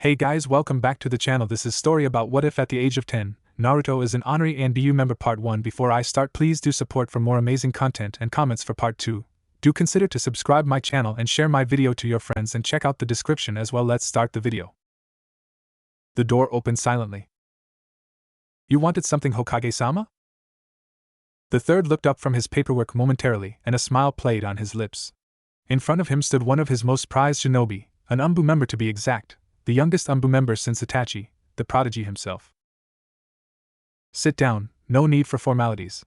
Hey guys, welcome back to the channel. This is story about what if at the age of 10, Naruto is an honorary Anbu member part 1. Before I start, please do support for more amazing content and comments for part 2. Do consider to subscribe my channel and share my video to your friends and check out the description as well. Let's start the video. The door opened silently. You wanted something, Hokage-sama? The third looked up from his paperwork momentarily and a smile played on his lips. In front of him stood one of his most prized shinobi, an Anbu member to be exact. The youngest Anbu member since Itachi, the prodigy himself. Sit down, no need for formalities.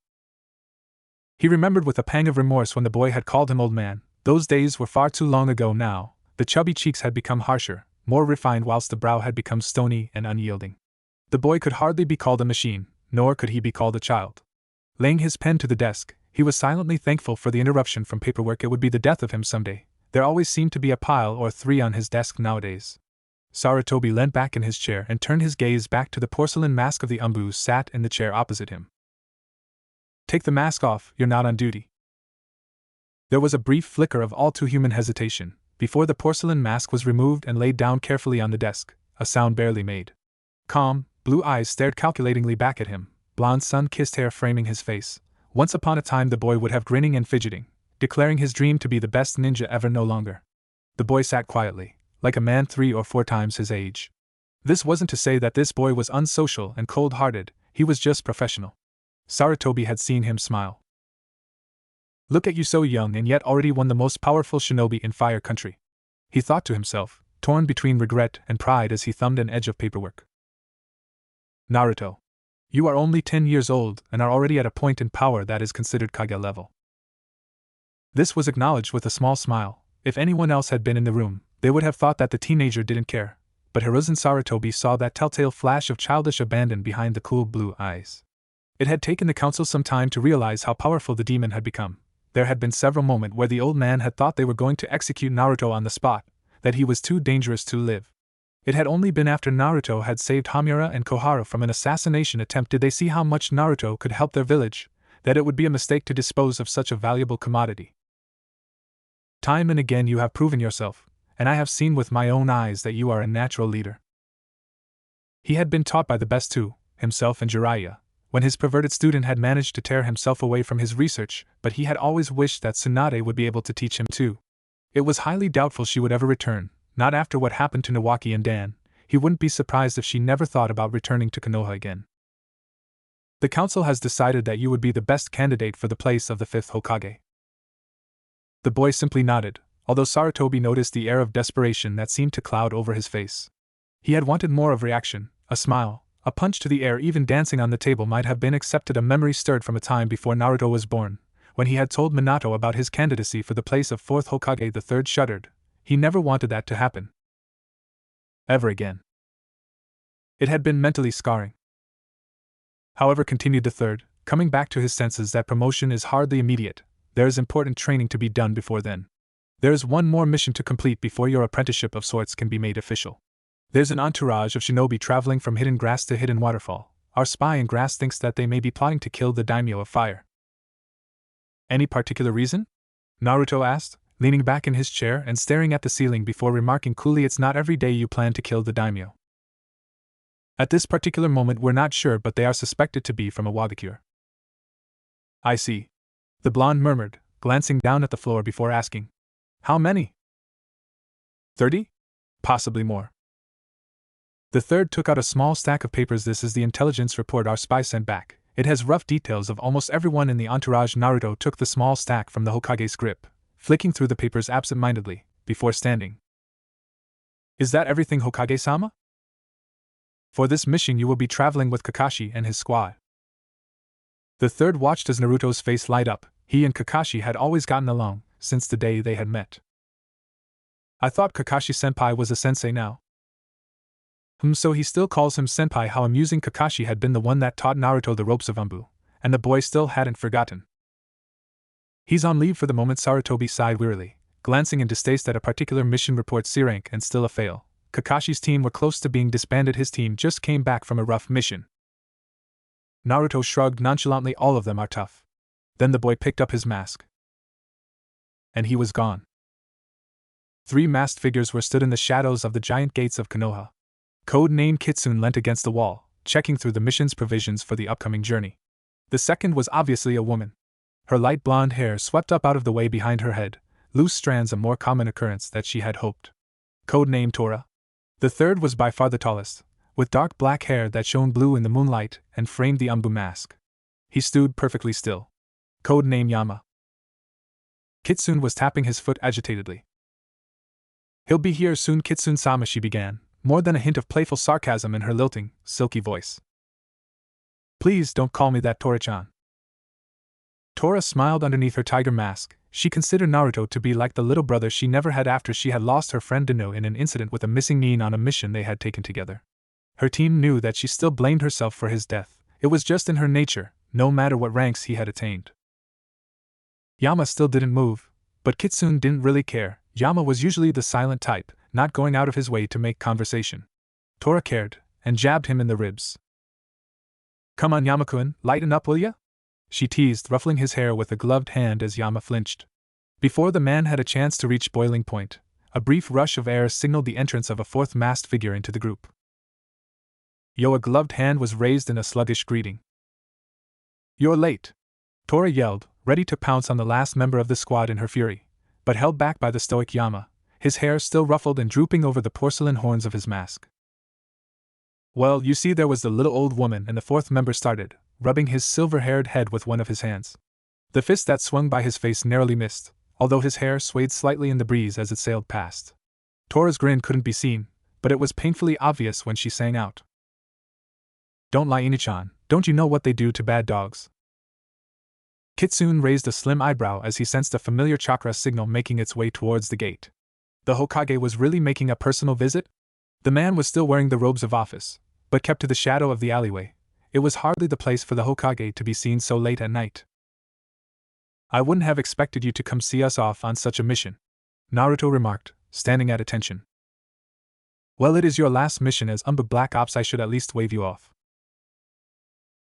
He remembered with a pang of remorse when the boy had called him old man. Those days were far too long ago now. The chubby cheeks had become harsher, more refined, whilst the brow had become stony and unyielding. The boy could hardly be called a machine, nor could he be called a child. Laying his pen to the desk, he was silently thankful for the interruption from paperwork. It would be the death of him someday. There always seemed to be a pile or three on his desk nowadays. Sarutobi leant back in his chair and turned his gaze back to the porcelain mask of the Anbu sat in the chair opposite him. Take the mask off, you're not on duty. There was a brief flicker of all too human hesitation, before the porcelain mask was removed and laid down carefully on the desk, a sound barely made. Calm, blue eyes stared calculatingly back at him, blonde sun-kissed hair framing his face. Once upon a time the boy would have grinning and fidgeting, declaring his dream to be the best ninja ever. No longer. The boy sat quietly, like a man 3 or 4 times his age. This wasn't to say that this boy was unsocial and cold-hearted, he was just professional. Sarutobi had seen him smile. Look at you, so young and yet already one the most powerful shinobi in Fire Country. He thought to himself, torn between regret and pride as he thumbed an edge of paperwork. Naruto. You are only 10 years old and are already at a point in power that is considered Kage level. This was acknowledged with a small smile. If anyone else had been in the room, they would have thought that the teenager didn't care, but Hiruzen Sarutobi saw that telltale flash of childish abandon behind the cool blue eyes. It had taken the council some time to realize how powerful the demon had become. There had been several moments where the old man had thought they were going to execute Naruto on the spot, that he was too dangerous to live. It had only been after Naruto had saved Hamura and Koharu from an assassination attempt did they see how much Naruto could help their village, that it would be a mistake to dispose of such a valuable commodity. Time and again you have proven yourself, and I have seen with my own eyes that you are a natural leader. He had been taught by the best too, himself and Jiraiya, when his perverted student had managed to tear himself away from his research, but he had always wished that Tsunade would be able to teach him too. It was highly doubtful she would ever return, not after what happened to Nawaki and Dan. He wouldn't be surprised if she never thought about returning to Konoha again. The council has decided that you would be the best candidate for the place of the 5th Hokage. The boy simply nodded, although Sarutobi noticed the air of desperation that seemed to cloud over his face. He had wanted more of reaction, a smile, a punch to the air. Even dancing on the table might have been accepted. A memory stirred from a time before Naruto was born, when he had told Minato about his candidacy for the place of 4th Hokage. The third shuddered. He never wanted that to happen ever again. It had been mentally scarring. However, continued the third, coming back to his senses, that promotion is hardly immediate. There is important training to be done before then. There is one more mission to complete before your apprenticeship of sorts can be made official. There's an entourage of shinobi traveling from Hidden Grass to Hidden Waterfall. Our spy in Grass thinks that they may be plotting to kill the daimyo of fire. Any particular reason? Naruto asked, leaning back in his chair and staring at the ceiling before remarking coolly, it's not every day you plan to kill the daimyo. At this particular moment we're not sure, but they are suspected to be from a Wagakure. I see. The blonde murmured, glancing down at the floor before asking. How many? 30? Possibly more. The third took out a small stack of papers. This is the intelligence report our spy sent back. It has rough details of almost everyone in the entourage. Naruto took the small stack from the Hokage's grip, flicking through the papers absent-mindedly, before standing. Is that everything, Hokage-sama? For this mission you will be traveling with Kakashi and his squad. The third watched as Naruto's face light up. He and Kakashi had always gotten along, since the day they had met. I thought Kakashi-senpai was a sensei now. So he still calls him senpai. How amusing. Kakashi had been the one that taught Naruto the ropes of Anbu, and the boy still hadn't forgotten. He's on leave for the moment. Sarutobi sighed wearily, glancing in distaste at a particular mission report. C rank and still a fail. Kakashi's team were close to being disbanded. His team just came back from a rough mission. Naruto shrugged nonchalantly. All of them are tough. Then the boy picked up his mask. And he was gone. 3 masked figures were stood in the shadows of the giant gates of Konoha. Code-named Kitsune leant against the wall, checking through the mission's provisions for the upcoming journey. The second was obviously a woman. Her light blonde hair swept up out of the way behind her head, loose strands a more common occurrence than she had hoped. Code-named Tora. The third was by far the tallest, with dark black hair that shone blue in the moonlight and framed the Anbu mask. He stood perfectly still. Code-named Yama. Kitsune was tapping his foot agitatedly. "He'll be here soon, Kitsune-sama," she began, more than a hint of playful sarcasm in her lilting, silky voice. "Please don't call me that, Tora-chan." Tora smiled underneath her tiger mask. She considered Naruto to be like the little brother she never had after she had lost her friend Dino in an incident with a missing nin on a mission they had taken together. Her team knew that she still blamed herself for his death. It was just in her nature, no matter what ranks he had attained. Yama still didn't move, but Kitsune didn't really care. Yama was usually the silent type, not going out of his way to make conversation. Tora cared, and jabbed him in the ribs. "Come on, Yama-kun, lighten up, will ya?" she teased, ruffling his hair with a gloved hand as Yama flinched. Before the man had a chance to reach boiling point, a brief rush of air signaled the entrance of a fourth masked figure into the group. A gloved hand was raised in a sluggish greeting. "You're late," Tora yelled, ready to pounce on the last member of the squad in her fury, but held back by the stoic Yama, his hair still ruffled and drooping over the porcelain horns of his mask. "Well, you see, there was the little old woman," and the fourth member started, rubbing his silver-haired head with one of his hands. The fist that swung by his face narrowly missed, although his hair swayed slightly in the breeze as it sailed past. Tora's grin couldn't be seen, but it was painfully obvious when she sang out. "Don't lie, Ini-chan, don't you know what they do to bad dogs?" Kitsune raised a slim eyebrow as he sensed a familiar chakra signal making its way towards the gate. The Hokage was really making a personal visit? The man was still wearing the robes of office, but kept to the shadow of the alleyway. It was hardly the place for the Hokage to be seen so late at night. "I wouldn't have expected you to come see us off on such a mission," Naruto remarked, standing at attention. "Well, it is your last mission as Anbu Black Ops. I should at least wave you off."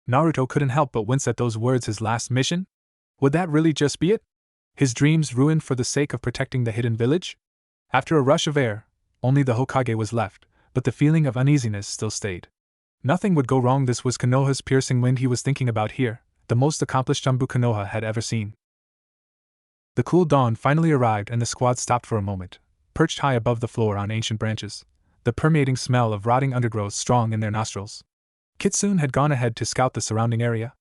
Naruto couldn't help but wince at those words. His last mission? Would that really just be it? His dreams ruined for the sake of protecting the hidden village? After a rush of air, only the Hokage was left, but the feeling of uneasiness still stayed. Nothing would go wrong. This was Konoha's piercing wind he was thinking about here, the most accomplished Anbu Konoha had ever seen. The cool dawn finally arrived and the squad stopped for a moment, perched high above the floor on ancient branches, the permeating smell of rotting undergrowth strong in their nostrils. Kitsune had gone ahead to scout the surrounding area.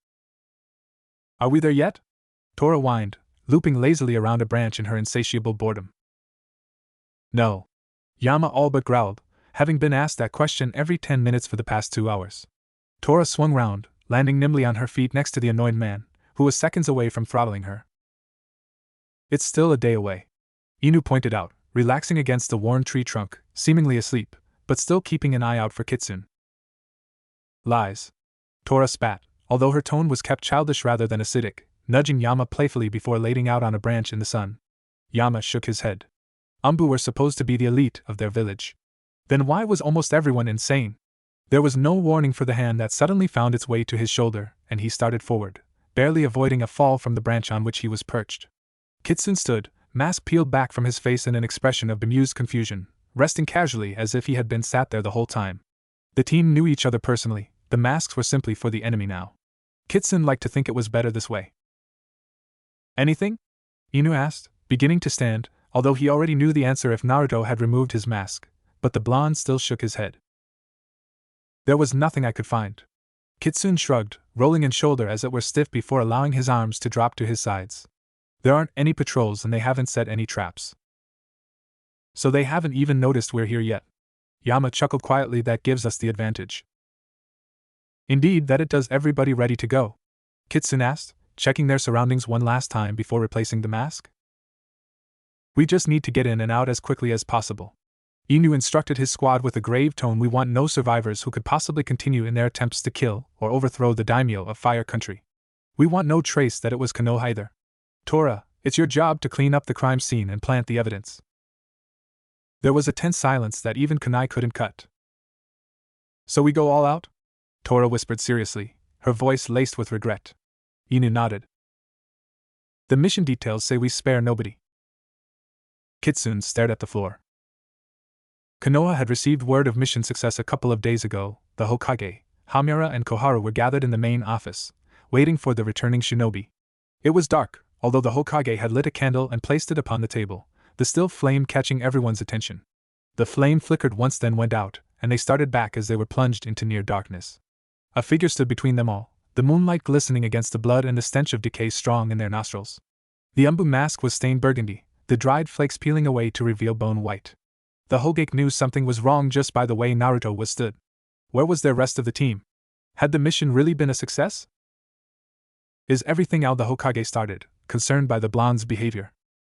"Are we there yet?" Tora whined, looping lazily around a branch in her insatiable boredom. "No." Yama all but growled, having been asked that question every 10 minutes for the past 2 hours. Tora swung round, landing nimbly on her feet next to the annoyed man, who was seconds away from throttling her. "It's still a day away," Inu pointed out, relaxing against the worn tree trunk, seemingly asleep, but still keeping an eye out for Kitsune. "Lies," Tora spat, although her tone was kept childish rather than acidic, nudging Yama playfully before laying out on a branch in the sun. Yama shook his head. Anbu were supposed to be the elite of their village. Then why was almost everyone insane? There was no warning for the hand that suddenly found its way to his shoulder, and he started forward, barely avoiding a fall from the branch on which he was perched. Kitsune stood, mask peeled back from his face in an expression of bemused confusion, resting casually as if he had been sat there the whole time. The team knew each other personally, the masks were simply for the enemy now. Kitsune liked to think it was better this way. "Anything?" Inu asked, beginning to stand, although he already knew the answer if Naruto had removed his mask, but the blonde still shook his head. "There was nothing I could find." Kitsune shrugged, rolling his shoulder as it were stiff before allowing his arms to drop to his sides. "There aren't any patrols and they haven't set any traps. So they haven't even noticed we're here yet." Yama chuckled quietly. "That gives us the advantage." "Indeed that it does. Everybody ready to go?" Kitsune asked, checking their surroundings one last time before replacing the mask. "We just need to get in and out as quickly as possible." Inu instructed his squad with a grave tone. "We want no survivors who could possibly continue in their attempts to kill or overthrow the daimyo of Fire Country. We want no trace that it was Konoha either. Tora, it's your job to clean up the crime scene and plant the evidence." There was a tense silence that even Kunai couldn't cut. "So we go all out?" Tora whispered seriously, her voice laced with regret. Inu nodded. "The mission details say we spare nobody." Kitsune stared at the floor. Konoha had received word of mission success a couple of days ago. The Hokage, Hamura and Koharu were gathered in the main office, waiting for the returning shinobi. It was dark, although the Hokage had lit a candle and placed it upon the table, the still flame catching everyone's attention. The flame flickered once, then went out, and they started back as they were plunged into near darkness. A figure stood between them all, the moonlight glistening against the blood and the stench of decay strong in their nostrils. The Anbu mask was stained burgundy, the dried flakes peeling away to reveal bone white. The Hokage knew something was wrong just by the way Naruto was stood. Where was the rest of the team? Had the mission really been a success? Is everything out? The Hokage started, concerned by the blonde's behavior.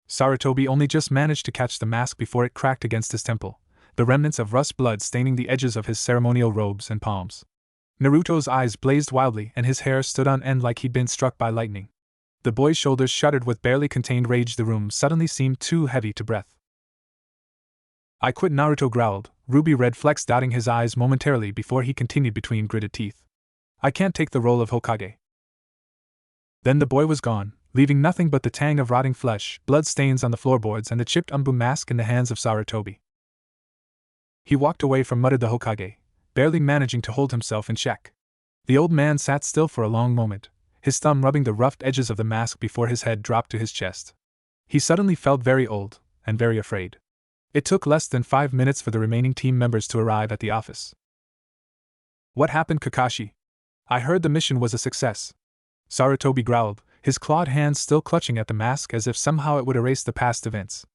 Sarutobi only just managed to catch the mask before it cracked against his temple, the remnants of rust blood staining the edges of his ceremonial robes and palms. Naruto's eyes blazed wildly and his hair stood on end like he'd been struck by lightning. The boy's shoulders shuddered with barely contained rage. The room suddenly seemed too heavy to breath. I quit, Naruto growled, ruby red flecks dotting his eyes momentarily before he continued between gritted teeth. I can't take the role of Hokage. Then the boy was gone, leaving nothing but the tang of rotting flesh, blood stains on the floorboards, and the chipped Anbu mask in the hands of Sarutobi. He walked away from, muttered the Hokage, barely managing to hold himself in check. The old man sat still for a long moment, his thumb rubbing the roughed edges of the mask before his head dropped to his chest. He suddenly felt very old, and very afraid. It took less than 5 minutes for the remaining team members to arrive at the office. What happened, Kakashi? I heard the mission was a success. Sarutobi growled, his clawed hands still clutching at the mask as if somehow it would erase the past events.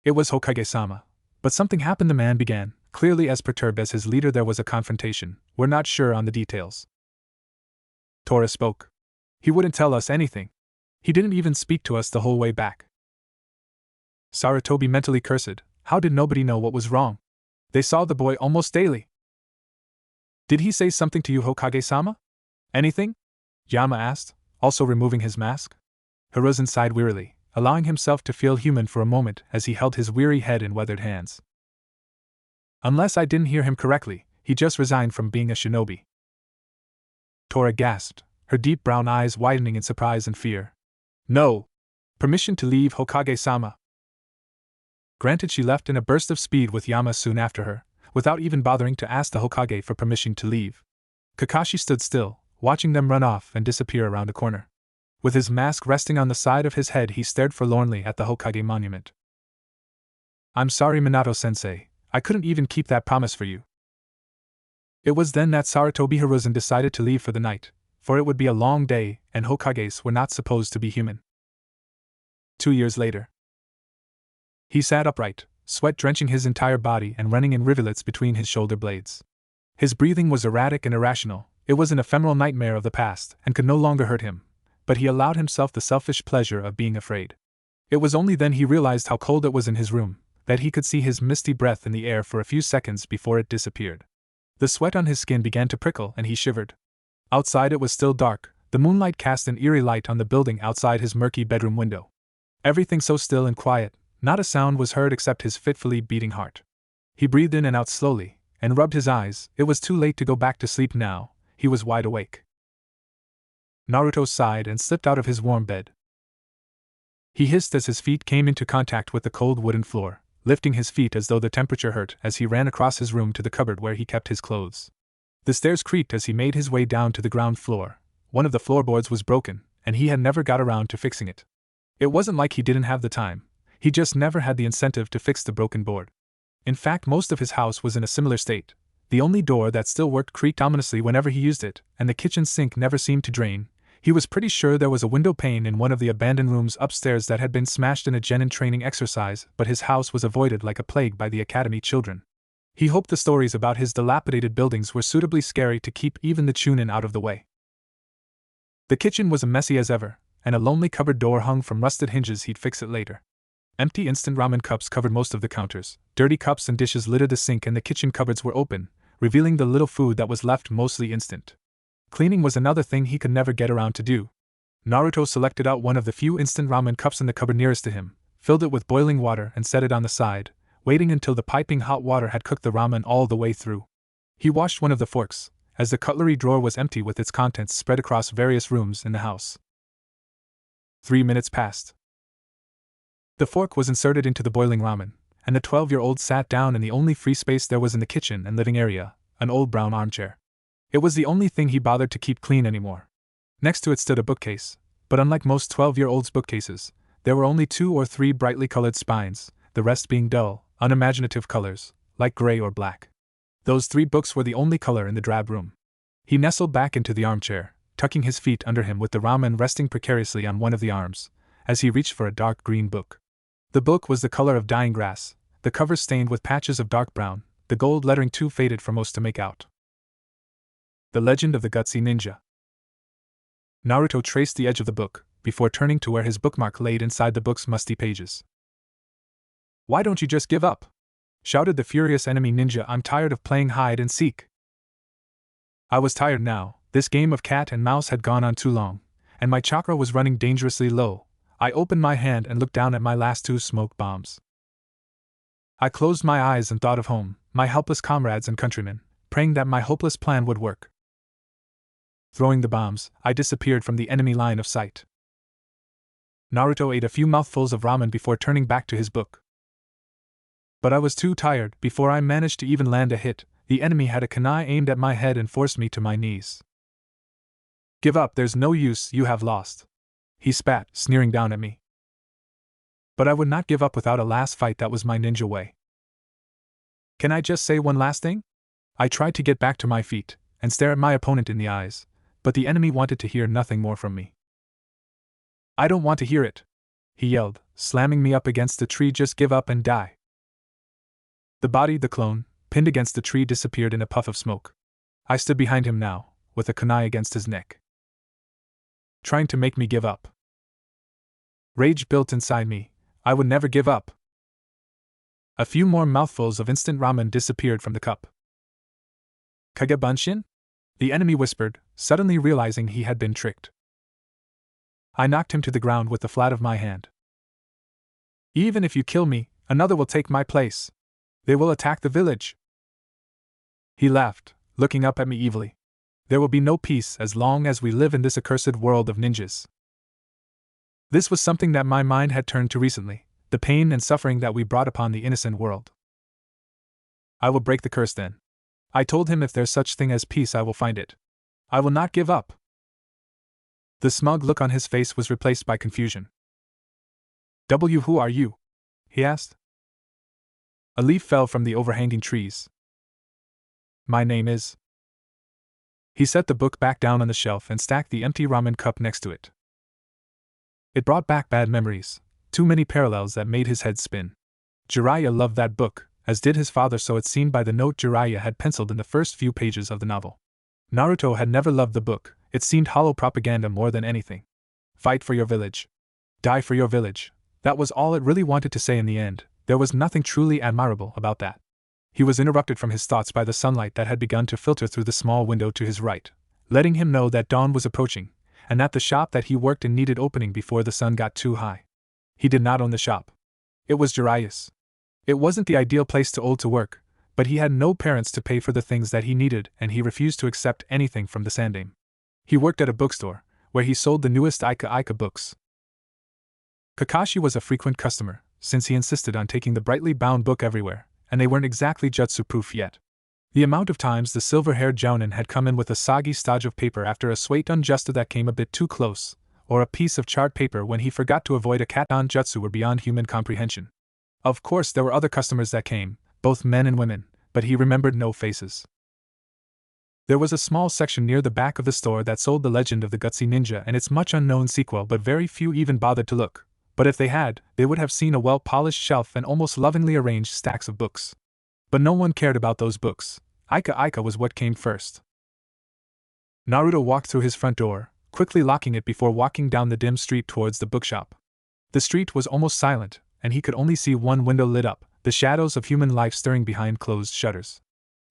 It was Hokage-sama. But something happened, the man began, clearly as perturbed as his leader. There was a confrontation. We're not sure on the details. Tora spoke. He wouldn't tell us anything. He didn't even speak to us the whole way back. Sarutobi mentally cursed. How did nobody know what was wrong? They saw the boy almost daily. Did he say something to you, Hokage-sama? Anything? Yama asked, also removing his mask. Hiruzen sighed wearily, allowing himself to feel human for a moment as he held his weary head in weathered hands. Unless I didn't hear him correctly, he just resigned from being a shinobi. Tora gasped, her deep brown eyes widening in surprise and fear. No! Permission to leave, Hokage-sama. Granted, she left in a burst of speed with Yama soon after her, without even bothering to ask the Hokage for permission to leave. Kakashi stood still, watching them run off and disappear around a corner. With his mask resting on the side of his head, he stared forlornly at the Hokage monument. I'm sorry, Minato-sensei, I couldn't even keep that promise for you. It was then that Sarutobi Hiruzen decided to leave for the night, for it would be a long day, and Hokages were not supposed to be human. 2 years later. He sat upright, sweat drenching his entire body and running in rivulets between his shoulder blades. His breathing was erratic and irrational. It was an ephemeral nightmare of the past and could no longer hurt him, but he allowed himself the selfish pleasure of being afraid. It was only then he realized how cold it was in his room, that he could see his misty breath in the air for a few seconds before it disappeared. The sweat on his skin began to prickle and he shivered. Outside it was still dark, the moonlight cast an eerie light on the building outside his murky bedroom window. Everything so still and quiet, not a sound was heard except his fitfully beating heart. He breathed in and out slowly, and rubbed his eyes. It was too late to go back to sleep now, he was wide awake. Naruto sighed and slipped out of his warm bed. He hissed as his feet came into contact with the cold wooden floor, lifting his feet as though the temperature hurt as he ran across his room to the cupboard where he kept his clothes. The stairs creaked as he made his way down to the ground floor. One of the floorboards was broken, and he had never got around to fixing it. It wasn't like he didn't have the time. He just never had the incentive to fix the broken board. In fact, most of his house was in a similar state. The only door that still worked creaked ominously whenever he used it, and the kitchen sink never seemed to drain. He was pretty sure there was a window pane in one of the abandoned rooms upstairs that had been smashed in a genin training exercise, but his house was avoided like a plague by the academy children. He hoped the stories about his dilapidated buildings were suitably scary to keep even the Chunin out of the way. The kitchen was as messy as ever, and a lonely cupboard door hung from rusted hinges. He'd fix it later. Empty instant ramen cups covered most of the counters, dirty cups and dishes littered the sink, and the kitchen cupboards were open, revealing the little food that was left, mostly instant. Cleaning was another thing he could never get around to do. Naruto selected out one of the few instant ramen cups in the cupboard nearest to him, filled it with boiling water and set it on the side, waiting until the piping hot water had cooked the ramen all the way through. He washed one of the forks, as the cutlery drawer was empty with its contents spread across various rooms in the house. 3 minutes passed. The fork was inserted into the boiling ramen, and the 12-year-old sat down in the only free space there was in the kitchen and living area, an old brown armchair. It was the only thing he bothered to keep clean anymore. Next to it stood a bookcase, but unlike most 12-year-olds' bookcases, there were only 2 or 3 brightly colored spines, the rest being dull, unimaginative colors, like gray or black. Those 3 books were the only color in the drab room. He nestled back into the armchair, tucking his feet under him with the ramen resting precariously on one of the arms, as he reached for a dark green book. The book was the color of dying grass, the cover stained with patches of dark brown, the gold lettering too faded for most to make out. The Legend of the Gutsy Ninja. Naruto traced the edge of the book, before turning to where his bookmark laid inside the book's musty pages. "Why don't you just give up?" shouted the furious enemy ninja. "I'm tired of playing hide and seek." I was tired now. This game of cat and mouse had gone on too long, and my chakra was running dangerously low. I opened my hand and looked down at my last 2 smoke bombs. I closed my eyes and thought of home, my helpless comrades and countrymen, praying that my hopeless plan would work. Throwing the bombs, I disappeared from the enemy line of sight. Naruto ate a few mouthfuls of ramen before turning back to his book. But I was too tired. Before I managed to even land a hit, the enemy had a kunai aimed at my head and forced me to my knees. "Give up, there's no use, you have lost," he spat, sneering down at me. But I would not give up without a last fight. That was my ninja way. "Can I just say one last thing?" I tried to get back to my feet and stare at my opponent in the eyes, but the enemy wanted to hear nothing more from me. "I don't want to hear it," he yelled, slamming me up against the tree. "Just give up and die." The body, the clone, pinned against the tree, disappeared in a puff of smoke. I stood behind him now, with a kunai against his neck, trying to make me give up. Rage built inside me. I would never give up. A few more mouthfuls of instant ramen disappeared from the cup. "Kagebunshin?" the enemy whispered, suddenly realizing he had been tricked. I knocked him to the ground with the flat of my hand. "Even if you kill me, another will take my place. They will attack the village." He laughed, looking up at me evilly. "There will be no peace as long as we live in this accursed world of ninjas." This was something that my mind had turned to recently, the pain and suffering that we brought upon the innocent world. "I will break the curse then," I told him. "If there's such thing as peace, I will find it. I will not give up." The smug look on his face was replaced by confusion. Who are you?" he asked. A leaf fell from the overhanging trees. "My name is..." He set the book back down on the shelf and stacked the empty ramen cup next to it. It brought back bad memories, too many parallels that made his head spin. Jiraiya loved that book, as did his father, so it seemed by the note Jiraiya had penciled in the first few pages of the novel. Naruto had never loved the book. It seemed hollow propaganda more than anything. Fight for your village. Die for your village. That was all it really wanted to say in the end. There was nothing truly admirable about that. He was interrupted from his thoughts by the sunlight that had begun to filter through the small window to his right, letting him know that dawn was approaching, and that the shop that he worked in needed opening before the sun got too high. He did not own the shop. It was Jiraiya's. It wasn't the ideal place to work, but he had no parents to pay for the things that he needed, and he refused to accept anything from the sandame. He worked at a bookstore, where he sold the newest Ika books. Kakashi was a frequent customer, since he insisted on taking the brightly bound book everywhere, and they weren't exactly jutsu-proof yet. The amount of times the silver-haired jounin had come in with a soggy stodge of paper after a suiton jutsu that came a bit too close, or a piece of chart paper when he forgot to avoid a cat-on jutsu, were beyond human comprehension. Of course there were other customers that came, both men and women, but he remembered no faces. There was a small section near the back of the store that sold The Legend of the Gutsy Ninja and its much unknown sequel, but very few even bothered to look. But if they had, they would have seen a well-polished shelf and almost lovingly arranged stacks of books. But no one cared about those books. Ika was what came first. Naruto walked through his front door, quickly locking it before walking down the dim street towards the bookshop. The street was almost silent, and he could only see one window lit up, the shadows of human life stirring behind closed shutters.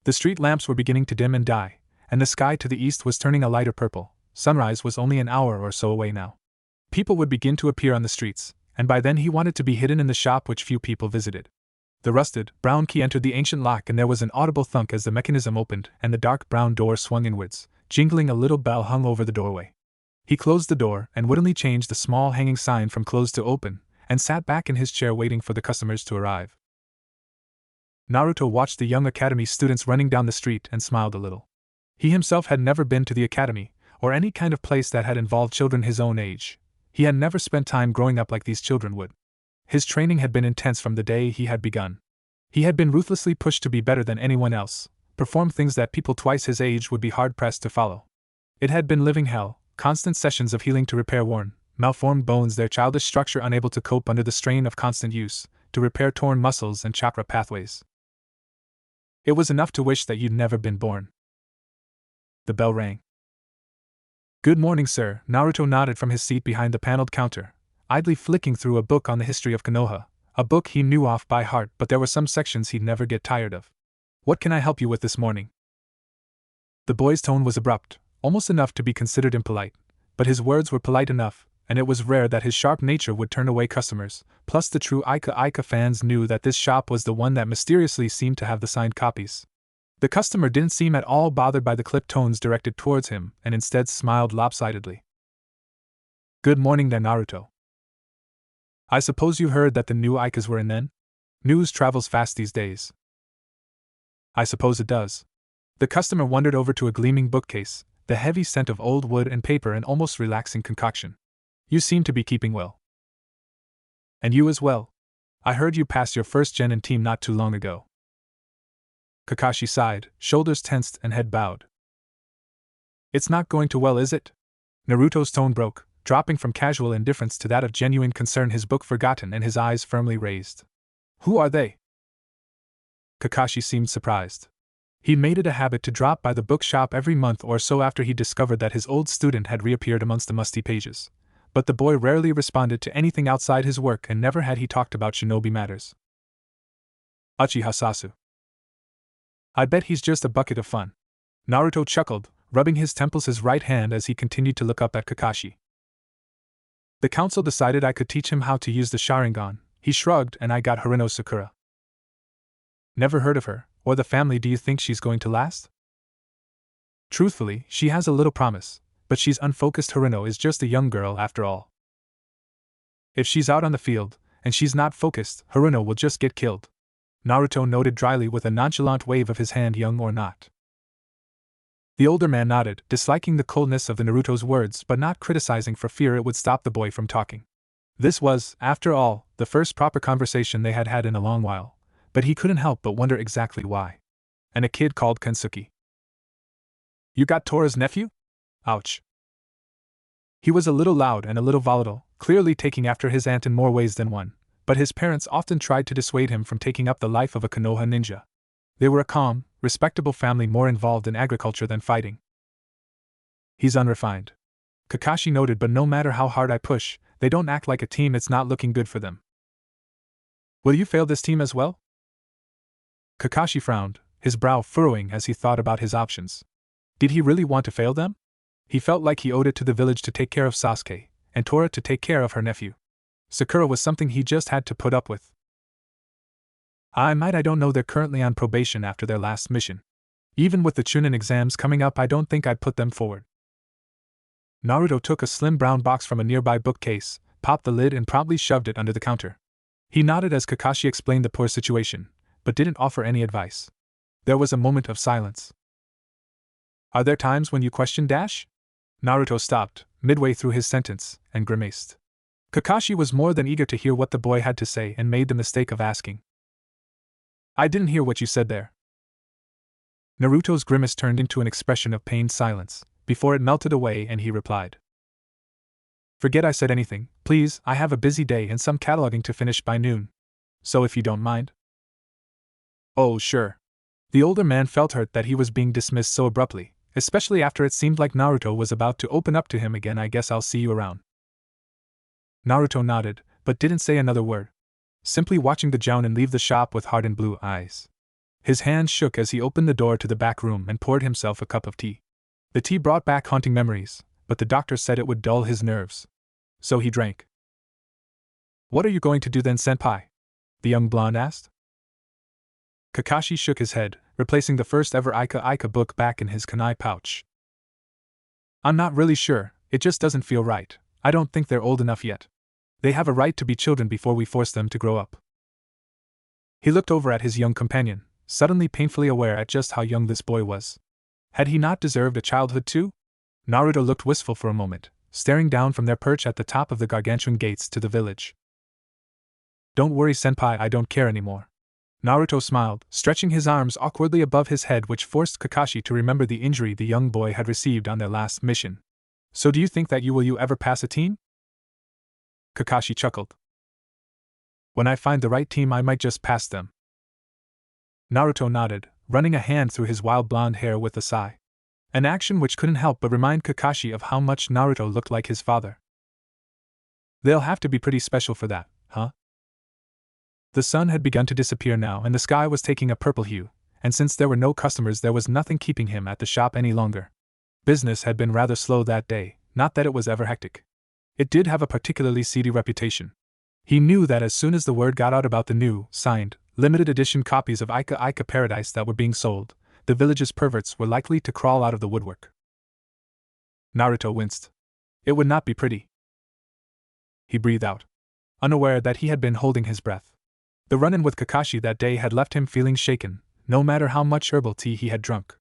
The street lamps were beginning to dim and die, and the sky to the east was turning a lighter purple. Sunrise was only an hour or so away now. People would begin to appear on the streets, and by then he wanted to be hidden in the shop which few people visited. The rusted, brown key entered the ancient lock, and there was an audible thunk as the mechanism opened and the dark brown door swung inwards, jingling. A little bell hung over the doorway. He closed the door and woodenly changed the small hanging sign from closed to open, and sat back in his chair waiting for the customers to arrive. Naruto watched the young academy students running down the street and smiled a little. He himself had never been to the academy, or any kind of place that had involved children his own age. He had never spent time growing up like these children would. His training had been intense from the day he had begun. He had been ruthlessly pushed to be better than anyone else, perform things that people twice his age would be hard-pressed to follow. It had been living hell, constant sessions of healing to repair worn, malformed bones, their childish structure unable to cope under the strain of constant use, to repair torn muscles and chakra pathways. It was enough to wish that you'd never been born. The bell rang. "Good morning, sir," Naruto nodded from his seat behind the paneled counter, idly flicking through a book on the history of Konoha, a book he knew off by heart, but there were some sections he'd never get tired of. "What can I help you with this morning?" The boy's tone was abrupt, almost enough to be considered impolite, but his words were polite enough, and it was rare that his sharp nature would turn away customers, plus the true Ika fans knew that this shop was the one that mysteriously seemed to have the signed copies. The customer didn't seem at all bothered by the clipped tones directed towards him, and instead smiled lopsidedly. "Good morning there, Naruto. I suppose you heard that the new Ikas were in then? News travels fast these days." "I suppose it does." The customer wandered over to a gleaming bookcase, the heavy scent of old wood and paper an almost relaxing concoction. "You seem to be keeping well." "And you as well. I heard you passed your first genin team not too long ago." Kakashi sighed, shoulders tensed and head bowed. "It's not going too well, is it?" Naruto's tone broke, dropping from casual indifference to that of genuine concern, his book forgotten and his eyes firmly raised. "Who are they?" Kakashi seemed surprised. He made it a habit to drop by the bookshop every month or so after he discovered that his old student had reappeared amongst the musty pages. But the boy rarely responded to anything outside his work, and never had he talked about shinobi matters. "Uchiha Sasu. I bet he's just a bucket of fun." Naruto chuckled, rubbing his temples his right hand as he continued to look up at Kakashi. "The council decided I could teach him how to use the Sharingan," he shrugged, "and I got Harino Sakura." "Never heard of her, or the family. Do you think she's going to last?" "Truthfully, she has a little promise, but she's unfocused. Harino is just a young girl after all. If she's out on the field, and she's not focused, Harino will just get killed," Naruto noted dryly with a nonchalant wave of his hand. "Young or not." The older man nodded, disliking the coldness of the Naruto's words but not criticizing for fear it would stop the boy from talking. This was, after all, the first proper conversation they had had in a long while, but he couldn't help but wonder exactly why. "And a kid called Kensuke. You got Tora's nephew? Ouch." He was a little loud and a little volatile, clearly taking after his aunt in more ways than one, but his parents often tried to dissuade him from taking up the life of a Konoha ninja. They were a calm, respectable family more involved in agriculture than fighting. "He's unrefined," Kakashi noted, "but no matter how hard I push, they don't act like a team. It's not looking good for them." "Will you fail this team as well?" Kakashi frowned, his brow furrowing as he thought about his options. Did he really want to fail them? He felt like he owed it to the village to take care of Sasuke, and Tora to take care of her nephew. Sakura was something he just had to put up with. I don't know, they're currently on probation after their last mission. Even with the Chunin exams coming up, I don't think I'd put them forward." Naruto took a slim brown box from a nearby bookcase, popped the lid and promptly shoved it under the counter. He nodded as Kakashi explained the poor situation, but didn't offer any advice. There was a moment of silence. "Are there times when you question Dash?" Naruto stopped, midway through his sentence, and grimaced. Kakashi was more than eager to hear what the boy had to say and made the mistake of asking. "I didn't hear what you said there." Naruto's grimace turned into an expression of pained silence, before it melted away and he replied. "Forget I said anything, please. I have a busy day and some cataloging to finish by noon. So if you don't mind." "Oh, sure." The older man felt hurt that he was being dismissed so abruptly, especially after it seemed like Naruto was about to open up to him again. "I guess I'll see you around." Naruto nodded, but didn't say another word, simply watching the Jounin leave the shop with hardened blue eyes. His hand shook as he opened the door to the back room and poured himself a cup of tea. The tea brought back haunting memories, but the doctor said it would dull his nerves. So he drank. "What are you going to do then, senpai?" the young blonde asked. Kakashi shook his head, replacing the first ever Ika book back in his kunai pouch. "I'm not really sure, it just doesn't feel right. I don't think they're old enough yet. They have a right to be children before we force them to grow up." He looked over at his young companion, suddenly painfully aware at just how young this boy was. Had he not deserved a childhood too? Naruto looked wistful for a moment, staring down from their perch at the top of the gargantuan gates to the village. Don't worry, senpai, I don't care anymore. Naruto smiled, stretching his arms awkwardly above his head, which forced Kakashi to remember the injury the young boy had received on their last mission. So do you think that you will ever pass a team? Kakashi chuckled. When I find the right team, I might just pass them. Naruto nodded, running a hand through his wild blonde hair with a sigh. An action which couldn't help but remind Kakashi of how much Naruto looked like his father. They'll have to be pretty special for that, huh? The sun had begun to disappear now and the sky was taking a purple hue, and since there were no customers there was nothing keeping him at the shop any longer. Business had been rather slow that day, not that it was ever hectic. It did have a particularly seedy reputation. He knew that as soon as the word got out about the new, signed, limited edition copies of Ica Ica Paradise that were being sold, the village's perverts were likely to crawl out of the woodwork. Naruto winced. It would not be pretty. He breathed out, unaware that he had been holding his breath. The run-in with Kakashi that day had left him feeling shaken, no matter how much herbal tea he had drunk.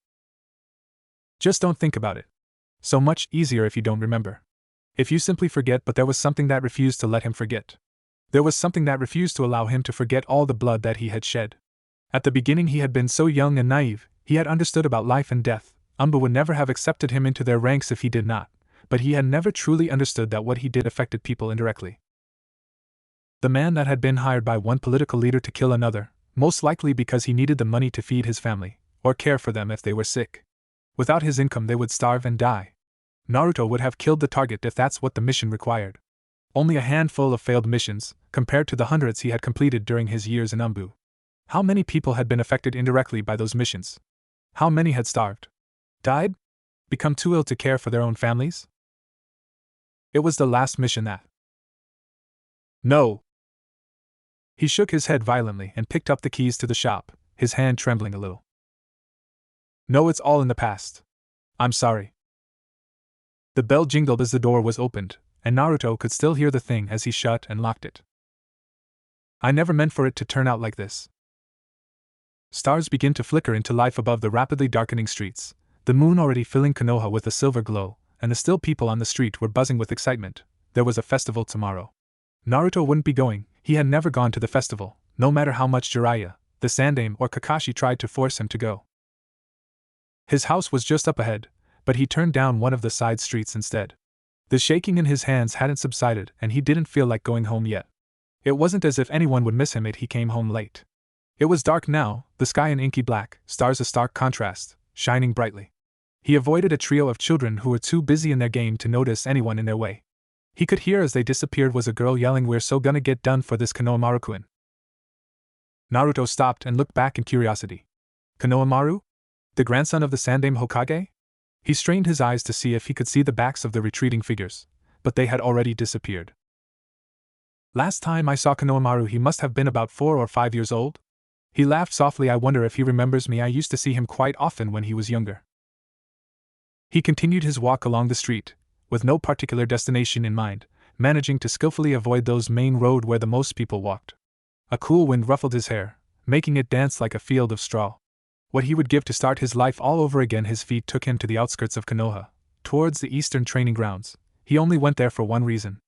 Just don't think about it. So much easier if you don't remember. If you simply forget, but there was something that refused to let him forget. There was something that refused to allow him to forget all the blood that he had shed. At the beginning he had been so young and naive, he had understood about life and death. Anbu would never have accepted him into their ranks if he did not, but he had never truly understood that what he did affected people indirectly. The man that had been hired by one political leader to kill another, most likely because he needed the money to feed his family, or care for them if they were sick. Without his income they would starve and die. Naruto would have killed the target if that's what the mission required. Only a handful of failed missions, compared to the hundreds he had completed during his years in Anbu. How many people had been affected indirectly by those missions? How many had starved? Died? Become too ill to care for their own families? It was the last mission that... No! He shook his head violently and picked up the keys to the shop, his hand trembling a little. No, it's all in the past. I'm sorry. The bell jingled as the door was opened, and Naruto could still hear the thing as he shut and locked it. I never meant for it to turn out like this. Stars began to flicker into life above the rapidly darkening streets, the moon already filling Konoha with a silver glow, and the still people on the street were buzzing with excitement. There was a festival tomorrow. Naruto wouldn't be going. He had never gone to the festival, no matter how much Jiraiya, the Sandaime, or Kakashi tried to force him to go. His house was just up ahead, but he turned down one of the side streets instead. The shaking in his hands hadn't subsided and he didn't feel like going home yet. It wasn't as if anyone would miss him if he came home late. It was dark now, the sky an inky black, stars a stark contrast, shining brightly. He avoided a trio of children who were too busy in their game to notice anyone in their way. He could hear as they disappeared was a girl yelling, "We're so gonna get done for this Konohamaru-kun." Naruto stopped and looked back in curiosity. Konohamaru? The grandson of the Sandaime Hokage? He strained his eyes to see if he could see the backs of the retreating figures, but they had already disappeared. Last time I saw Konohamaru he must have been about 4 or 5 years old. He laughed softly. I wonder if he remembers me. I used to see him quite often when he was younger. He continued his walk along the street, with no particular destination in mind, managing to skillfully avoid those main road where the most people walked. A cool wind ruffled his hair, making it dance like a field of straw. What he would give to start his life all over again. His feet took him to the outskirts of Konoha, towards the eastern training grounds. He only went there for one reason.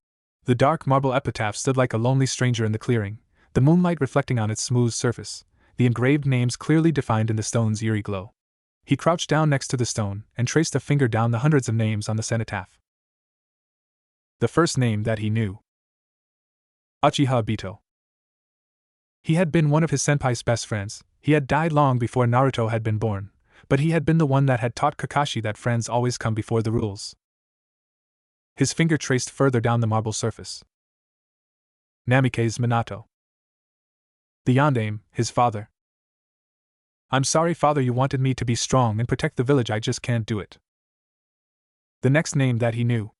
The dark marble epitaph stood like a lonely stranger in the clearing, the moonlight reflecting on its smooth surface, the engraved names clearly defined in the stone's eerie glow. He crouched down next to the stone and traced a finger down the hundreds of names on the cenotaph. The first name that he knew. Uchiha Obito. He had been one of his senpai's best friends. He had died long before Naruto had been born, but he had been the one that had taught Kakashi that friends always come before the rules. His finger traced further down the marble surface. Namikaze Minato. The Yondaime, his father. I'm sorry, father, you wanted me to be strong and protect the village. I just can't do it. The next name that he knew.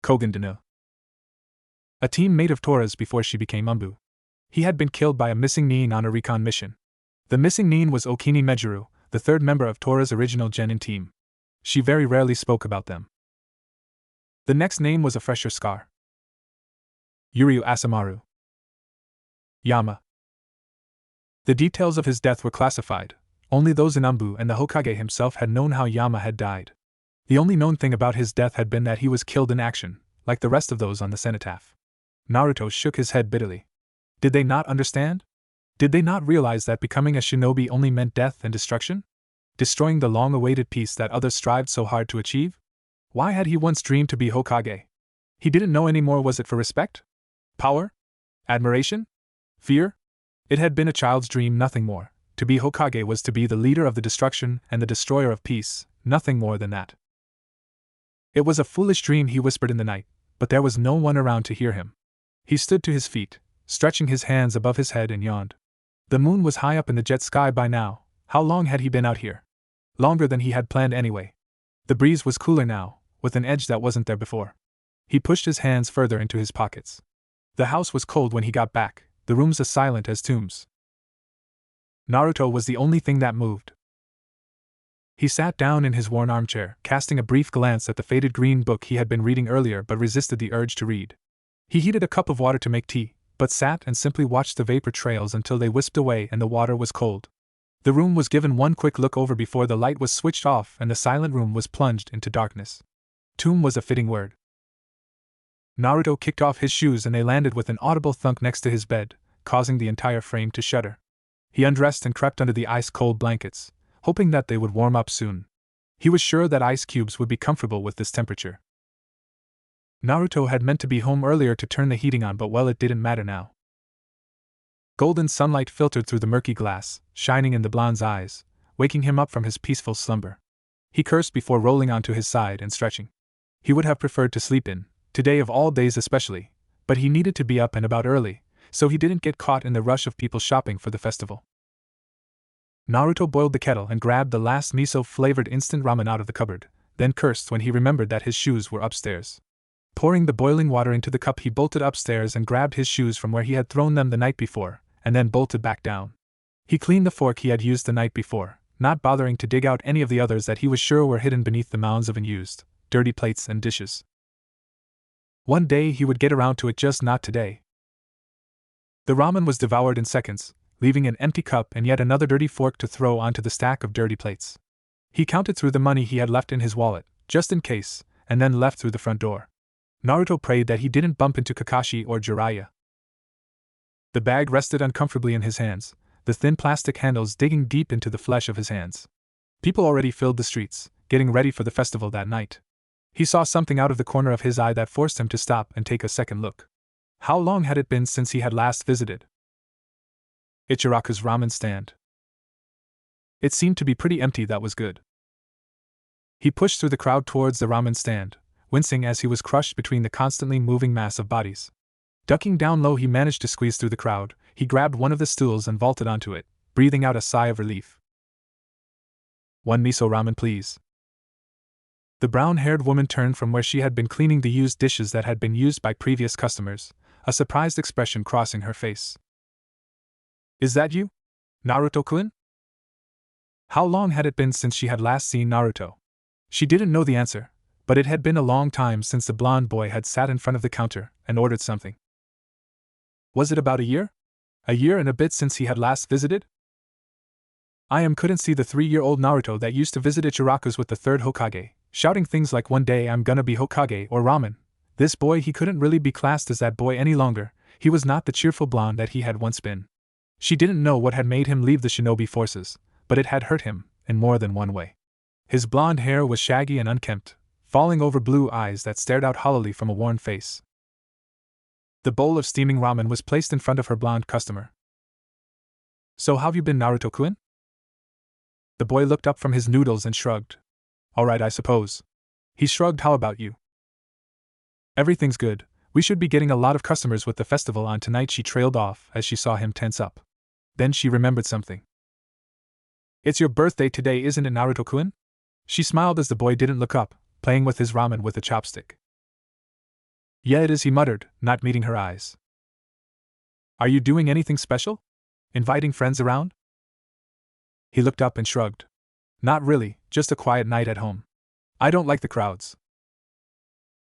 Kogandana. A teammate of Tora's before she became Anbu. He had been killed by a missing nin on a recon mission. The missing nin was Okini Mejuru, the third member of Tora's original genin team. She very rarely spoke about them. The next name was a fresher scar. Yuryu Asamaru. Yama. The details of his death were classified. Only those in Anbu and the Hokage himself had known how Yama had died. The only known thing about his death had been that he was killed in action, like the rest of those on the cenotaph. Naruto shook his head bitterly. Did they not understand? Did they not realize that becoming a shinobi only meant death and destruction? Destroying the long-awaited peace that others strived so hard to achieve? Why had he once dreamed to be Hokage? He didn't know anymore. Was it for respect? Power? Admiration? Fear? It had been a child's dream, nothing more. To be Hokage was to be the leader of the destruction and the destroyer of peace, nothing more than that. It was a foolish dream, he whispered in the night, but there was no one around to hear him. He stood to his feet, stretching his hands above his head, and yawned. The moon was high up in the jet sky by now. How long had he been out here? Longer than he had planned anyway. The breeze was cooler now, with an edge that wasn't there before. He pushed his hands further into his pockets. The house was cold when he got back, the rooms as silent as tombs. Naruto was the only thing that moved. He sat down in his worn armchair, casting a brief glance at the faded green book he had been reading earlier but resisted the urge to read. He heated a cup of water to make tea, but sat and simply watched the vapor trails until they wisped away and the water was cold. The room was given one quick look over before the light was switched off and the silent room was plunged into darkness. Tomb was a fitting word. Naruto kicked off his shoes and they landed with an audible thunk next to his bed, causing the entire frame to shudder. He undressed and crept under the ice-cold blankets, hoping that they would warm up soon. He was sure that ice cubes would be comfortable with this temperature. Naruto had meant to be home earlier to turn the heating on, but well, it didn't matter now. Golden sunlight filtered through the murky glass, shining in the blonde's eyes, waking him up from his peaceful slumber. He cursed before rolling onto his side and stretching. He would have preferred to sleep in, today of all days especially, but he needed to be up and about early, so he didn't get caught in the rush of people shopping for the festival. Naruto boiled the kettle and grabbed the last miso-flavored instant ramen out of the cupboard, then cursed when he remembered that his shoes were upstairs. Pouring the boiling water into the cup, he bolted upstairs and grabbed his shoes from where he had thrown them the night before, and then bolted back down. He cleaned the fork he had used the night before, not bothering to dig out any of the others that he was sure were hidden beneath the mounds of unused, dirty plates and dishes. One day he would get around to it, just not today. The ramen was devoured in seconds, leaving an empty cup and yet another dirty fork to throw onto the stack of dirty plates. He counted through the money he had left in his wallet, just in case, and then left through the front door. Naruto prayed that he didn't bump into Kakashi or Jiraiya. The bag rested uncomfortably in his hands, the thin plastic handles digging deep into the flesh of his hands. People already filled the streets, getting ready for the festival that night. He saw something out of the corner of his eye that forced him to stop and take a second look. How long had it been since he had last visited Ichiraku's ramen stand? It seemed to be pretty empty. That was good. He pushed through the crowd towards the ramen stand, wincing as he was crushed between the constantly moving mass of bodies. Ducking down low, he managed to squeeze through the crowd. He grabbed one of the stools and vaulted onto it, breathing out a sigh of relief. "One miso ramen, please." The brown-haired woman turned from where she had been cleaning the used dishes that had been used by previous customers, a surprised expression crossing her face. "Is that you, Naruto-kun?" How long had it been since she had last seen Naruto? She didn't know the answer, but it had been a long time since the blonde boy had sat in front of the counter and ordered something. Was it about a year? A year and a bit since he had last visited? Couldn't see the 3-year-old Naruto that used to visit Ichiraku's with the third Hokage, shouting things like "one day I'm gonna be Hokage" or ramen. This boy, he couldn't really be classed as that boy any longer. He was not the cheerful blonde that he had once been. She didn't know what had made him leave the shinobi forces, but it had hurt him in more than one way. His blonde hair was shaggy and unkempt, falling over blue eyes that stared out hollowly from a worn face. The bowl of steaming ramen was placed in front of her blonde customer. "So how've you been, Naruto-kun?" The boy looked up from his noodles and shrugged. "Alright, I suppose." He shrugged. "How about you?" "Everything's good. We should be getting a lot of customers with the festival on tonight." She trailed off as she saw him tense up. Then she remembered something. "It's your birthday today, isn't it, Naruto-kun?" She smiled as the boy didn't look up, playing with his ramen with a chopstick. "Yeah, it is," he muttered, not meeting her eyes. "Are you doing anything special? Inviting friends around?" He looked up and shrugged. "Not really, just a quiet night at home. I don't like the crowds."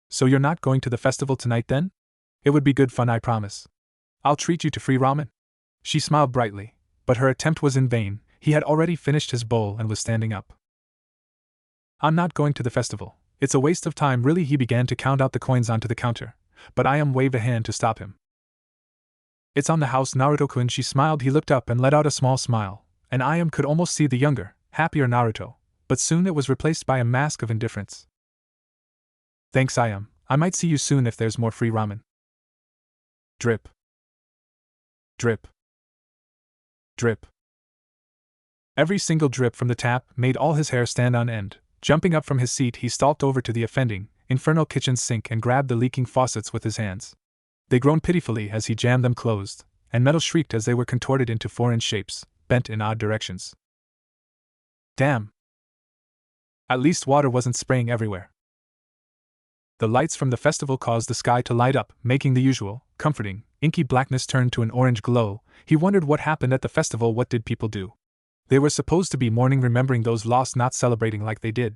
"So you're not going to the festival tonight then? It would be good fun, I promise. I'll treat you to free ramen." She smiled brightly, But her attempt was in vain. He had already finished his bowl and was standing up. I'm not going to the festival. It's a waste of time, really. He began to count out the coins onto the counter, but Ayam waved a hand to stop him. It's on the house, Naruto-kun. She smiled. He looked up and let out a small smile, and Ayam could almost see the younger, happier Naruto, but soon it was replaced by a mask of indifference. Thanks, Ayam. I might see you soon if there's more free ramen. Drip. Drip. Drip. Every single drip from the tap made all his hair stand on end. Jumping up from his seat, he stalked over to the offending, infernal kitchen sink and grabbed the leaking faucets with his hands. They groaned pitifully as he jammed them closed, and metal shrieked as they were contorted into foreign shapes, bent in odd directions. Damn! At least water wasn't spraying everywhere. The lights from the festival caused the sky to light up, making the usual, comforting, inky blackness turn to an orange glow. He wondered what happened at the festival. What did people do? They were supposed to be mourning, remembering those lost, not celebrating like they did.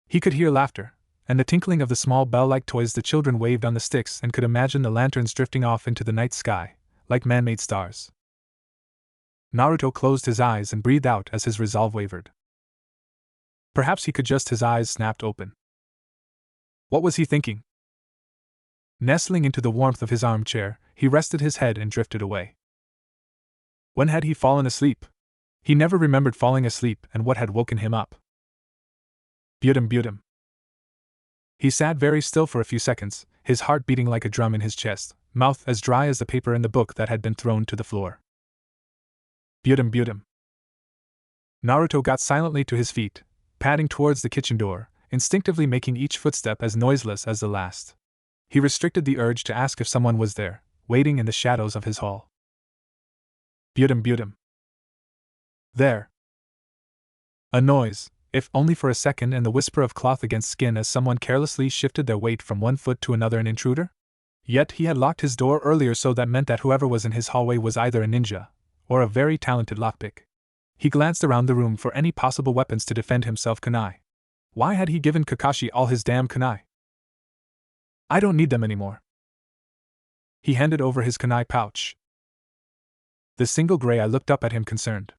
He could hear laughter, and the tinkling of the small bell-like toys the children waved on the sticks, and could imagine the lanterns drifting off into the night sky, like man-made stars. Naruto closed his eyes and breathed out as his resolve wavered. Perhaps he could just. His eyes snapped open. What was he thinking? Nestling into the warmth of his armchair, he rested his head and drifted away. When had he fallen asleep? He never remembered falling asleep, and what had woken him up? Butim. He sat very still for a few seconds, his heart beating like a drum in his chest, mouth as dry as the paper in the book that had been thrown to the floor. Butim. Naruto got silently to his feet, padding towards the kitchen door, instinctively making each footstep as noiseless as the last. He restricted the urge to ask if someone was there, waiting in the shadows of his hall. Butim. There. A noise, if only for a second, and the whisper of cloth against skin as someone carelessly shifted their weight from one foot to another. An intruder? Yet he had locked his door earlier, so that meant that whoever was in his hallway was either a ninja, or a very talented lockpick. He glanced around the room for any possible weapons to defend himself. Kunai. Why had he given Kakashi all his damn kunai? I don't need them anymore. He handed over his kunai pouch. The single gray eye looked up at him concerned.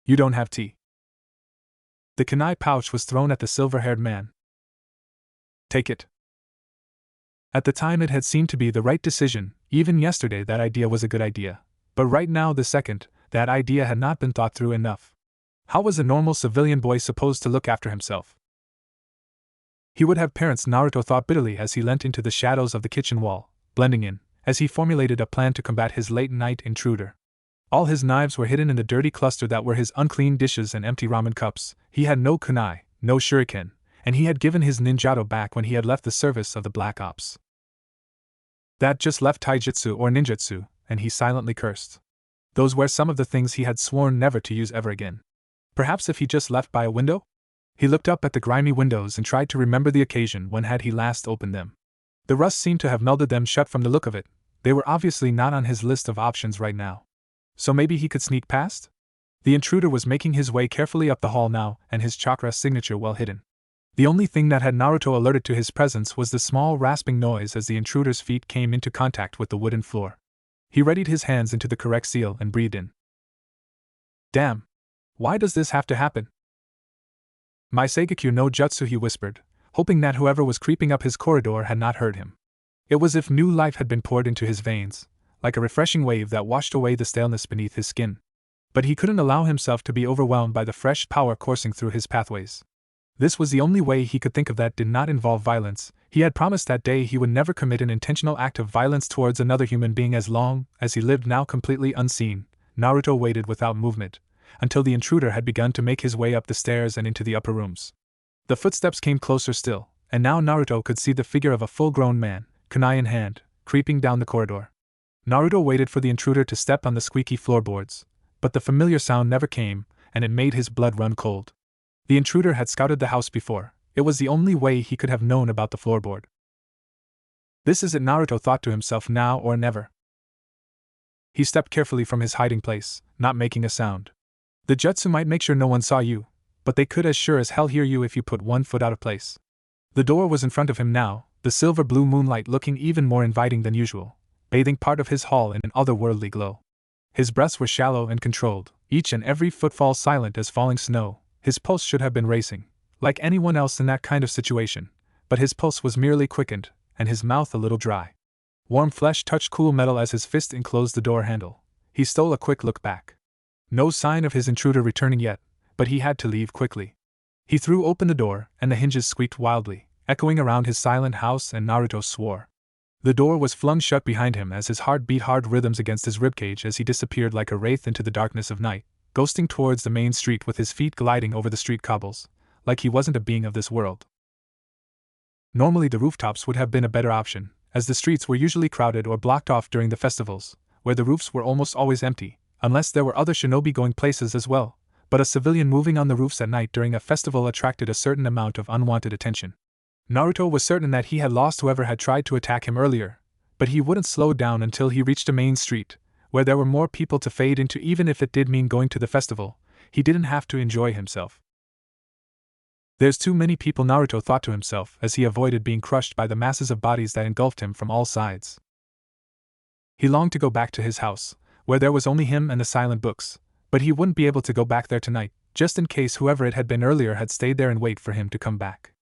You don't have tea. The kunai pouch was thrown at the silver-haired man. Take it. At the time it had seemed to be the right decision. Even yesterday that idea was a good idea. But right now, the second, that idea had not been thought through enough. How was a normal civilian boy supposed to look after himself? He would have parents, Naruto thought bitterly as he leant into the shadows of the kitchen wall, blending in, as he formulated a plan to combat his late-night intruder. All his knives were hidden in the dirty cluster that were his unclean dishes and empty ramen cups. He had no kunai, no shuriken, and he had given his ninjato back when he had left the service of the Black Ops. That just left taijutsu or ninjutsu, and he silently cursed. Those were some of the things he had sworn never to use ever again. Perhaps if he just left by a window? He looked up at the grimy windows and tried to remember the occasion when had he last opened them. The rust seemed to have melded them shut from the look of it. They were obviously not on his list of options right now. So maybe he could sneak past? The intruder was making his way carefully up the hall now, and his chakra signature well hidden. The only thing that had Naruto alerted to his presence was the small rasping noise as the intruder's feet came into contact with the wooden floor. He readied his hands into the correct seal and breathed in. Damn! Why does this have to happen? My Seigekyu no Jutsu, he whispered, hoping that whoever was creeping up his corridor had not heard him. It was as if new life had been poured into his veins, like a refreshing wave that washed away the staleness beneath his skin. But he couldn't allow himself to be overwhelmed by the fresh power coursing through his pathways. This was the only way he could think of that did not involve violence. He had promised that day he would never commit an intentional act of violence towards another human being as long as he lived. Now completely unseen, Naruto waited without movement, until the intruder had begun to make his way up the stairs and into the upper rooms. The footsteps came closer still, and now Naruto could see the figure of a full-grown man, kunai in hand, creeping down the corridor. Naruto waited for the intruder to step on the squeaky floorboards, but the familiar sound never came, and it made his blood run cold. The intruder had scouted the house before. It was the only way he could have known about the floorboard. This is it, Naruto thought to himself, now or never. He stepped carefully from his hiding place, not making a sound. The jutsu might make sure no one saw you, but they could as sure as hell hear you if you put one foot out of place. The door was in front of him now, the silver-blue moonlight looking even more inviting than usual, bathing part of his hall in an otherworldly glow. His breaths were shallow and controlled, each and every footfall silent as falling snow. His pulse should have been racing, like anyone else in that kind of situation, but his pulse was merely quickened, and his mouth a little dry. Warm flesh touched cool metal as his fist enclosed the door handle. He stole a quick look back. No sign of his intruder returning yet, but he had to leave quickly. He threw open the door, and the hinges squeaked wildly, echoing around his silent house, and Naruto swore. The door was flung shut behind him as his heart beat hard rhythms against his ribcage as he disappeared like a wraith into the darkness of night, ghosting towards the main street with his feet gliding over the street cobbles, like he wasn't a being of this world. Normally the rooftops would have been a better option, as the streets were usually crowded or blocked off during the festivals, where the roofs were almost always empty, unless there were other shinobi going places as well, but a civilian moving on the roofs at night during a festival attracted a certain amount of unwanted attention. Naruto was certain that he had lost whoever had tried to attack him earlier, but he wouldn't slow down until he reached a main street, where there were more people to fade into. Even if it did mean going to the festival, he didn't have to enjoy himself. There's too many people, Naruto thought to himself as he avoided being crushed by the masses of bodies that engulfed him from all sides. He longed to go back to his house, where there was only him and the silent books, but he wouldn't be able to go back there tonight, just in case whoever it had been earlier had stayed there and wait for him to come back.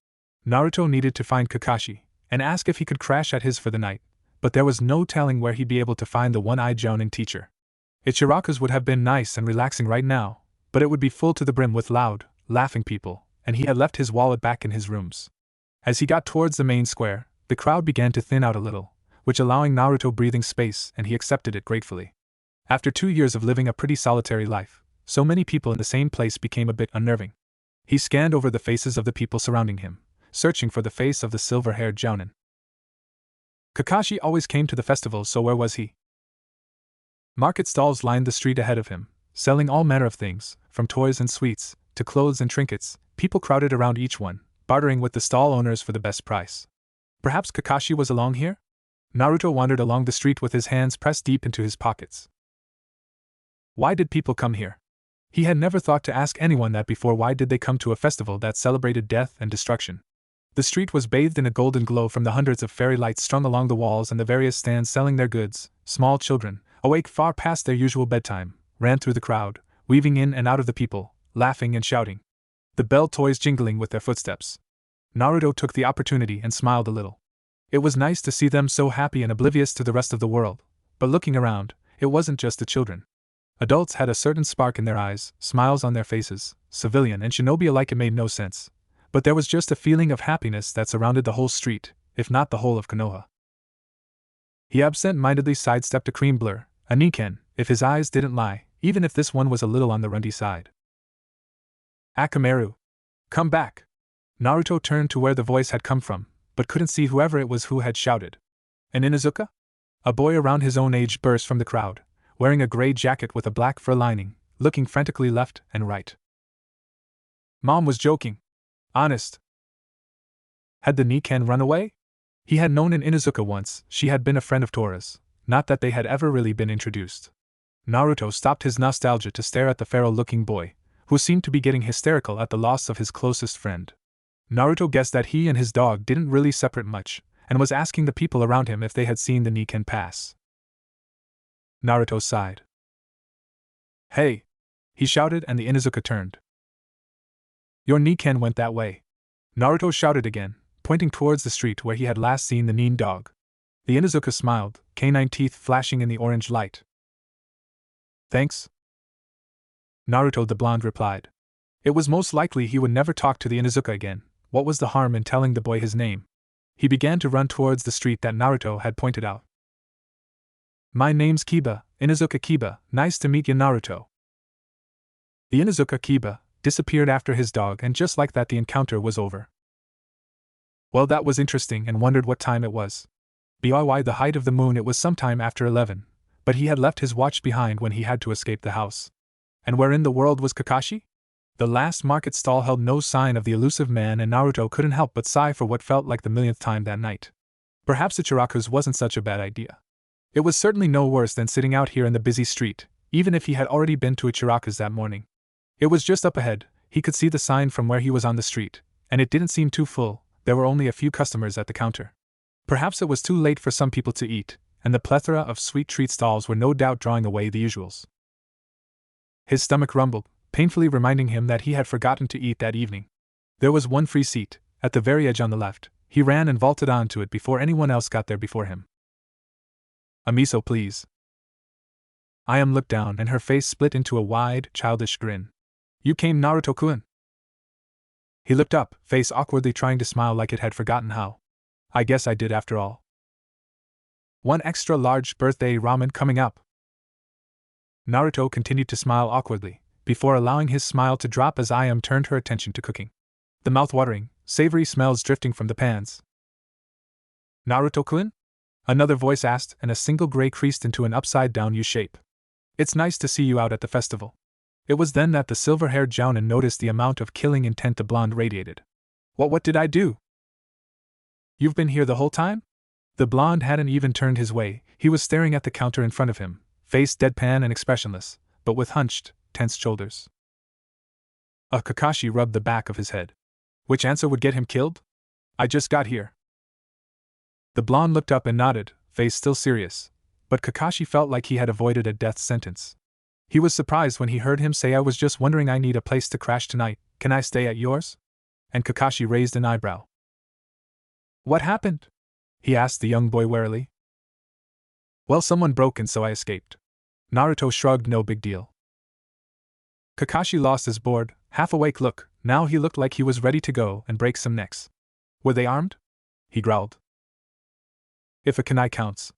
Naruto needed to find Kakashi, and ask if he could crash at his for the night, but there was no telling where he'd be able to find the one-eyed Jounin teacher. Ichiraku's would have been nice and relaxing right now, but it would be full to the brim with loud, laughing people, and he had left his wallet back in his rooms. As he got towards the main square, the crowd began to thin out a little, which allowing Naruto breathing space, and he accepted it gratefully. After 2 years of living a pretty solitary life, so many people in the same place became a bit unnerving. He scanned over the faces of the people surrounding him, searching for the face of the silver-haired Jounin. Kakashi always came to the festival, so where was he? Market stalls lined the street ahead of him, selling all manner of things, from toys and sweets, to clothes and trinkets. People crowded around each one, bartering with the stall owners for the best price. Perhaps Kakashi was along here? Naruto wandered along the street with his hands pressed deep into his pockets. Why did people come here? He had never thought to ask anyone that before. Why did they come to a festival that celebrated death and destruction? The street was bathed in a golden glow from the hundreds of fairy lights strung along the walls and the various stands selling their goods. Small children, awake far past their usual bedtime, ran through the crowd, weaving in and out of the people, laughing and shouting, the bell toys jingling with their footsteps. Naruto took the opportunity and smiled a little. It was nice to see them so happy and oblivious to the rest of the world, but looking around, it wasn't just the children. Adults had a certain spark in their eyes, smiles on their faces, civilian and shinobi alike. It made no sense, but there was just a feeling of happiness that surrounded the whole street, if not the whole of Konoha. He absent-mindedly sidestepped a cream blur, a Niken, if his eyes didn't lie, even if this one was a little on the runty side. Akamaru! Come back! Naruto turned to where the voice had come from, but couldn't see whoever it was who had shouted. An Inuzuka? A boy around his own age burst from the crowd, wearing a gray jacket with a black fur lining, looking frantically left and right. Mom was joking. Honest. Had the Niken run away? He had known an Inuzuka once. She had been a friend of Tora's, not that they had ever really been introduced. Naruto stopped his nostalgia to stare at the feral-looking boy, who seemed to be getting hysterical at the loss of his closest friend. Naruto guessed that he and his dog didn't really separate much, and was asking the people around him if they had seen the Niken pass. Naruto sighed. Hey! He shouted, and the Inuzuka turned. Your Niken went that way. Naruto shouted again, pointing towards the street where he had last seen the Nin dog. The Inuzuka smiled, canine teeth flashing in the orange light. Thanks? Naruto the blonde replied. It was most likely he would never talk to the Inuzuka again. What was the harm in telling the boy his name? He began to run towards the street that Naruto had pointed out. My name's Kiba, Inuzuka Kiba, nice to meet you, Naruto. The Inuzuka Kiba disappeared after his dog, and just like that the encounter was over. Well, that was interesting, and wondered what time it was. By the height of the moon it was sometime after 11, but he had left his watch behind when he had to escape the house. And where in the world was Kakashi? The last market stall held no sign of the elusive man, and Naruto couldn't help but sigh for what felt like the millionth time that night. Perhaps Ichiraku's wasn't such a bad idea. It was certainly no worse than sitting out here in the busy street, even if he had already been to Ichiraku's that morning. It was just up ahead. He could see the sign from where he was on the street, and it didn't seem too full. There were only a few customers at the counter. Perhaps it was too late for some people to eat, and the plethora of sweet treat stalls were no doubt drawing away the usuals. His stomach rumbled, painfully reminding him that he had forgotten to eat that evening. There was one free seat, at the very edge on the left. He ran and vaulted onto it before anyone else got there before him. "A miso, please." Ayame looked down and her face split into a wide, childish grin. "You came, Naruto-kun?" He looked up, face awkwardly trying to smile like it had forgotten how. "I guess I did after all." "One extra large birthday ramen coming up." Naruto continued to smile awkwardly, before allowing his smile to drop as Ayame turned her attention to cooking. The mouth-watering, savory smells drifting from the pans. "Naruto-kun?" Another voice asked, and a single gray creased into an upside-down U shape. "It's nice to see you out at the festival." It was then that the silver-haired jounin noticed the amount of killing intent the blonde radiated. What did I do?" "You've been here the whole time?" The blonde hadn't even turned his way. He was staring at the counter in front of him, face deadpan and expressionless, but with hunched, tense shoulders. Kakashi rubbed the back of his head. "Which answer would get him killed?" "I just got here." The blonde looked up and nodded, face still serious, but Kakashi felt like he had avoided a death sentence. He was surprised when he heard him say, "I was just wondering, I need a place to crash tonight, can I stay at yours?" And Kakashi raised an eyebrow. "What happened?" he asked the young boy warily. "Well, someone broke in, so I escaped." Naruto shrugged. "No big deal." Kakashi lost his bored, half-awake look. Now he looked like he was ready to go and break some necks. "Were they armed?" he growled. "If a kunai counts."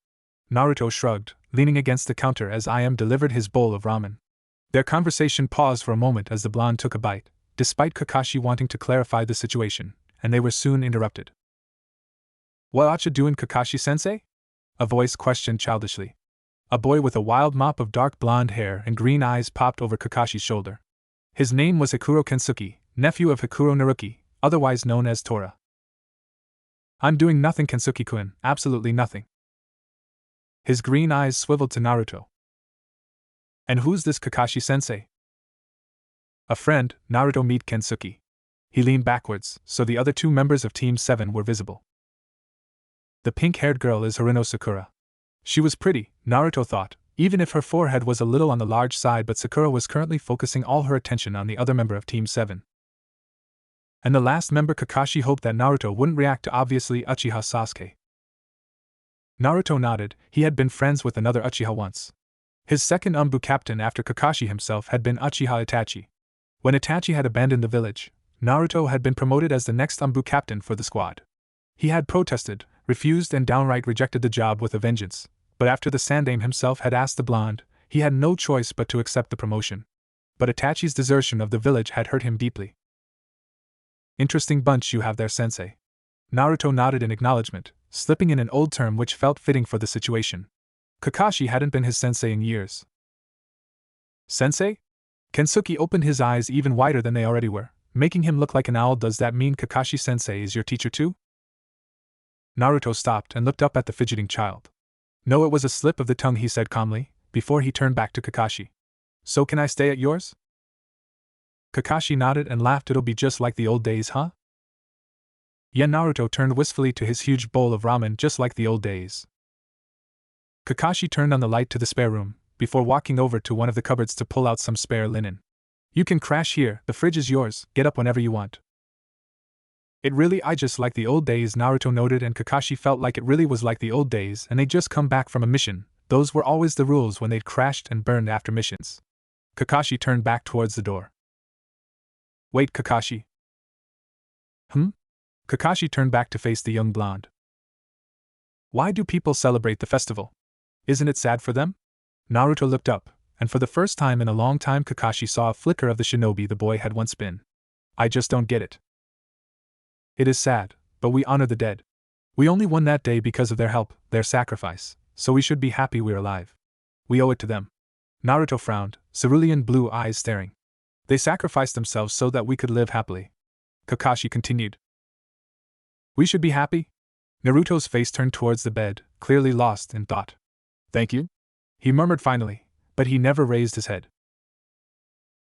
Naruto shrugged, leaning against the counter as Ayame delivered his bowl of ramen. Their conversation paused for a moment as the blonde took a bite, despite Kakashi wanting to clarify the situation, and they were soon interrupted. "What ought you doin', Kakashi-sensei?" a voice questioned childishly. A boy with a wild mop of dark blonde hair and green eyes popped over Kakashi's shoulder. His name was Hikuro Kensuke, nephew of Hikuro Naruki, otherwise known as Tora. "I'm doing nothing, Kensuke-kun, absolutely nothing." His green eyes swiveled to Naruto. "And who's this Kakashi-sensei?" "A friend, Naruto. Meet Kensuke." He leaned backwards, so the other two members of Team 7 were visible. "The pink-haired girl is Haruno Sakura." She was pretty, Naruto thought, even if her forehead was a little on the large side, but Sakura was currently focusing all her attention on the other member of Team 7. And the last member, Kakashi hoped that Naruto wouldn't react to obviously Uchiha Sasuke. Naruto nodded. He had been friends with another Uchiha once. His second Anbu captain after Kakashi himself had been Uchiha Itachi. When Itachi had abandoned the village, Naruto had been promoted as the next Anbu captain for the squad. He had protested, refused and downright rejected the job with a vengeance, but after the Sandaime himself had asked the blonde, he had no choice but to accept the promotion. But Itachi's desertion of the village had hurt him deeply. "Interesting bunch you have there, sensei." Naruto nodded in acknowledgement, slipping in an old term which felt fitting for the situation. Kakashi hadn't been his sensei in years. "Sensei?" Kensuke opened his eyes even wider than they already were, making him look like an owl. "Does that mean Kakashi-sensei is your teacher too?" Naruto stopped and looked up at the fidgeting child. "No, it was a slip of the tongue," he said calmly, before he turned back to Kakashi. "So can I stay at yours?" Kakashi nodded and laughed. "It'll be just like the old days, huh?" Yeah, Naruto turned wistfully to his huge bowl of ramen. "Just like the old days." Kakashi turned on the light to the spare room, before walking over to one of the cupboards to pull out some spare linen. "You can crash here, the fridge is yours, get up whenever you want." I just like the old days," Naruto noted, and Kakashi felt like it really was like the old days and they'd just come back from a mission. Those were always the rules when they'd crashed and burned after missions. Kakashi turned back towards the door. "Wait, Kakashi." Kakashi turned back to face the young blonde. "Why do people celebrate the festival? Isn't it sad for them?" Naruto looked up, and for the first time in a long time Kakashi saw a flicker of the shinobi the boy had once been. "I just don't get it." "It is sad, but we honor the dead. We only won that day because of their help, their sacrifice, so we should be happy we're alive. We owe it to them." Naruto frowned, cerulean blue eyes staring. "They sacrificed themselves so that we could live happily." Kakashi continued. "We should be happy?" Naruto's face turned towards the bed, clearly lost in thought. "Thank you," he murmured finally, but he never raised his head.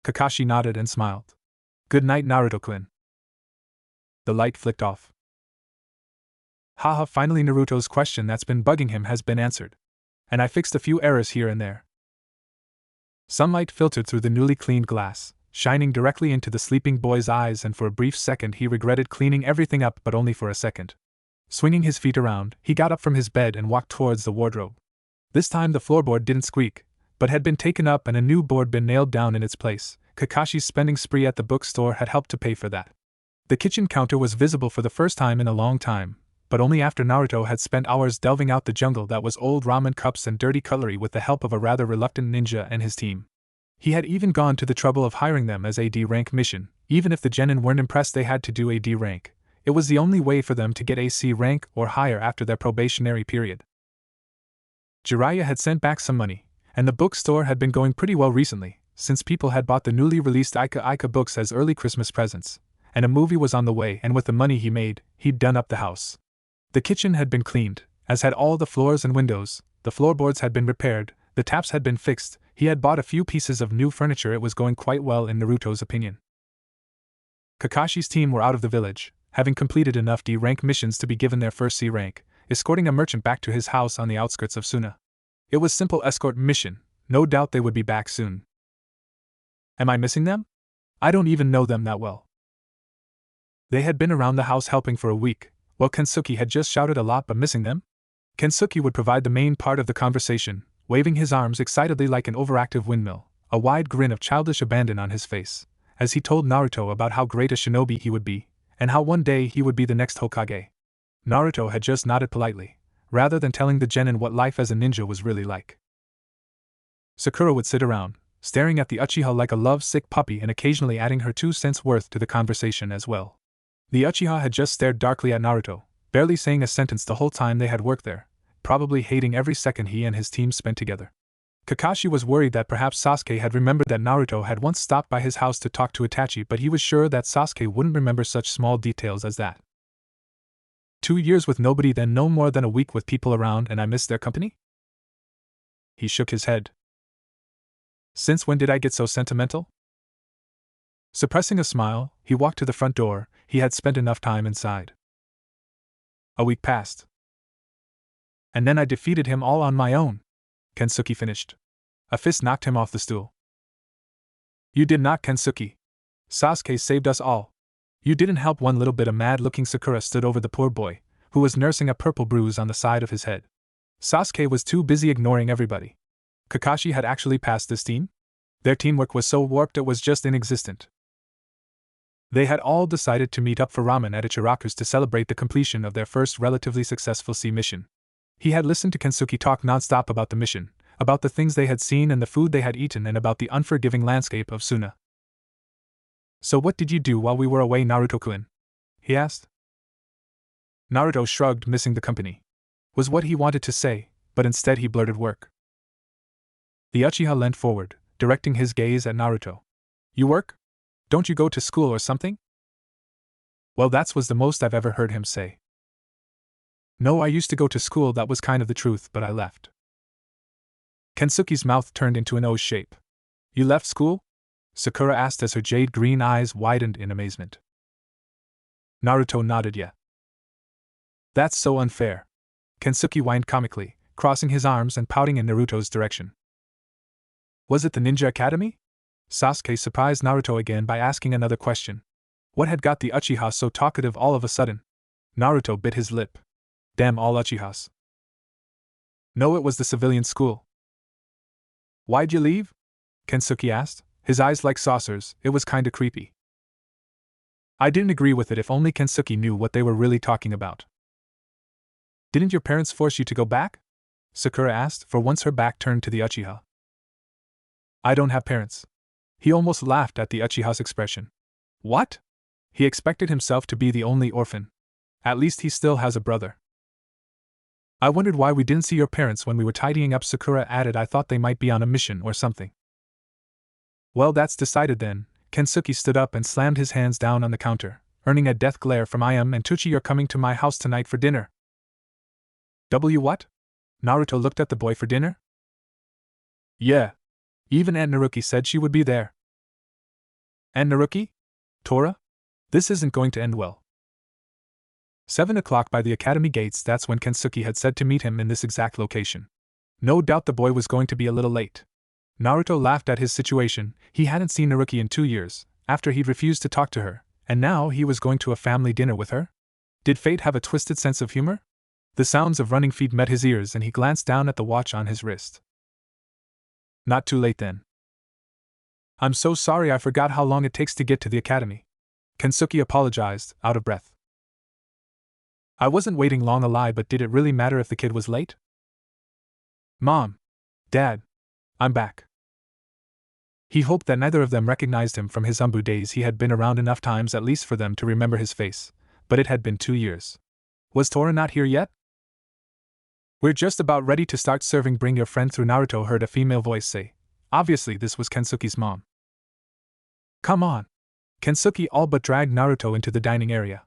Kakashi nodded and smiled. "Good night, Naruto-kun." The light flicked off. Haha, finally Naruto's question that's been bugging him has been answered. And I fixed a few errors here and there. Sunlight filtered through the newly cleaned glass, shining directly into the sleeping boy's eyes, and for a brief second he regretted cleaning everything up, but only for a second. Swinging his feet around, he got up from his bed and walked towards the wardrobe. This time the floorboard didn't squeak, but had been taken up and a new board been nailed down in its place. Kakashi's spending spree at the bookstore had helped to pay for that. The kitchen counter was visible for the first time in a long time, but only after Naruto had spent hours delving out the jungle that was old ramen cups and dirty cutlery with the help of a rather reluctant ninja and his team. He had even gone to the trouble of hiring them as a D-rank mission. Even if the genin weren't impressed they had to do a D rank. It was the only way for them to get a C rank or higher after their probationary period. Jiraiya had sent back some money, and the bookstore had been going pretty well recently, since people had bought the newly released Ika books as early Christmas presents, and a movie was on the way, and with the money he made, he'd done up the house. The kitchen had been cleaned, as had all the floors and windows, the floorboards had been repaired, the taps had been fixed, he had bought a few pieces of new furniture. It was going quite well in Naruto's opinion. Kakashi's team were out of the village, having completed enough D-rank missions to be given their first C rank, escorting a merchant back to his house on the outskirts of Suna. It was simple escort mission, no doubt they would be back soon. Am I missing them? I don't even know them that well. They had been around the house helping for a week, while Kensuke had just shouted a lot, but missing them? Kensuke would provide the main part of the conversation, waving his arms excitedly like an overactive windmill, a wide grin of childish abandon on his face, as he told Naruto about how great a shinobi he would be, and how one day he would be the next Hokage. Naruto had just nodded politely, rather than telling the genin what life as a ninja was really like. Sakura would sit around, staring at the Uchiha like a love-sick puppy and occasionally adding her 2 cents worth to the conversation as well. The Uchiha had just stared darkly at Naruto, barely saying a sentence the whole time they had worked there, probably hating every second he and his team spent together. Kakashi was worried that perhaps Sasuke had remembered that Naruto had once stopped by his house to talk to Itachi, but he was sure that Sasuke wouldn't remember such small details as that. 2 years with nobody, then no more than a week with people around, and I missed their company? He shook his head. Since when did I get so sentimental? Suppressing a smile, he walked to the front door. He had spent enough time inside. A week passed. And then I defeated him all on my own, Kensuke finished. A fist knocked him off the stool. You did not, Kensuke. Sasuke saved us all. You didn't help. One little bit. A mad-looking Sakura stood over the poor boy, who was nursing a purple bruise on the side of his head. Sasuke was too busy ignoring everybody. Kakashi had actually passed this team? Their teamwork was so warped it was just inexistent. They had all decided to meet up for ramen at Ichiraku's to celebrate the completion of their first relatively successful sea mission. He had listened to Kensuke talk non-stop about the mission, about the things they had seen and the food they had eaten, and about the unforgiving landscape of Suna. So what did you do while we were away, Naruto-kun? He asked. Naruto shrugged, missing the company. Was what he wanted to say, but instead he blurted work. The Uchiha leant forward, directing his gaze at Naruto. You work? Don't you go to school or something? Well, that was the most I've ever heard him say. No, I used to go to school, that was kind of the truth, but I left. Kensuke's mouth turned into an O shape. You left school? Sakura asked as her jade green eyes widened in amazement. Naruto nodded. Yeah. That's so unfair. Kensuke whined comically, crossing his arms and pouting in Naruto's direction. Was it the Ninja Academy? Sasuke surprised Naruto again by asking another question. What had got the Uchiha so talkative all of a sudden? Naruto bit his lip. Damn all Uchihas. No, it was the civilian school. Why'd you leave? Kensuke asked, his eyes like saucers. It was kinda creepy. I didn't agree with it. If only Kensuke knew what they were really talking about. Didn't your parents force you to go back? Sakura asked, for once her back turned to the Uchiha. I don't have parents. He almost laughed at the Uchiha's expression. What? He expected himself to be the only orphan. At least he still has a brother. I wondered why we didn't see your parents when we were tidying up, Sakura added. I thought they might be on a mission or something. Well, that's decided then. Kensuke stood up and slammed his hands down on the counter, earning a death glare from Ayam and Tuchi. You're coming to my house tonight for dinner. What? Naruto looked at the boy. For dinner? Yeah. Even Aunt Naruki said she would be there. Aunt Naruki? Tora? This isn't going to end well. 7 o'clock by the academy gates. That's when Kensuke had said to meet him in this exact location. No doubt the boy was going to be a little late. Naruto laughed at his situation. He hadn't seen Naruki in 2 years, after he'd refused to talk to her, and now he was going to a family dinner with her? Did fate have a twisted sense of humor? The sounds of running feet met his ears and he glanced down at the watch on his wrist. Not too late then. I'm so sorry, I forgot how long it takes to get to the academy. Kensuke apologized, out of breath. I wasn't waiting long, a lie, but did it really matter if the kid was late? Mom. Dad. I'm back. He hoped that neither of them recognized him from his Anbu days. He had been around enough times at least for them to remember his face, but it had been 2 years. Was Tora not here yet? We're just about ready to start serving. Bring your friend through, Naruto heard a female voice say. Obviously this was Kensuke's mom. Come on. Kensuke all but dragged Naruto into the dining area.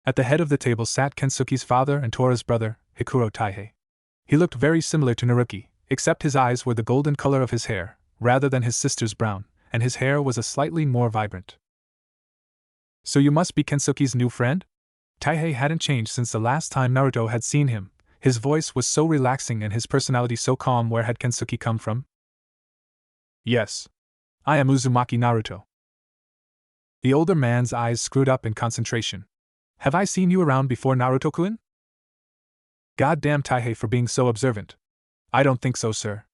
At the head of the table sat Kensuke's father and Tora's brother, Hikuro Taihei. He looked very similar to Naruki, except his eyes were the golden color of his hair, rather than his sister's brown, and his hair was a slightly more vibrant. So you must be Kensuke's new friend? Taihei hadn't changed since the last time Naruto had seen him. His voice was so relaxing and his personality so calm. Where had Kensuke come from? Yes. I am Uzumaki Naruto. The older man's eyes screwed up in concentration. Have I seen you around before, Naruto-kun? Goddamn Taihei for being so observant. I don't think so, sir.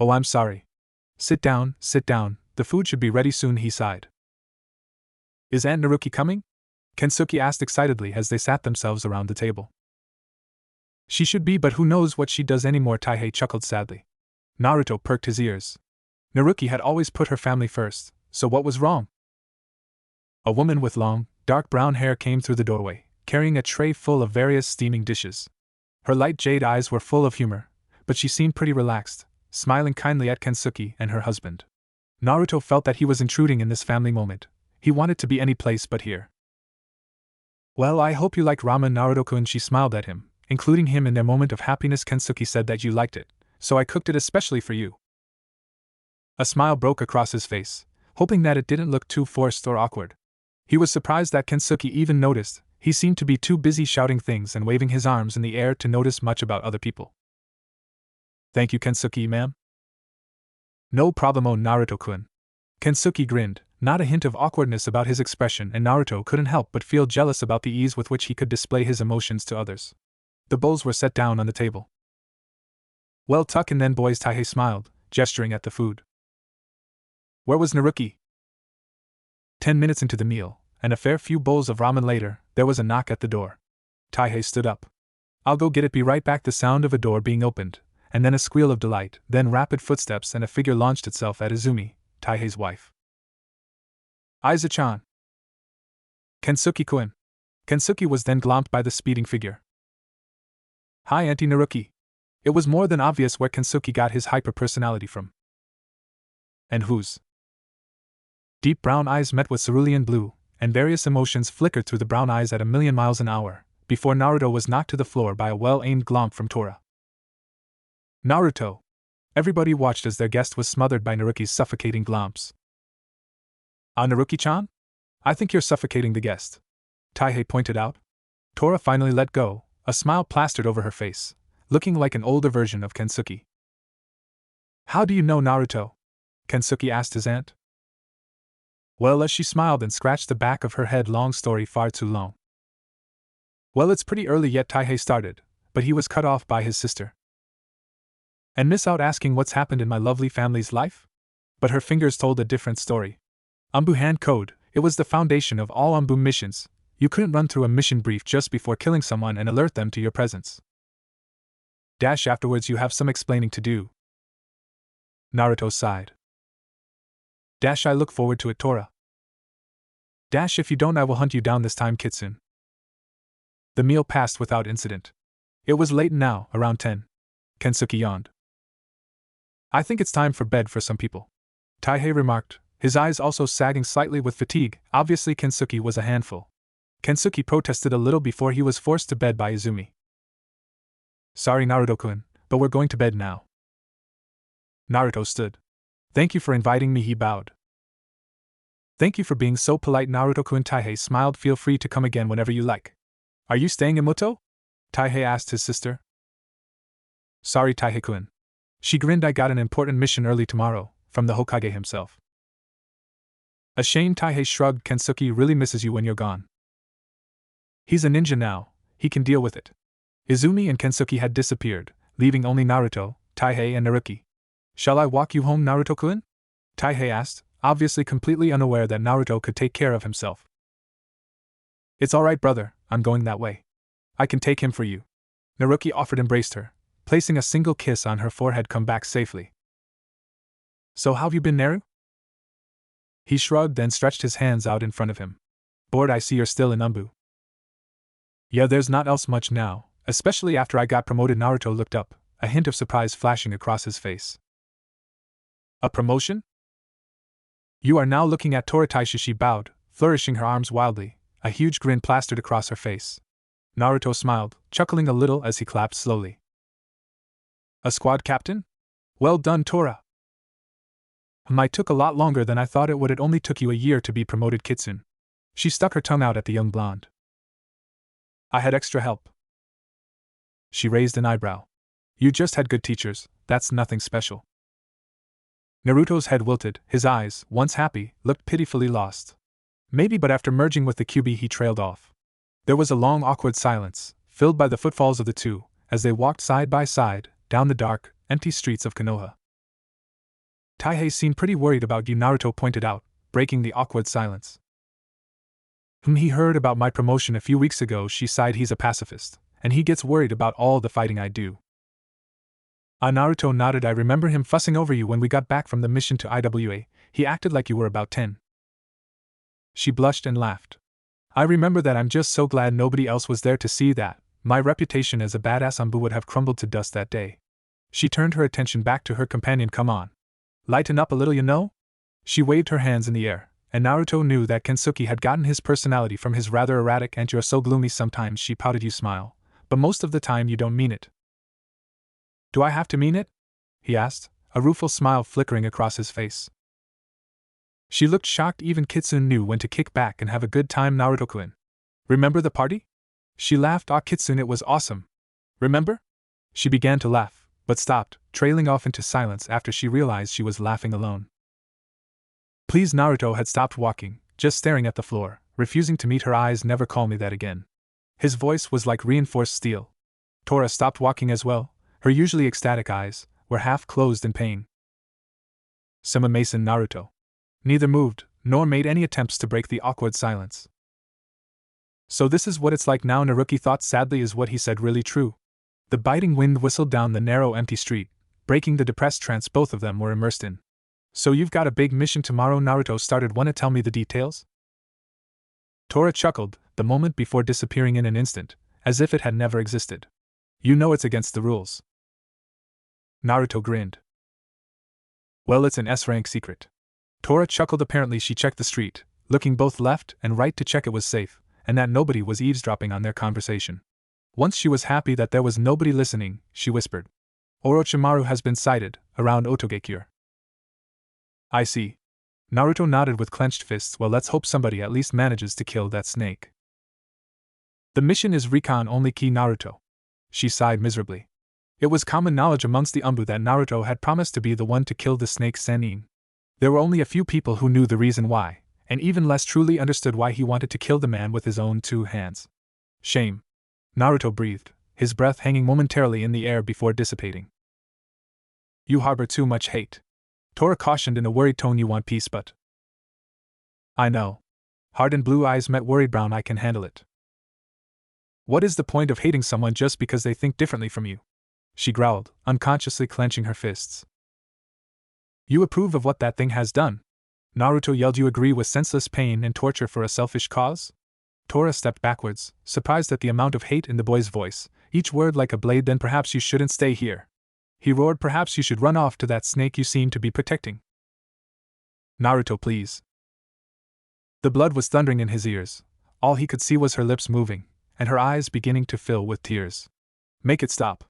Oh, I'm sorry. Sit down, the food should be ready soon, he sighed. Is Aunt Naruki coming? Kensuke asked excitedly as they sat themselves around the table. She should be, but who knows what she does anymore, Taihei chuckled sadly. Naruto perked his ears. Naruki had always put her family first, so what was wrong? A woman with long, dark brown hair came through the doorway, carrying a tray full of various steaming dishes. Her light jade eyes were full of humor, but she seemed pretty relaxed, smiling kindly at Kensuke and her husband. Naruto felt that he was intruding in this family moment. He wanted to be any place but here. Well, I hope you like ramen, Naruto-kun. She smiled at him, including him in their moment of happiness. Kensuke said that you liked it, so I cooked it especially for you. A smile broke across his face, hoping that it didn't look too forced or awkward. He was surprised that Kensuke even noticed. He seemed to be too busy shouting things and waving his arms in the air to notice much about other people. Thank you, Kensuke, ma'am. No problemo, Naruto-kun. Kensuke grinned, not a hint of awkwardness about his expression, and Naruto couldn't help but feel jealous about the ease with which he could display his emotions to others. The bowls were set down on the table. Well, tuck in then, boys, Taihei smiled, gesturing at the food. Where was Naruki? 10 minutes into the meal, and a fair few bowls of ramen later, there was a knock at the door. Taihei stood up. I'll go get it, be right back. The sound of a door being opened, and then a squeal of delight, then rapid footsteps, and a figure launched itself at Izumi, Taihei's wife. Aiza-chan. Kensuke-kun. Kensuke was then glomped by the speeding figure. Hi, Auntie Naruki. It was more than obvious where Kensuke got his hyper-personality from. And whose? Deep brown eyes met with cerulean blue, and various emotions flickered through the brown eyes at 1,000,000 miles an hour, before Naruto was knocked to the floor by a well-aimed glomp from Tora. Naruto! Everybody watched as their guest was smothered by Naruki's suffocating glomps. Naruki-chan? I think you're suffocating the guest. Taihei pointed out. Tora finally let go, a smile plastered over her face, looking like an older version of Kensuke. How do you know, Naruto? Kensuke asked his aunt. Well, as she smiled and scratched the back of her head, long story far too long. Well, it's pretty early yet, Taihei started, but he was cut off by his sister. And miss out asking what's happened in my lovely family's life? But her fingers told a different story. Anbu hand code, it was the foundation of all Anbu missions. You couldn't run through a mission brief just before killing someone and alert them to your presence. Dash afterwards you have some explaining to do. Naruto sighed. Dash I look forward to it, Tora. Dash if you don't I will hunt you down this time, Kitsune. The meal passed without incident. It was late now, around 10. Kensuke yawned. I think it's time for bed for some people. Taihei remarked, his eyes also sagging slightly with fatigue. Obviously Kensuke was a handful. Kensuke protested a little before he was forced to bed by Izumi. Sorry, Naruto-kun, but we're going to bed now. Naruto stood. Thank you for inviting me, he bowed. Thank you for being so polite, Naruto-kun. Taihei smiled. Feel free to come again whenever you like. Are you staying in Muto? Taihei asked his sister. Sorry, Taihei-kun. She grinned. I got an important mission early tomorrow, from the Hokage himself. Ashamed, Taihei shrugged. Kensuke really misses you when you're gone. He's a ninja now, he can deal with it. Izumi and Kensuke had disappeared, leaving only Naruto, Taihei and Naruki. Shall I walk you home, Naruto-kun? Taihei asked, obviously completely unaware that Naruto could take care of himself. It's alright, brother, I'm going that way. I can take him for you. Naruki offered, embraced her, placing a single kiss on her forehead. Come back safely. So how've you been, Naru? He shrugged, then stretched his hands out in front of him. Bored? I see you're still in Anbu. Yeah, there's not else much now, especially after I got promoted. Naruto looked up, a hint of surprise flashing across his face. A promotion? You are now looking at Tora. Taisha. She bowed, flourishing her arms wildly, a huge grin plastered across her face. Naruto smiled, chuckling a little as he clapped slowly. A squad captain? Well done, Tora. It took a lot longer than I thought it would. It only took you a year to be promoted, Kitsune. She stuck her tongue out at the young blonde. I had extra help. She raised an eyebrow. You just had good teachers, that's nothing special. Naruto's head wilted, his eyes, once happy, looked pitifully lost. Maybe, but after merging with the Kyuubi he trailed off. There was a long awkward silence, filled by the footfalls of the two, as they walked side by side, down the dark, empty streets of Konoha. Taihei seemed pretty worried about you, Naruto pointed out, breaking the awkward silence. He heard about my promotion a few weeks ago, she sighed. He's a pacifist, and he gets worried about all the fighting I do. Naruto nodded. I remember him fussing over you when we got back from the mission to IWA, he acted like you were about 10. She blushed and laughed. I remember that. I'm just so glad nobody else was there to see that. My reputation as a badass Anbu would have crumbled to dust that day. She turned her attention back to her companion. Come on. Lighten up a little, you know? She waved her hands in the air, and Naruto knew that Kensuke had gotten his personality from his rather erratic "and you're so gloomy sometimes," she pouted, you smile, but most of the time you don't mean it. Do I have to mean it? He asked, a rueful smile flickering across his face. She looked shocked. Even Kitsune knew when to kick back and have a good time. Naruto-kun. Remember the party? She laughed. Ah, Kitsune, it was awesome. Remember? She began to laugh, but stopped, trailing off into silence after she realized she was laughing alone. Please. Naruto had stopped walking, just staring at the floor, refusing to meet her eyes. Never call me that again. His voice was like reinforced steel. Tora stopped walking as well. Her usually ecstatic eyes were half closed in pain. Sema Mason. Naruto. Neither moved, nor made any attempts to break the awkward silence. So this is what it's like now, Naruki thought sadly. Is what he said really true? The biting wind whistled down the narrow empty street, breaking the depressed trance both of them were immersed in. So you've got a big mission tomorrow, Naruto started. Wanna tell me the details? Tora chuckled, the moment before disappearing in an instant, as if it had never existed. You know it's against the rules. Naruto grinned. Well, it's an S-rank secret. Tora chuckled. Apparently she checked the street, looking both left and right to check it was safe, and that nobody was eavesdropping on their conversation. Once she was happy that there was nobody listening, she whispered. Orochimaru has been sighted, around Otogekure. I see. Naruto nodded with clenched fists. Well, let's hope somebody at least manages to kill that snake. The mission is recon only, key Naruto. She sighed miserably. It was common knowledge amongst the Anbu that Naruto had promised to be the one to kill the snake Sennin. There were only a few people who knew the reason why, and even less truly understood why he wanted to kill the man with his own 2 hands. Shame. Naruto breathed, his breath hanging momentarily in the air before dissipating. You harbor too much hate. Tora cautioned in a worried tone. You want peace, but... I know. Hardened blue eyes met worried brown. I can handle it. What is the point of hating someone just because they think differently from you? She growled, unconsciously clenching her fists. You approve of what that thing has done? Naruto yelled. You agree with senseless pain and torture for a selfish cause? Tora stepped backwards, surprised at the amount of hate in the boy's voice, each word like a blade. Then perhaps you shouldn't stay here. He roared. Perhaps you should run off to that snake you seem to be protecting. Naruto, please. The blood was thundering in his ears. All he could see was her lips moving, and her eyes beginning to fill with tears. Make it stop.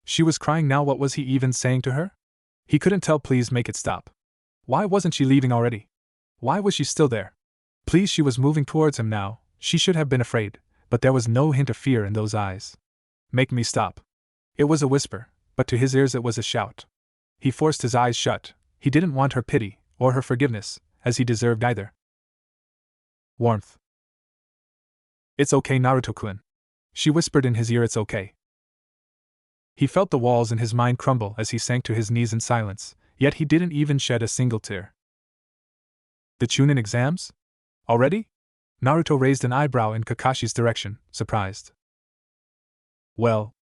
She was crying now. What was he even saying to her? He couldn't tell. Please make it stop. Why wasn't she leaving already? Why was she still there? Please. She was moving towards him now. She should have been afraid, but there was no hint of fear in those eyes. Make me stop. It was a whisper, but to his ears it was a shout. He forced his eyes shut. He didn't want her pity, or her forgiveness, as he deserved either. Warmth. "It's okay, Naruto-kun," she whispered in his ear. "It's okay." He felt the walls in his mind crumble as he sank to his knees in silence, yet he didn't even shed a single tear. "The Chunin exams? Already?" Naruto raised an eyebrow in Kakashi's direction, surprised. "Well."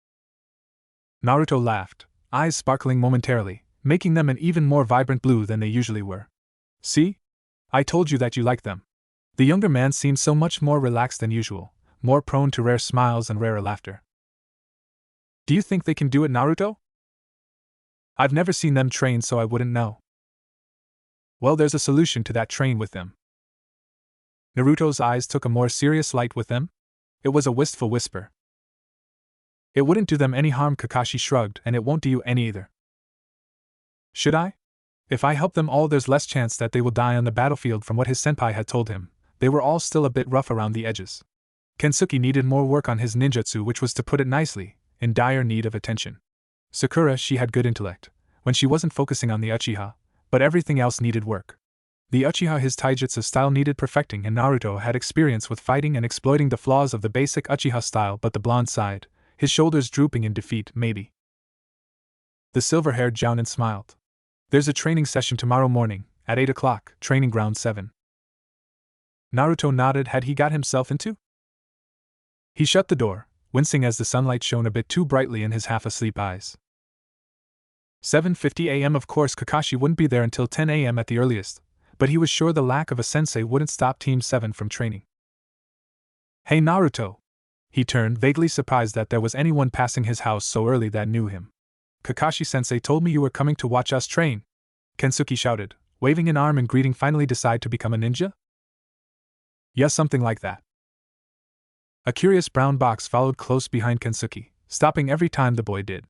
Naruto laughed, eyes sparkling momentarily, making them an even more vibrant blue than they usually were. "See? I told you that you liked them." The younger man seemed so much more relaxed than usual, more prone to rare smiles and rarer laughter. "Do you think they can do it, Naruto?" "I've never seen them train, so I wouldn't know." "Well, there's a solution to that. Train with them." Naruto's eyes took a more serious light. "With them?" It was a wistful whisper. "It wouldn't do them any harm," Kakashi shrugged, "and it won't do you any either." "Should I? If I help them all, there's less chance that they will die on the battlefield." From what his senpai had told him, they were all still a bit rough around the edges. Kensuke needed more work on his ninjutsu, which was, to put it nicely, in dire need of attention. Sakura, she had good intellect, when she wasn't focusing on the Uchiha, but everything else needed work. The Uchiha, his taijutsu style, needed perfecting, and Naruto had experience with fighting and exploiting the flaws of the basic Uchiha style, but the blonde sighed, his shoulders drooping in defeat. "Maybe." The silver-haired Jounin smiled. "There's a training session tomorrow morning, at 8 o'clock, training ground 7. Naruto nodded. Had he got himself into? He shut the door, wincing as the sunlight shone a bit too brightly in his half-asleep eyes. 7:50 a.m. Of course Kakashi wouldn't be there until 10 a.m. at the earliest, but he was sure the lack of a sensei wouldn't stop Team 7 from training. "Hey Naruto!" He turned, vaguely surprised that there was anyone passing his house so early that knew him. "Kakashi-sensei told me you were coming to watch us train," Kensuke shouted, waving an arm in greeting. "Finally decide to become a ninja?" "Yeah, something like that." A curious brown box followed close behind Kensuke, stopping every time the boy did.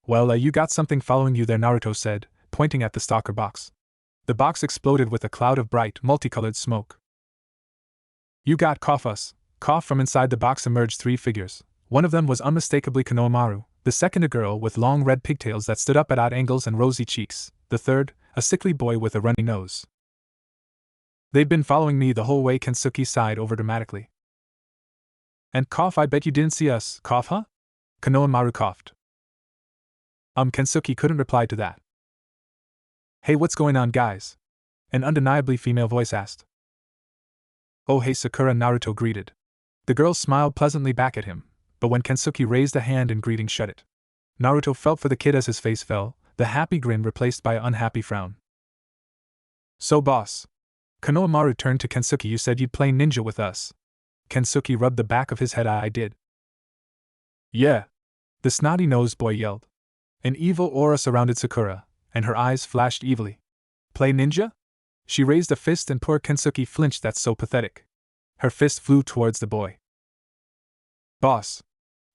"Well, you got something following you there," Naruto said, pointing at the stalker box. The box exploded with a cloud of bright, multicolored smoke. "You got us." Cough. From inside the box emerged 3 figures. One of them was unmistakably Konohamaru, the second a girl with long red pigtails that stood up at odd angles and rosy cheeks, the third, a sickly boy with a runny nose. "They've been following me the whole way," Kensuke sighed overdramatically. "And cough, I bet you didn't see us, cough, huh?" Konohamaru coughed. Kensuke couldn't reply to that. "Hey, what's going on, guys?" an undeniably female voice asked. "Oh hey Sakura," Naruto greeted. The girl smiled pleasantly back at him, but when Kensuke raised a hand in greeting, shut it. Naruto felt for the kid as his face fell, the happy grin replaced by an unhappy frown. "So boss," Konohamaru turned to Kensuke, "you said you'd play ninja with us." Kensuke rubbed the back of his head. "I did." "Yeah," the snotty-nosed boy yelled. An evil aura surrounded Sakura, and her eyes flashed evilly. "Play ninja?" She raised a fist and poor Kensuke flinched. "That's so pathetic." Her fist flew towards the boy. "Boss!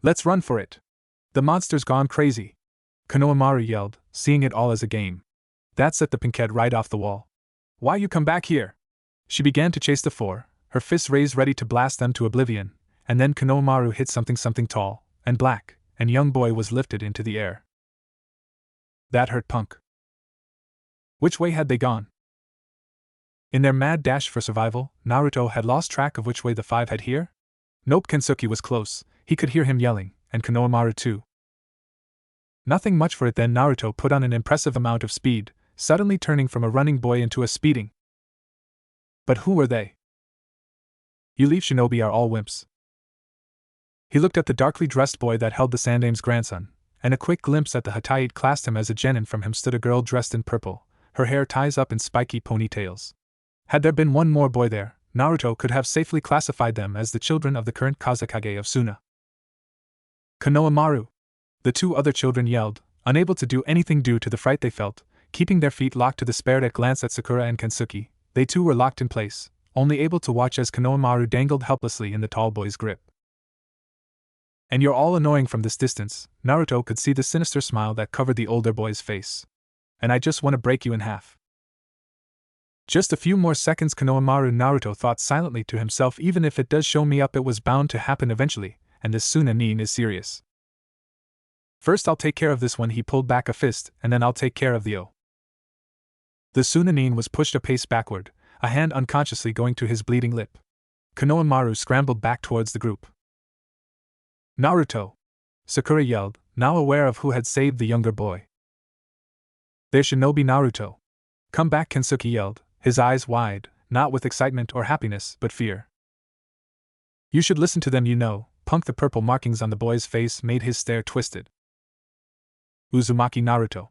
Let's run for it! The monster's gone crazy!" Konohamaru yelled, seeing it all as a game. "That set the pinkhead right off the wall. Why you come back here?" She began to chase the 4, her fists raised ready to blast them to oblivion, and then Konohamaru hit something tall and black, and young boy was lifted into the air. That hurt punk. Which way had they gone? In their mad dash for survival, Naruto had lost track of which way the 5 had here? Nope, Kensuke was close, he could hear him yelling, and Konohamaru too. Nothing much for it then. Naruto put on an impressive amount of speed, suddenly turning from a running boy into a speeding. But who were they? You leave shinobi are all wimps. He looked at the darkly dressed boy that held the Sandame's grandson, and a quick glimpse at the Hataite classed him as a genin. From him stood a girl dressed in purple, her hair ties up in spiky ponytails. Had there been one more boy there, Naruto could have safely classified them as the children of the current Kazekage of Suna. "Konohamaru!" The 2 other children yelled, unable to do anything due to the fright they felt, keeping their feet locked. To the spared glance at Sakura and Kensuke, they too were locked in place, only able to watch as Konohamaru dangled helplessly in the tall boy's grip. "And you're all annoying from this distance." Naruto could see the sinister smile that covered the older boy's face. "And I just want to break you in half." Just a few more seconds, Konohamaru. Naruto thought silently to himself, even if it does show me up, it was bound to happen eventually, and this Suna nin is serious. First I'll take care of this one. He pulled back a fist, and then I'll take care of the O. The Sunanin was pushed a pace backward, a hand unconsciously going to his bleeding lip. Konohamaru scrambled back towards the group. Naruto! Sakura yelled, now aware of who had saved the younger boy. There Shinobi Naruto! Come back, Kensuke yelled, his eyes wide, not with excitement or happiness, but fear. You should listen to them, you know, punk. The purple markings on the boy's face made his stare twisted. Uzumaki Naruto.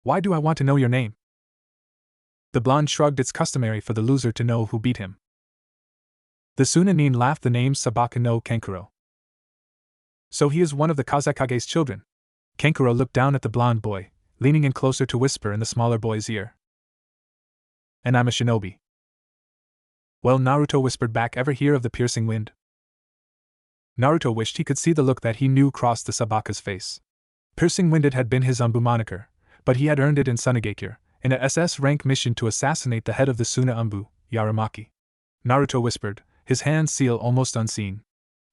Why do I want to know your name? The blonde shrugged. It's customary for the loser to know who beat him. The Sunanin laughed. The name's Sabaka no Kankuro. So he is one of the Kazekage's children. Kankuro looked down at the blonde boy, leaning in closer to whisper in the smaller boy's ear. And I'm a shinobi. Well, Naruto whispered back. Ever hear of the piercing wind? Naruto wished he could see the look that he knew crossed the Sabaka's face. Piercing wind, it had been his Anbu moniker, but he had earned it in Sunigakure, in a SS rank mission to assassinate the head of the Suna Anbu, Yaramaki. Naruto whispered, his hand seal almost unseen.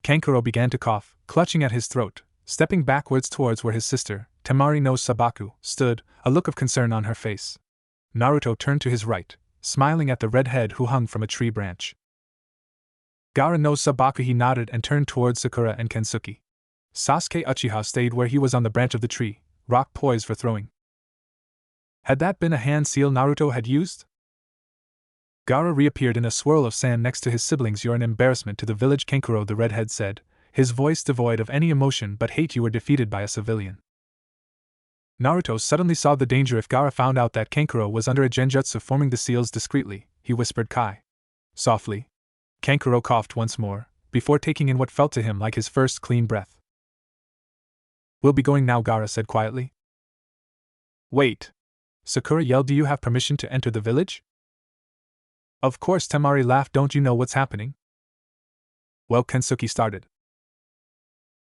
Kankuro began to cough, clutching at his throat, stepping backwards towards where his sister, Temari no Sabaku, stood, a look of concern on her face. Naruto turned to his right, smiling at the red head who hung from a tree branch. Gaara no Sabaku. He nodded and turned towards Sakura and Kensuke. Sasuke Uchiha stayed where he was on the branch of the tree, rock poised for throwing. Had that been a hand seal Naruto had used? Gaara reappeared in a swirl of sand next to his siblings. You're an embarrassment to the village, Kankuro, the redhead said, his voice devoid of any emotion but hate. You were defeated by a civilian. Naruto suddenly saw the danger if Gaara found out that Kankuro was under a genjutsu forming the seals discreetly. He whispered Kai. Softly. Kankuro coughed once more, before taking in what felt to him like his first clean breath. We'll be going now, Gaara said quietly. Wait. Sakura yelled, do you have permission to enter the village? Of course, Temari laughed. Don't you know what's happening? Well, Kensuke started.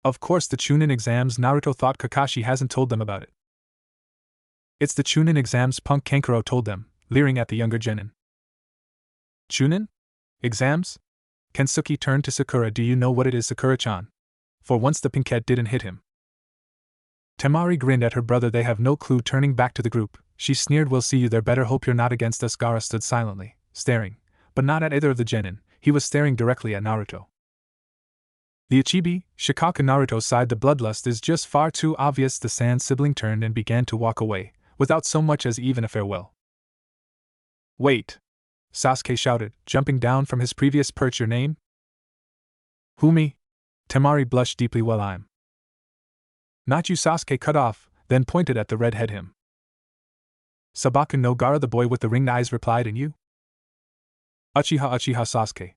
Of course, the Chunin exams. Naruto thought Kakashi hasn't told them about it. It's the Chunin exams, punk. Kankuro told them, leering at the younger genin. Chunin? Exams? Kensuke turned to Sakura. Do you know what it is, Sakura-chan? For once the pinkette didn't hit him. Temari grinned at her brother. They have no clue. Turning back to the group, she sneered. We'll see you there. Better hope you're not against us. Gaara stood silently, staring, but not at either of the genin. He was staring directly at Naruto. The Ichibi, Shikaka. Naruto sighed. The bloodlust is just far too obvious. The sand sibling turned and began to walk away, without so much as even a farewell. Wait! Sasuke shouted, jumping down from his previous perch. Your name? Who, me? Temari blushed deeply. Well, I'm not you. Sasuke cut off, then pointed at the redhead him. Sabaku no Gaara. The boy with the ringed eyes replied. And you? Uchiha Sasuke.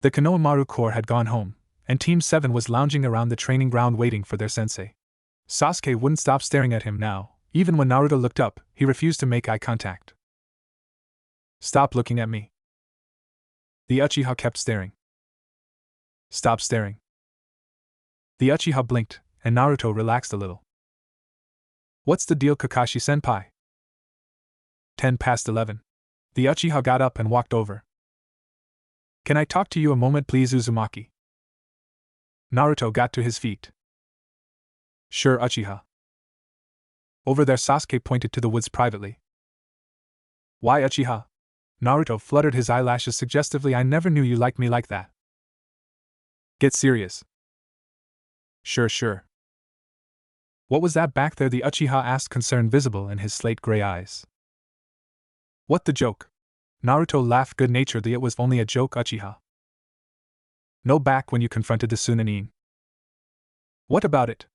The Konohamaru Corps had gone home, and Team 7 was lounging around the training ground waiting for their sensei. Sasuke wouldn't stop staring at him now. Even when Naruto looked up, he refused to make eye contact. Stop looking at me. The Uchiha kept staring. Stop staring. The Uchiha blinked, and Naruto relaxed a little. What's the deal, Kakashi-senpai? 11:10. The Uchiha got up and walked over. Can I talk to you a moment, please, Uzumaki? Naruto got to his feet. Sure, Uchiha. Over there. Sasuke pointed to the woods privately. Why, Uchiha? Naruto fluttered his eyelashes suggestively. I never knew you liked me like that. Get serious. Sure. What was that back there? The Uchiha asked, concern visible in his slate-gray eyes. What the joke? Naruto laughed good-naturedly. It was only a joke, Uchiha. No, back when you confronted the Sunanin. What about it?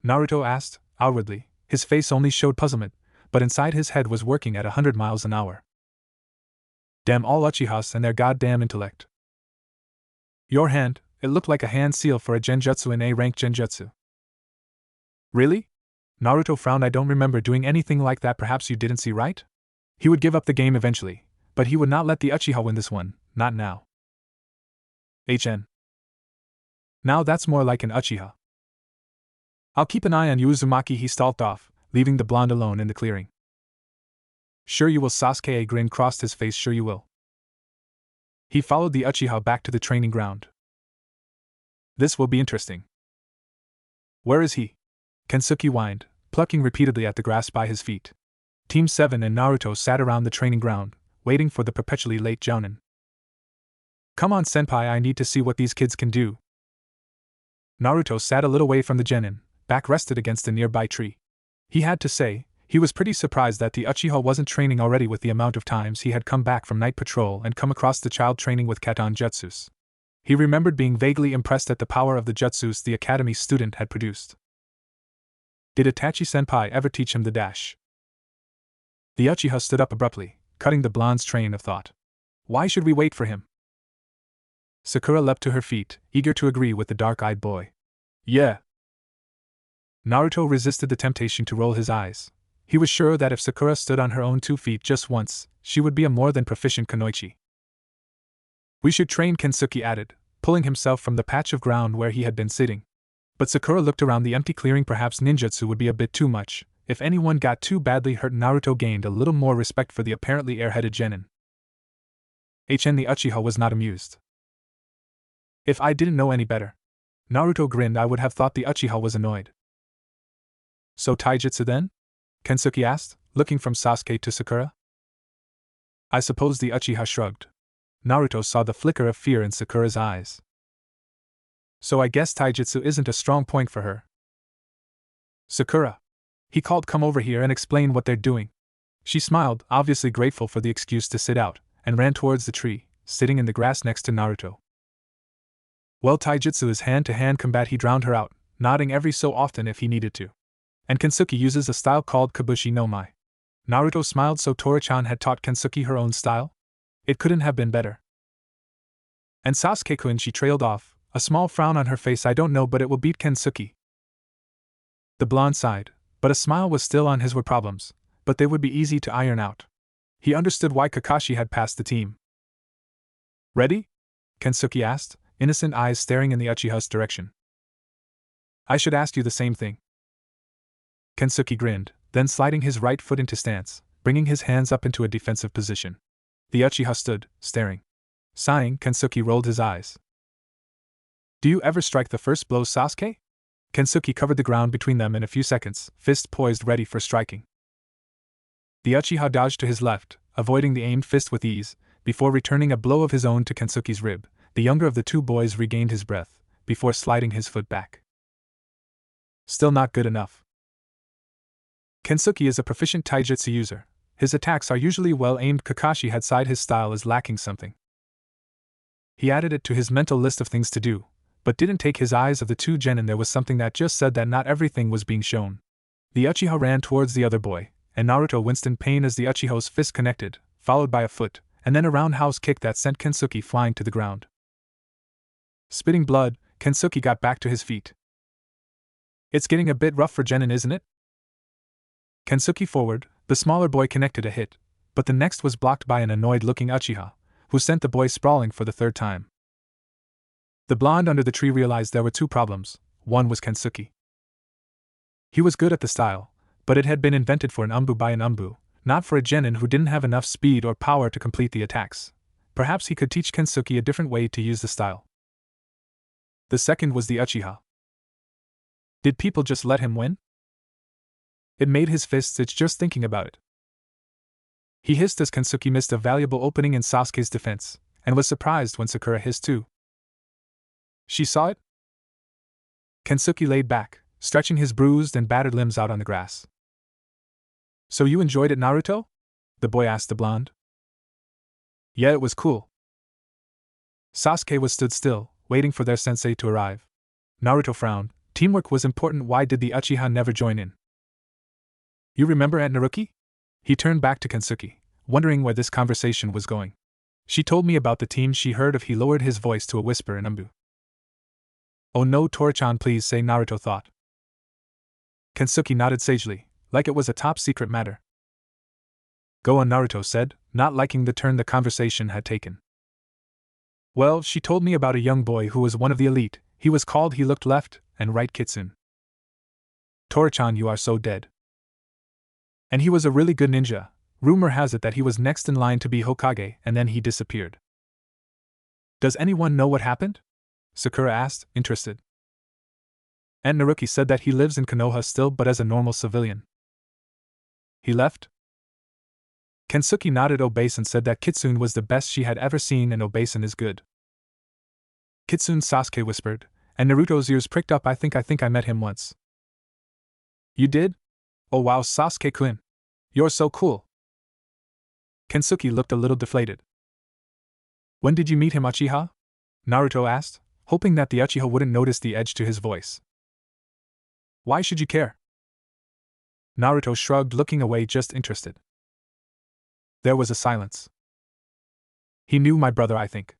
Naruto asked, outwardly. His face only showed puzzlement, but inside his head was working at 100 miles an hour. Damn all Uchihas and their goddamn intellect. Your hand, it looked like a hand seal for a genjutsu in A-rank genjutsu. Really? Naruto frowned. I don't remember doing anything like that. Perhaps you didn't see right? He would give up the game eventually, but he would not let the Uchiha win this one, not now. HN. Now that's more like an Uchiha. I'll keep an eye on you, Uzumaki. He stalked off, leaving the blonde alone in the clearing. Sure you will. Sasuke. A grin crossed his face. Sure you will. He followed the Uchiha back to the training ground. This will be interesting. Where is he? Kensuke whined, plucking repeatedly at the grass by his feet. Team 7 and Naruto sat around the training ground, waiting for the perpetually late Jounin. Come on, senpai, I need to see what these kids can do. Naruto sat a little way from the genin, back rested against a nearby tree. He had to say, he was pretty surprised that the Uchiha wasn't training already with the amount of times he had come back from night patrol and come across the child training with Katon Jutsus. He remembered being vaguely impressed at the power of the jutsus the academy student had produced. Did Itachi-senpai ever teach him the dash? The Uchiha stood up abruptly, cutting the blonde's train of thought. Why should we wait for him? Sakura leapt to her feet, eager to agree with the dark-eyed boy. Yeah. Naruto resisted the temptation to roll his eyes. He was sure that if Sakura stood on her own 2 feet just once, she would be a more than proficient kunoichi. We should train, Kensuke added, pulling himself from the patch of ground where he had been sitting. But Sakura looked around the empty clearing. Perhaps ninjutsu would be a bit too much. If anyone got too badly hurt, Naruto gained a little more respect for the apparently airheaded genin. HN the Uchiha was not amused. If I didn't know any better. Naruto grinned. I would have thought the Uchiha was annoyed. So taijutsu then? Kensuke asked, looking from Sasuke to Sakura. I suppose the Uchiha shrugged. Naruto saw the flicker of fear in Sakura's eyes. So I guess taijutsu isn't a strong point for her. Sakura. He called, come over here and explain what they're doing. She smiled, obviously grateful for the excuse to sit out, and ran towards the tree, sitting in the grass next to Naruto. Well, taijutsu is hand-to-hand combat. He drowned her out, nodding every so often if he needed to. And Kensuke uses a style called Kabushi no Mai. Naruto smiled. So Tora-chan had taught Kensuke her own style? It couldn't have been better. And Sasuke-kun, she trailed off, a small frown on her face. I don't know, but it will beat Kensuke. The blonde sighed, but a smile was still on his. Were problems, but they would be easy to iron out. He understood why Kakashi had passed the team. Ready? Kensuke asked, innocent eyes staring in the Uchiha's direction. I should ask you the same thing. Kensuke grinned, then sliding his right foot into stance, bringing his hands up into a defensive position. The Uchiha stood, staring. Sighing, Kensuke rolled his eyes. Do you ever strike the first blow, Sasuke? Kensuke covered the ground between them in a few seconds, fist poised ready for striking. The Uchiha dodged to his left, avoiding the aimed fist with ease, before returning a blow of his own to Kensuke's rib. The younger of the two boys regained his breath, before sliding his foot back. Still not good enough. Kensuke is a proficient taijutsu user. His attacks are usually well aimed. Kakashi had sighed. His style is lacking something. He added it to his mental list of things to do, but didn't take his eyes off the two genin. There was something that just said that not everything was being shown. The Uchiha ran towards the other boy, and Naruto winced in pain as the Uchiha's fist connected, followed by a foot, and then a roundhouse kick that sent Kensuke flying to the ground. Spitting blood, Kensuke got back to his feet. It's getting a bit rough for genin, isn't it? Kensuke forward, the smaller boy connected a hit, but the next was blocked by an annoyed-looking Uchiha, who sent the boy sprawling for the third time. The blonde under the tree realized there were two problems. One was Kensuke. He was good at the style, but it had been invented for an Anbu by an Anbu, not for a genin who didn't have enough speed or power to complete the attacks. Perhaps he could teach Kensuke a different way to use the style. The second was the Uchiha. Did people just let him win? It made his fists itch just thinking about it. He hissed as Kensuke missed a valuable opening in Sasuke's defense, and was surprised when Sakura hissed too. She saw it? Kensuke laid back, stretching his bruised and battered limbs out on the grass. So you enjoyed it, Naruto? The boy asked the blonde. Yeah, it was cool. Sasuke stood still, waiting for their sensei to arrive. Naruto frowned. Teamwork was important. Why did the Uchiha never join in? You remember Aunt Naruki? He turned back to Kensuke, wondering where this conversation was going. She told me about the team she heard of. He lowered his voice to a whisper in Anbu. Oh no, Tora-chan, please say, Naruto thought. Kensuke nodded sagely, like it was a top-secret matter. Go on, Naruto said, not liking the turn the conversation had taken. Well, she told me about a young boy who was one of the elite. He was called, he looked left and right, Kitsune. Tora-chan, you are so dead. And he was a really good ninja. Rumor has it that he was next in line to be Hokage, and then he disappeared. Does anyone know what happened? Sakura asked, interested. Aunt Naruki said that he lives in Konoha still but as a normal civilian. He left? Kensuke nodded. Obasan said that Kitsune was the best she had ever seen and Obasan is good. Kitsune, Sasuke whispered, and Naruto's ears pricked up. I think I met him once. You did? Oh wow, Sasuke-kun. You're so cool. Kensuke looked a little deflated. When did you meet him, Uchiha? Naruto asked, hoping that the Uchiha wouldn't notice the edge to his voice. Why should you care? Naruto shrugged, looking away, just interested. There was a silence. He knew my brother, I think.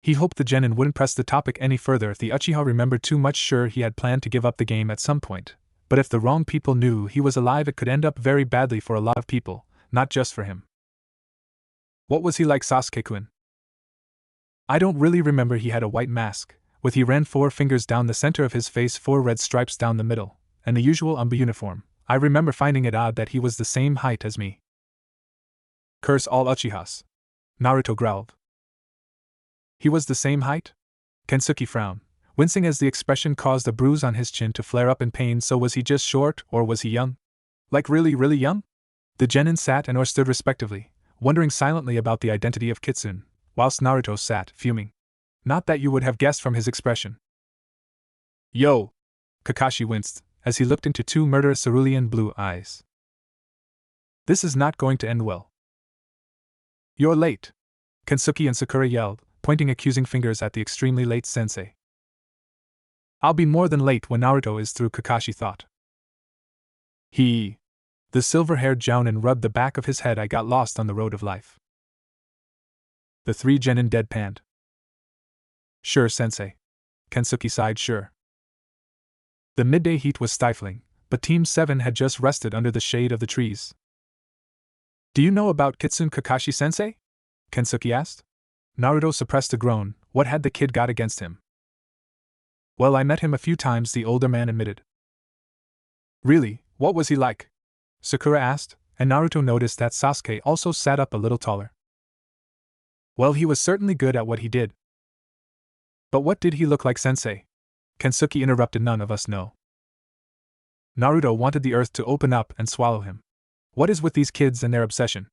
He hoped the genin wouldn't press the topic any further if the Uchiha remembered too much. Sure, he had planned to give up the game at some point, but if the wrong people knew he was alive, it could end up very badly for a lot of people, not just for him. What was he like, Sasuke-kun? I don't really remember. He had a white mask, with he ran 4 fingers down the center of his face, 4 red stripes down the middle, and the usual Anbu uniform. I remember finding it odd that he was the same height as me. Curse all Uchihas. Naruto growled. He was the same height? Kensuke frowned, wincing as the expression caused a bruise on his chin to flare up in pain. So was he just short, or was he young? Like really, really young? The genin sat and or stood respectively, wondering silently about the identity of Kitsune, whilst Naruto sat, fuming. Not that you would have guessed from his expression. Yo! Kakashi winced, as he looked into 2 murderous cerulean blue eyes. This is not going to end well. You're late! Kensuke and Sakura yelled, pointing accusing fingers at the extremely late sensei. I'll be more than late when Naruto is through, Kakashi thought. The silver-haired jounin rubbed the back of his head. I got lost on the road of life. The 3 genin deadpanned. Sure, sensei. Kensuke sighed. Sure. The midday heat was stifling, but Team 7 had just rested under the shade of the trees. Do you know about Kitsune, Kakashi-sensei? Kensuke asked. Naruto suppressed a groan. What had the kid got against him? Well, I met him a few times, the older man admitted. Really, what was he like? Sakura asked, and Naruto noticed that Sasuke also sat up a little taller. Well, he was certainly good at what he did. But what did he look like, sensei? Kensuke interrupted. None of us know. Naruto wanted the earth to open up and swallow him. What is with these kids and their obsession?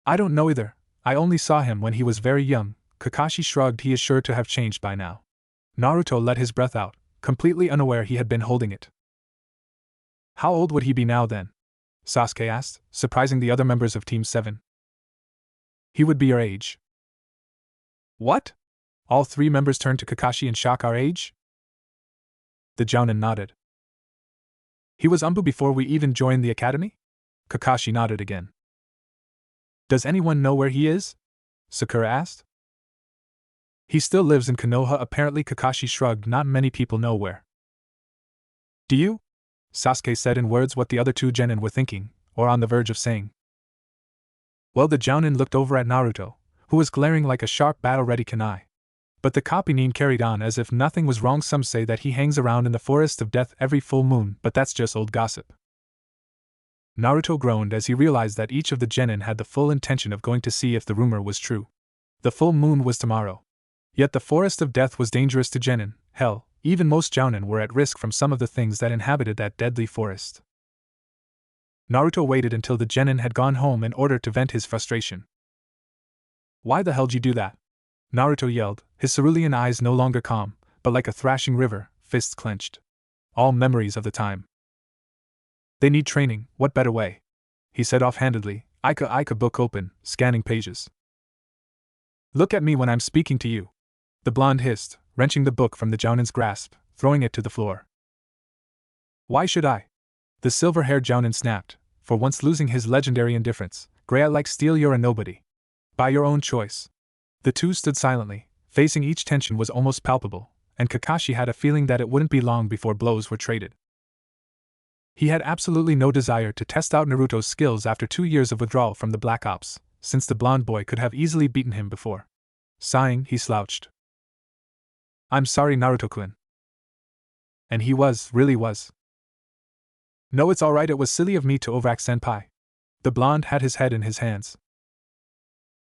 I don't know either. I only saw him when he was very young. Kakashi shrugged. He is sure to have changed by now. Naruto let his breath out, completely unaware he had been holding it. How old would he be now then? Sasuke asked, surprising the other members of Team 7. He would be your age. What? All 3 members turned to Kakashi in shock. Our age? The jounin nodded. He was Anbu before we even joined the academy? Kakashi nodded again. Does anyone know where he is? Sakura asked. He still lives in Konoha apparently. Kakashi shrugged. Not many people know where. Do you? Sasuke said in words what the other 2 genin were thinking, or on the verge of saying. Well, the jounin looked over at Naruto, who was glaring like a sharp battle-ready kunai. But the Kopinin carried on as if nothing was wrong. Some say that he hangs around in the forest of death every full moon, but that's just old gossip. Naruto groaned as he realized that each of the genin had the full intention of going to see if the rumor was true. The full moon was tomorrow. Yet the forest of death was dangerous to genin. Hell, even most jounin were at risk from some of the things that inhabited that deadly forest. Naruto waited until the genin had gone home in order to vent his frustration. Why the hell'd you do that? Naruto yelled, his cerulean eyes no longer calm, but like a thrashing river, fists clenched. All memories of the time. They need training, what better way? He said offhandedly, Ika book open, scanning pages. Look at me when I'm speaking to you. The blonde hissed, wrenching the book from the jounin's grasp, throwing it to the floor. Why should I? The silver-haired jounin snapped, for once losing his legendary indifference. Gray like steel, you're a nobody. By your own choice. The 2 stood silently, facing each. Tension was almost palpable, and Kakashi had a feeling that it wouldn't be long before blows were traded. He had absolutely no desire to test out Naruto's skills after 2 years of withdrawal from the Black Ops, since the blonde boy could have easily beaten him before. Sighing, he slouched. I'm sorry, Naruto-kun. And he really was. No, it's alright, it was silly of me to overact, senpai. The blonde had his head in his hands.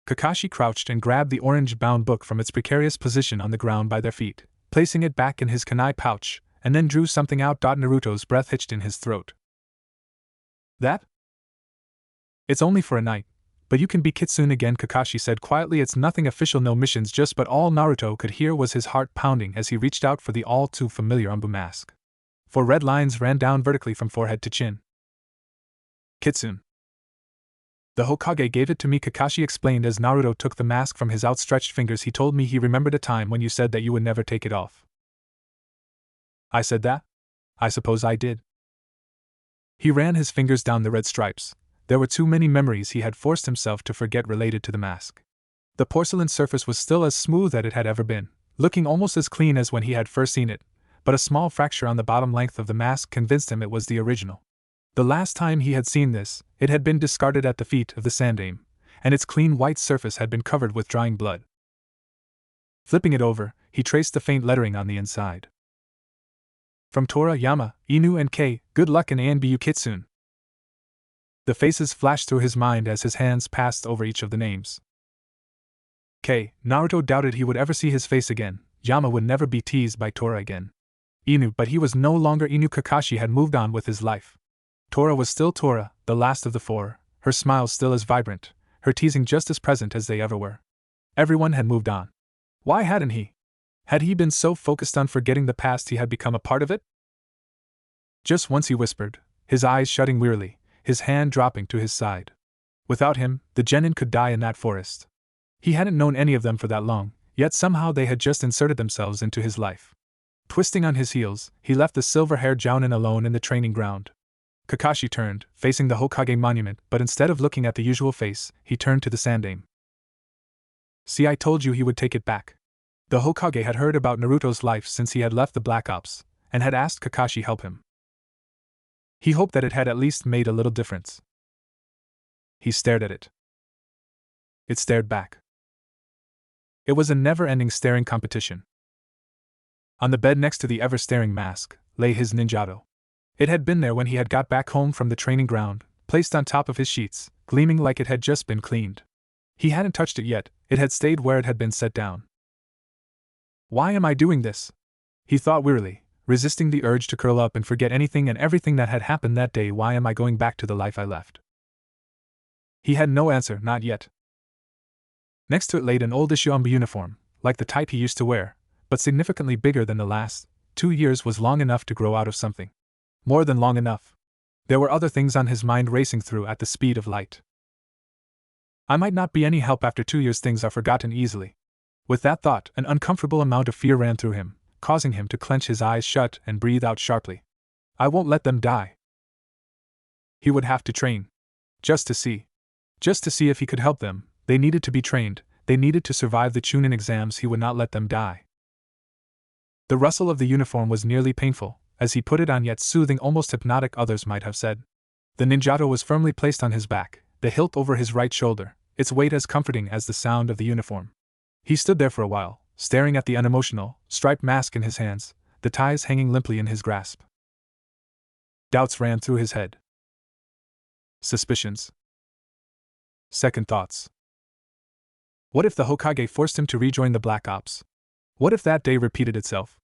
Kakashi crouched and grabbed the orange-bound book from its precarious position on the ground by their feet, placing it back in his kunai pouch, and then drew something out. Naruto's breath hitched in his throat. That? It's only for a night, but you can be Kitsune again, Kakashi said quietly. It's nothing official, no missions, just. But all Naruto could hear was his heart pounding as he reached out for the all too familiar Anbu mask. 4 red lines ran down vertically from forehead to chin. Kitsune. The Hokage gave it to me, Kakashi explained as Naruto took the mask from his outstretched fingers. He told me he remembered a time when you said that you would never take it off. I said that? I suppose I did. He ran his fingers down the red stripes. There were too many memories he had forced himself to forget related to the mask. The porcelain surface was still as smooth as it had ever been, looking almost as clean as when he had first seen it, but a small fracture on the bottom length of the mask convinced him it was the original. The last time he had seen this, it had been discarded at the feet of the Sandaime, and its clean white surface had been covered with drying blood. Flipping it over, he traced the faint lettering on the inside. From Tora, Yama, Inu and Kei, good luck in Anbu Kitsune. The faces flashed through his mind as his hands passed over each of the names. Kei, Naruto doubted he would ever see his face again. Yama would never be teased by Tora again. Inu, but he was no longer Inu. Kakashi had moved on with his life. Tora was still Tora, the last of the 4, her smile still as vibrant, her teasing just as present as they ever were. Everyone had moved on. Why hadn't he? Had he been so focused on forgetting the past he had become a part of it? Just once he whispered, his eyes shutting wearily, his hand dropping to his side. Without him, the genin could die in that forest. He hadn't known any of them for that long, yet somehow they had just inserted themselves into his life. Twisting on his heels, he left the silver-haired Jounin alone in the training ground. Kakashi turned, facing the Hokage monument, but instead of looking at the usual face, he turned to the Sandaime. See, I told you he would take it back. The Hokage had heard about Naruto's life since he had left the Black Ops, and had asked Kakashi help him. He hoped that it had at least made a little difference. He stared at it. It stared back. It was a never-ending staring competition. On the bed next to the ever-staring mask, lay his ninjato. It had been there when he had got back home from the training ground, placed on top of his sheets, gleaming like it had just been cleaned. He hadn't touched it yet, it had stayed where it had been set down. Why am I doing this? He thought wearily, resisting the urge to curl up and forget anything and everything that had happened that day. Why am I going back to the life I left? He had no answer, not yet. Next to it laid an old issue Anbu uniform, like the type he used to wear, but significantly bigger than the last. 2 years was long enough to grow out of something. More than long enough. There were other things on his mind racing through at the speed of light. I might not be any help after 2 years. Things are forgotten easily. With that thought, an uncomfortable amount of fear ran through him, causing him to clench his eyes shut and breathe out sharply. I won't let them die. He would have to train. Just to see. Just to see if he could help them. They needed to be trained, they needed to survive the Chunin exams. He would not let them die. The rustle of the uniform was nearly painful, as he put it on, yet soothing, almost hypnotic, others might have said. The ninjato was firmly placed on his back, the hilt over his right shoulder, its weight as comforting as the sound of the uniform. He stood there for a while, staring at the unemotional, striped mask in his hands, the ties hanging limply in his grasp. Doubts ran through his head. Suspicions. Second thoughts. What if the Hokage forced him to rejoin the Black Ops? What if that day repeated itself?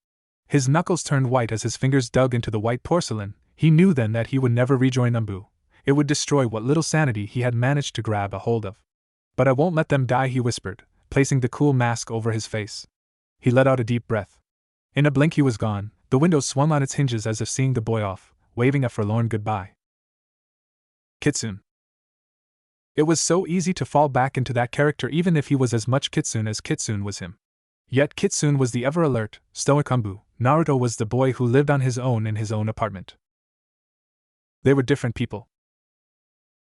His knuckles turned white as his fingers dug into the white porcelain. He knew then that he would never rejoin Anbu. It would destroy what little sanity he had managed to grab a hold of. But I won't let them die, he whispered, placing the cool mask over his face. He let out a deep breath. In a blink he was gone. The window swung on its hinges as if seeing the boy off, waving a forlorn goodbye. Kitsune. It was so easy to fall back into that character even if he was as much Kitsune as Kitsune was him. Yet Kitsune was the ever-alert, stoic Anbu. Naruto was the boy who lived on his own in his own apartment. They were different people.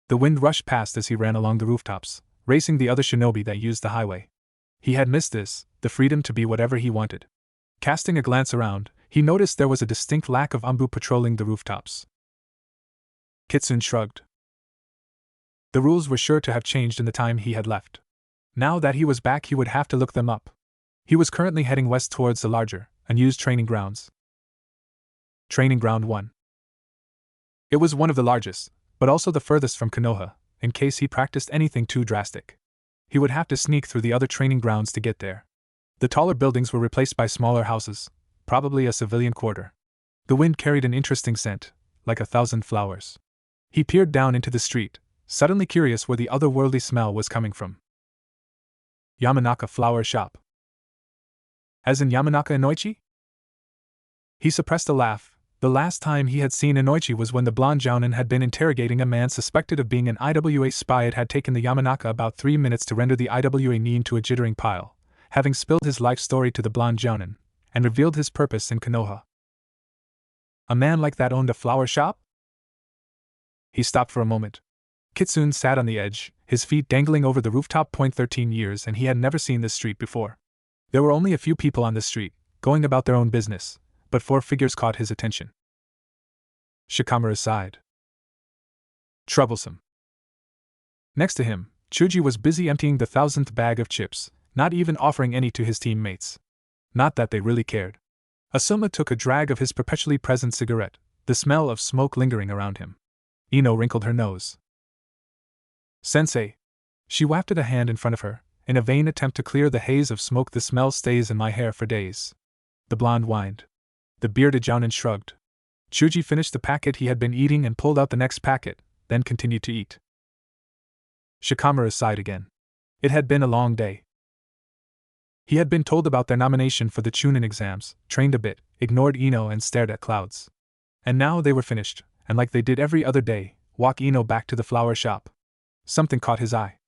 The wind rushed past as he ran along the rooftops, racing the other shinobi that used the highway. He had missed this, the freedom to be whatever he wanted. Casting a glance around, he noticed there was a distinct lack of Anbu patrolling the rooftops. Kitsune shrugged. The rules were sure to have changed in the time he had left. Now that he was back, he would have to look them up. He was currently heading west towards the larger, unused training grounds. Training Ground 1. It was one of the largest, but also the furthest from Konoha, in case he practiced anything too drastic. He would have to sneak through the other training grounds to get there. The taller buildings were replaced by smaller houses, probably a civilian quarter. The wind carried an interesting scent, like 1,000 flowers. He peered down into the street, suddenly curious where the otherworldly smell was coming from. Yamanaka Flower Shop. As in Yamanaka Inoichi? He suppressed a laugh. The last time he had seen Inoichi was when the blonde jounin had been interrogating a man suspected of being an IWA spy. It had taken the Yamanaka about 3 minutes to render the IWA knee into a jittering pile, having spilled his life story to the blonde jounin, and revealed his purpose in Konoha. A man like that owned a flower shop? He stopped for a moment. Kitsune sat on the edge, his feet dangling over the rooftop. 13 years and he had never seen this street before. There were only a few people on the street, going about their own business, but 4 figures caught his attention. Shikamaru sighed. Troublesome. Next to him, Chuji was busy emptying the 1,000th bag of chips, not even offering any to his teammates. Not that they really cared. Asuma took a drag of his perpetually present cigarette, the smell of smoke lingering around him. Ino wrinkled her nose. Sensei. She wafted a hand in front of her, in a vain attempt to clear the haze of smoke. The smell stays in my hair for days. The blonde whined. The bearded jounin shrugged. Chuji finished the packet he had been eating and pulled out the next packet, then continued to eat. Shikamaru sighed again. It had been a long day. He had been told about their nomination for the Chunin exams, trained a bit, ignored Ino and stared at clouds. And now they were finished, and like they did every other day, walk Ino back to the flower shop. Something caught his eye.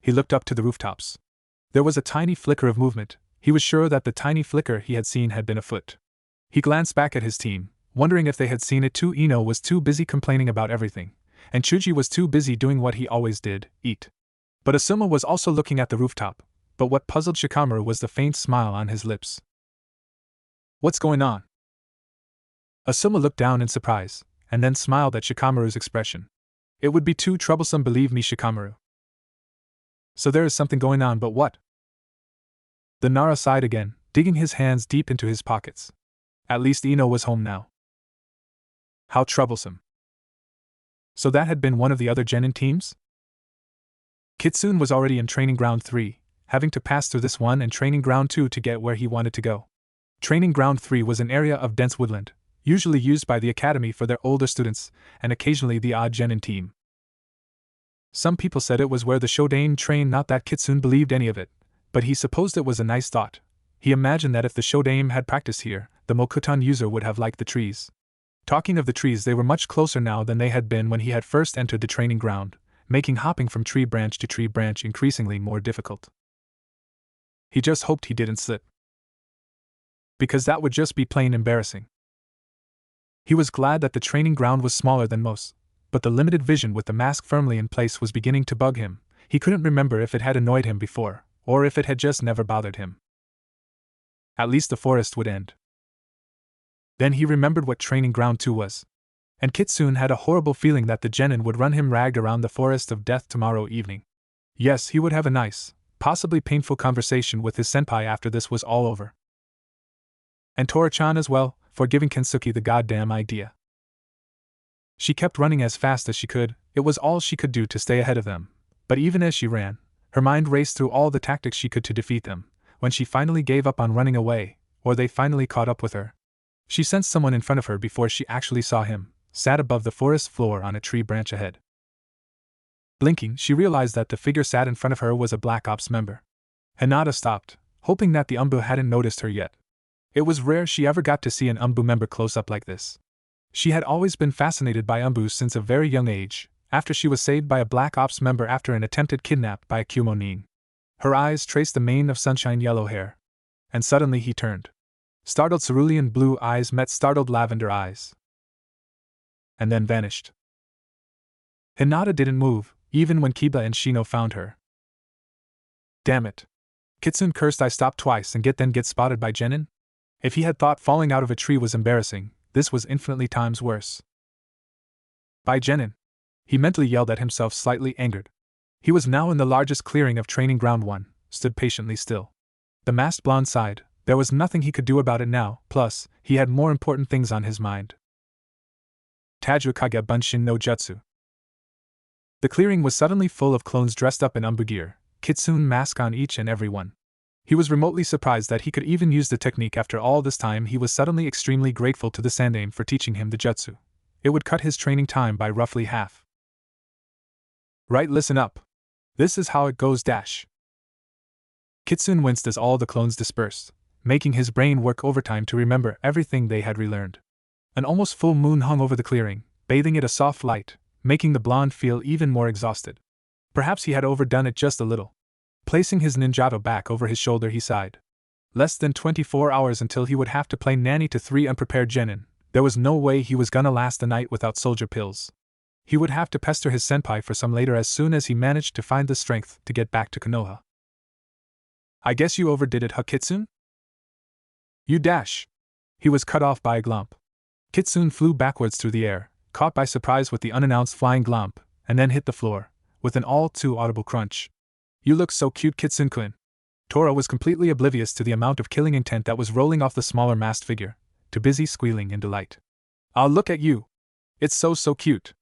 He looked up to the rooftops. There was a tiny flicker of movement. He was sure that the tiny flicker he had seen had been a foot. He glanced back at his team, wondering if they had seen it too. Ino was too busy complaining about everything, and Chuji was too busy doing what he always did, eat. But Asuma was also looking at the rooftop, but what puzzled Shikamaru was the faint smile on his lips. What's going on? Asuma looked down in surprise, and then smiled at Shikamaru's expression. It would be too troublesome, believe me, Shikamaru. So there is something going on, but what? The Nara sighed again, digging his hands deep into his pockets. At least Ino was home now. How troublesome. So that had been one of the other genin teams? Kitsune was already in Training Ground 3, having to pass through this one and Training Ground 2 to get where he wanted to go. Training Ground 3 was an area of dense woodland, usually used by the academy for their older students, and occasionally the odd genin team. Some people said it was where the Shodain trained. Not that Kitsune believed any of it, but he supposed it was a nice thought. He imagined that if the Shodain had practiced here, the Mokuton user would have liked the trees. Talking of the trees, they were much closer now than they had been when he had first entered the training ground, making hopping from tree branch to tree branch increasingly more difficult. He just hoped he didn't slip, because that would just be plain embarrassing. He was glad that the training ground was smaller than most, but the limited vision with the mask firmly in place was beginning to bug him. He couldn't remember if it had annoyed him before, or if it had just never bothered him. At least the forest would end. Then he remembered what Training Ground 2 was. And Kitsune had a horrible feeling that the genin would run him ragged around the forest of death tomorrow evening. Yes, he would have a nice, possibly painful conversation with his senpai after this was all over. And Tora-chan as well, for giving Kensuke the goddamn idea. She kept running as fast as she could. It was all she could do to stay ahead of them. But even as she ran, her mind raced through all the tactics she could to defeat them. When she finally gave up on running away, or they finally caught up with her, she sensed someone in front of her before she actually saw him, sat above the forest floor on a tree branch ahead. Blinking, she realized that the figure sat in front of her was a Black Ops member. Hinata stopped, hoping that the Anbu hadn't noticed her yet. It was rare she ever got to see an Anbu member close up like this. She had always been fascinated by Anbu since a very young age, after she was saved by a Black Ops member after an attempted kidnap by a Kumonin. Her eyes traced the mane of sunshine yellow hair. And suddenly he turned. Startled cerulean blue eyes met startled lavender eyes. And then vanished. Hinata didn't move, even when Kiba and Shino found her. Damn it. Kitsune cursed. I stopped twice and get spotted by genin? If he had thought falling out of a tree was embarrassing, this was infinitely times worse. By genin. He mentally yelled at himself, slightly angered. He was now in the largest clearing of Training Ground 1, stood patiently still. The masked blonde sighed. There was nothing he could do about it now, plus, he had more important things on his mind. Tajukage Bunshin no Jutsu. The clearing was suddenly full of clones dressed up in Anbu gear, Kitsune mask on each and every one. He was remotely surprised that he could even use the technique after all this time. He was suddenly extremely grateful to the Sandaime for teaching him the jutsu. It would cut his training time by roughly half. Right, listen up. This is how it goes dash. Kitsune winced as all the clones dispersed, making his brain work overtime to remember everything they had relearned. An almost full moon hung over the clearing, bathing it a soft light, making the blonde feel even more exhausted. Perhaps he had overdone it just a little. Placing his ninjato back over his shoulder, he sighed. Less than 24 hours until he would have to play nanny to 3 unprepared genin. There was no way he was gonna last the night without soldier pills. He would have to pester his senpai for some later as soon as he managed to find the strength to get back to Konoha. I guess you overdid it, huh, Kitsune? You dash. He was cut off by a glomp. Kitsune flew backwards through the air, caught by surprise with the unannounced flying glomp, and then hit the floor, with an all-too-audible crunch. You look so cute, Kitsune-kun. Tora was completely oblivious to the amount of killing intent that was rolling off the smaller masked figure, too busy squealing in delight. I'll look at you. It's so cute.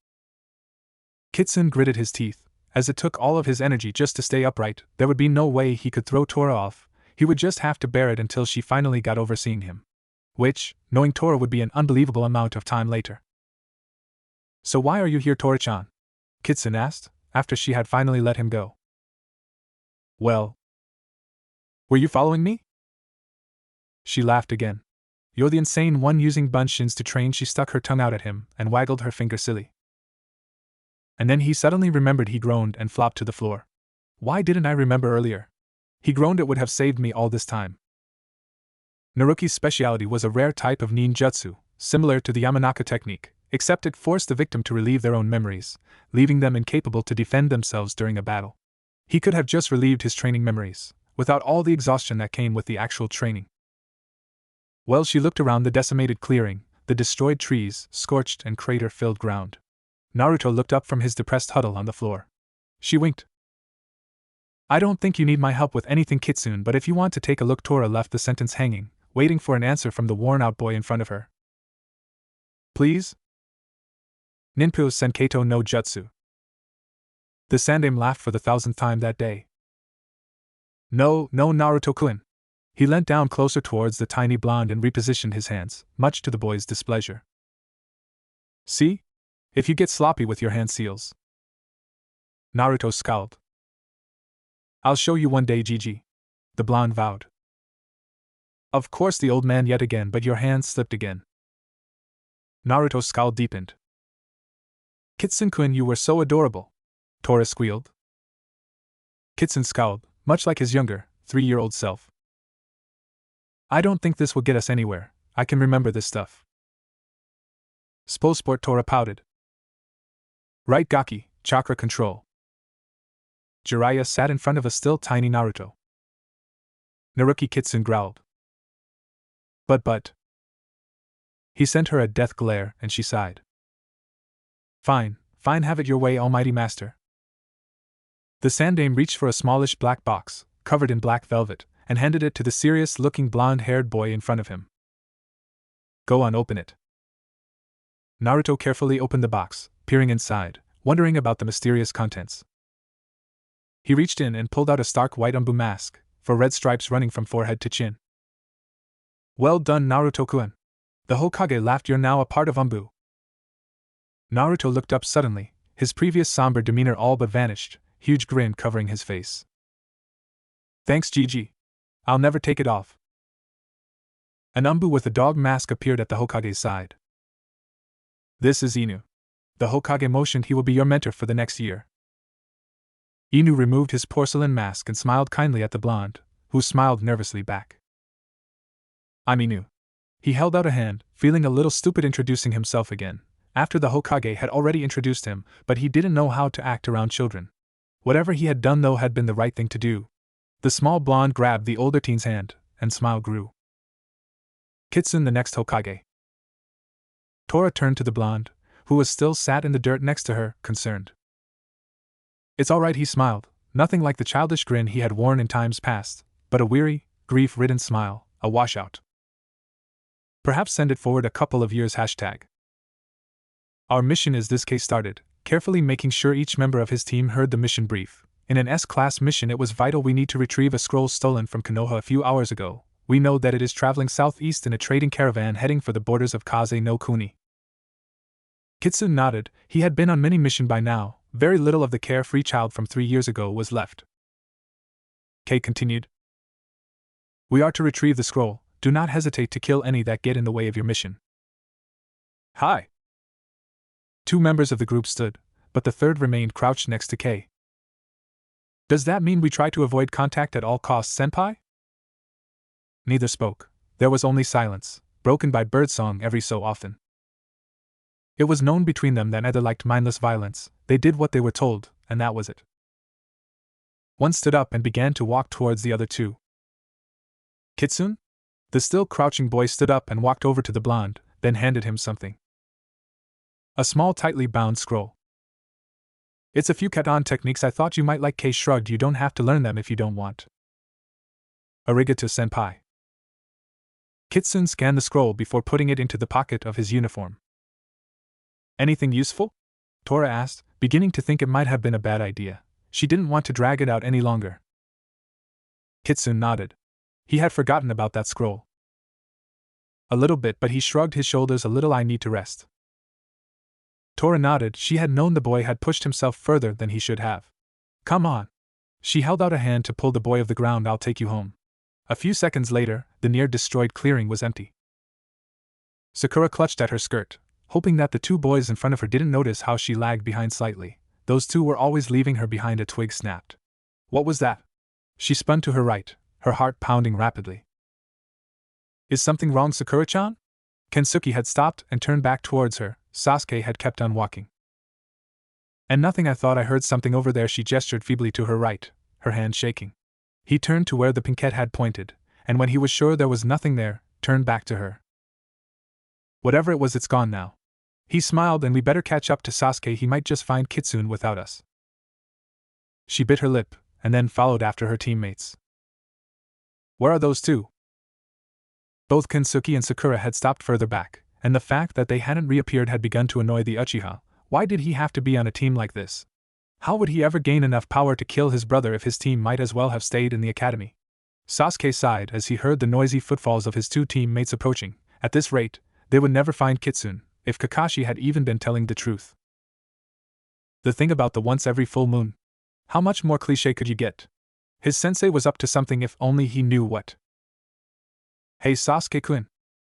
Kitsune gritted his teeth, as it took all of his energy just to stay upright. There would be no way he could throw Tora off. He would just have to bear it until she finally got over seeing him. Which, knowing Tora, would be an unbelievable amount of time later. So why are you here, Tora-chan? Kitsune asked, after she had finally let him go. Well, were you following me? She laughed again. You're the insane one using bunshins to train. She stuck her tongue out at him and waggled her finger silly. And then he suddenly remembered. He groaned and flopped to the floor. Why didn't I remember earlier? He groaned. It would have saved me all this time. Naruki's specialty was a rare type of ninjutsu, similar to the Yamanaka technique, except it forced the victim to relieve their own memories, leaving them incapable to defend themselves during a battle. He could have just relieved his training memories, without all the exhaustion that came with the actual training. Well, she looked around the decimated clearing, the destroyed trees, scorched and crater-filled ground. Naruto looked up from his depressed huddle on the floor. She winked. I don't think you need my help with anything, Kitsune, but if you want to take a look. Tora left the sentence hanging, waiting for an answer from the worn-out boy in front of her. Please? Ninpu Senkato no Jutsu. The Sandaime laughed for the 1000th time that day. No, Naruto-kun. He leant down closer towards the tiny blonde and repositioned his hands, much to the boy's displeasure. See? If you get sloppy with your hand seals. Naruto scowled. I'll show you one day, Gigi. The blonde vowed. Of course, the old man yet again, but your hands slipped again. Naruto's scowl deepened. Kitsune-kun, you were so adorable. Tora squealed. Kitsune scowled, much like his younger, 3-year-old self. I don't think this will get us anywhere. I can remember this stuff. Sposport, Tora pouted. Right, Gaki, chakra control. Jiraiya sat in front of a still tiny Naruto. Naruki, Kitsune growled. But. He sent her a death glare, and she sighed. Fine, have it your way, almighty master. The Sandaime reached for a smallish black box, covered in black velvet, and handed it to the serious-looking blonde-haired boy in front of him. Go on, open it. Naruto carefully opened the box, peering inside, wondering about the mysterious contents. He reached in and pulled out a stark white Anbu mask, for red stripes running from forehead to chin. Well done, Naruto-kun. The Hokage laughed. You're now a part of Anbu. Naruto looked up suddenly, his previous somber demeanor all but vanished, huge grin covering his face. Thanks, Gigi. I'll never take it off. An Anbu with a dog mask appeared at the Hokage's side. This is Inu. The Hokage motioned. He will be your mentor for the next year. Inu removed his porcelain mask and smiled kindly at the blonde, who smiled nervously back. I'm Inu. He held out a hand, feeling a little stupid introducing himself again, after the Hokage had already introduced him, but he didn't know how to act around children. Whatever he had done, though, had been the right thing to do. The small blonde grabbed the older teen's hand, and smile grew. Kitsune, the next Hokage. Tora turned to the blonde, who was still sat in the dirt next to her, concerned. It's all right, he smiled, nothing like the childish grin he had worn in times past, but a weary, grief-ridden smile, a washout. Perhaps send it forward a couple of years. #. Our mission is this. Case started, carefully making sure each member of his team heard the mission brief, In an S-class mission it was vital we need to retrieve a scroll stolen from Konoha a few hours ago. We know that it is traveling southeast in a trading caravan heading for the borders of Kaze no Kuni. Kitsune nodded. He had been on many missions by now. Very little of the carefree child from 3 years ago was left. Kei continued. We are to retrieve the scroll. Do not hesitate to kill any that get in the way of your mission. Hi! 2 members of the group stood, but the third remained crouched next to Kei. Does that mean we try to avoid contact at all costs, senpai? Neither spoke. There was only silence, broken by birdsong every so often. It was known between them that neither liked mindless violence. They did what they were told, and that was it. One stood up and began to walk towards the other 2. Kitsune? The still crouching boy stood up and walked over to the blonde, then handed him something. A small tightly bound scroll. It's a few katan techniques I thought you might like. Kei shrugged. You don't have to learn them if you don't want. Arigato, senpai. Kitsune scanned the scroll before putting it into the pocket of his uniform. Anything useful? Tora asked, beginning to think it might have been a bad idea. She didn't want to drag it out any longer. Kitsune nodded. He had forgotten about that scroll. A little bit, but he shrugged his shoulders a little. I need to rest. Tora nodded. She had known the boy had pushed himself further than he should have. Come on. She held out a hand to pull the boy off the ground. I'll take you home. A few seconds later, the near-destroyed clearing was empty. Sakura clutched at her skirt, hoping that the 2 boys in front of her didn't notice how she lagged behind slightly. Those 2 were always leaving her behind. A twig snapped. What was that? She spun to her right, her heart pounding rapidly. Is something wrong, Sakura-chan? Kensuke had stopped and turned back towards her. Sasuke had kept on walking. And nothing. I thought I heard something over there. She gestured feebly to her right, her hand shaking. He turned to where the pinkette had pointed, and when he was sure there was nothing there, turned back to her. Whatever it was, it's gone now. He smiled. And we better catch up to Sasuke. He might just find Kitsune without us. She bit her lip, and then followed after her teammates. Where are those 2? Both Kensuke and Sakura had stopped further back, and the fact that they hadn't reappeared had begun to annoy the Uchiha. Why did he have to be on a team like this? How would he ever gain enough power to kill his brother if his team might as well have stayed in the academy? Sasuke sighed as he heard the noisy footfalls of his 2 teammates approaching. At this rate, they would never find Kitsune, if Kakashi had even been telling the truth. The thing about the once every full moon. How much more cliché could you get? His sensei was up to something if only he knew what. Hey Sasuke-kun!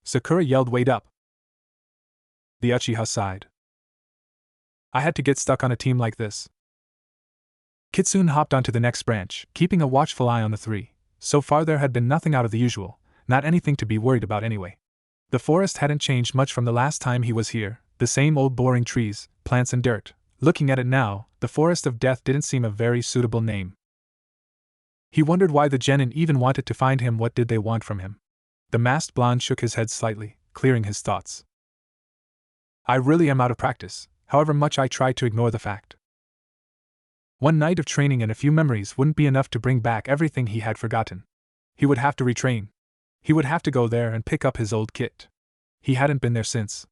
Sakura yelled. Wait up! The Uchiha sighed. I had to get stuck on a team like this. Kitsune hopped onto the next branch, keeping a watchful eye on the 3. So far there had been nothing out of the usual, not anything to be worried about anyway. The forest hadn't changed much from the last time he was here, the same old boring trees, plants and dirt. Looking at it now, the Forest of Death didn't seem a very suitable name. He wondered why the genin even wanted to find him. What did they want from him? The masked blonde shook his head slightly, clearing his thoughts. I really am out of practice, however much I try to ignore the fact. One night of training and a few memories wouldn't be enough to bring back everything he had forgotten. He would have to retrain. He would have to go there and pick up his old kit. He hadn't been there since.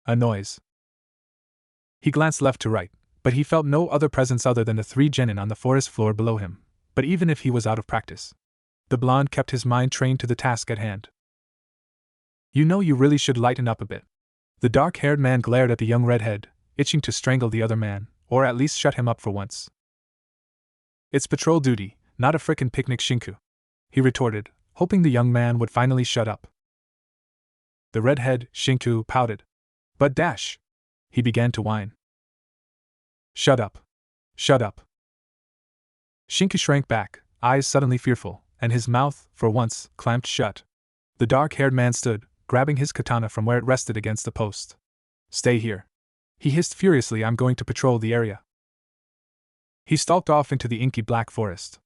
A noise. He glanced left to right, but he felt no other presence other than the 3 genin on the forest floor below him. But even if he was out of practice, the blonde kept his mind trained to the task at hand. You know, you really should lighten up a bit. The dark-haired man glared at the young redhead, itching to strangle the other man, or at least shut him up for once. It's patrol duty, not a frickin' picnic, Shinku, he retorted, hoping the young man would finally shut up. The redhead, Shinku, pouted. But dash! He began to whine. Shut up. Shut up. Shinku shrank back, eyes suddenly fearful, and his mouth, for once, clamped shut. The dark-haired man stood, grabbing his katana from where it rested against the post. Stay here. He hissed furiously. I'm going to patrol the area. He stalked off into the inky black forest.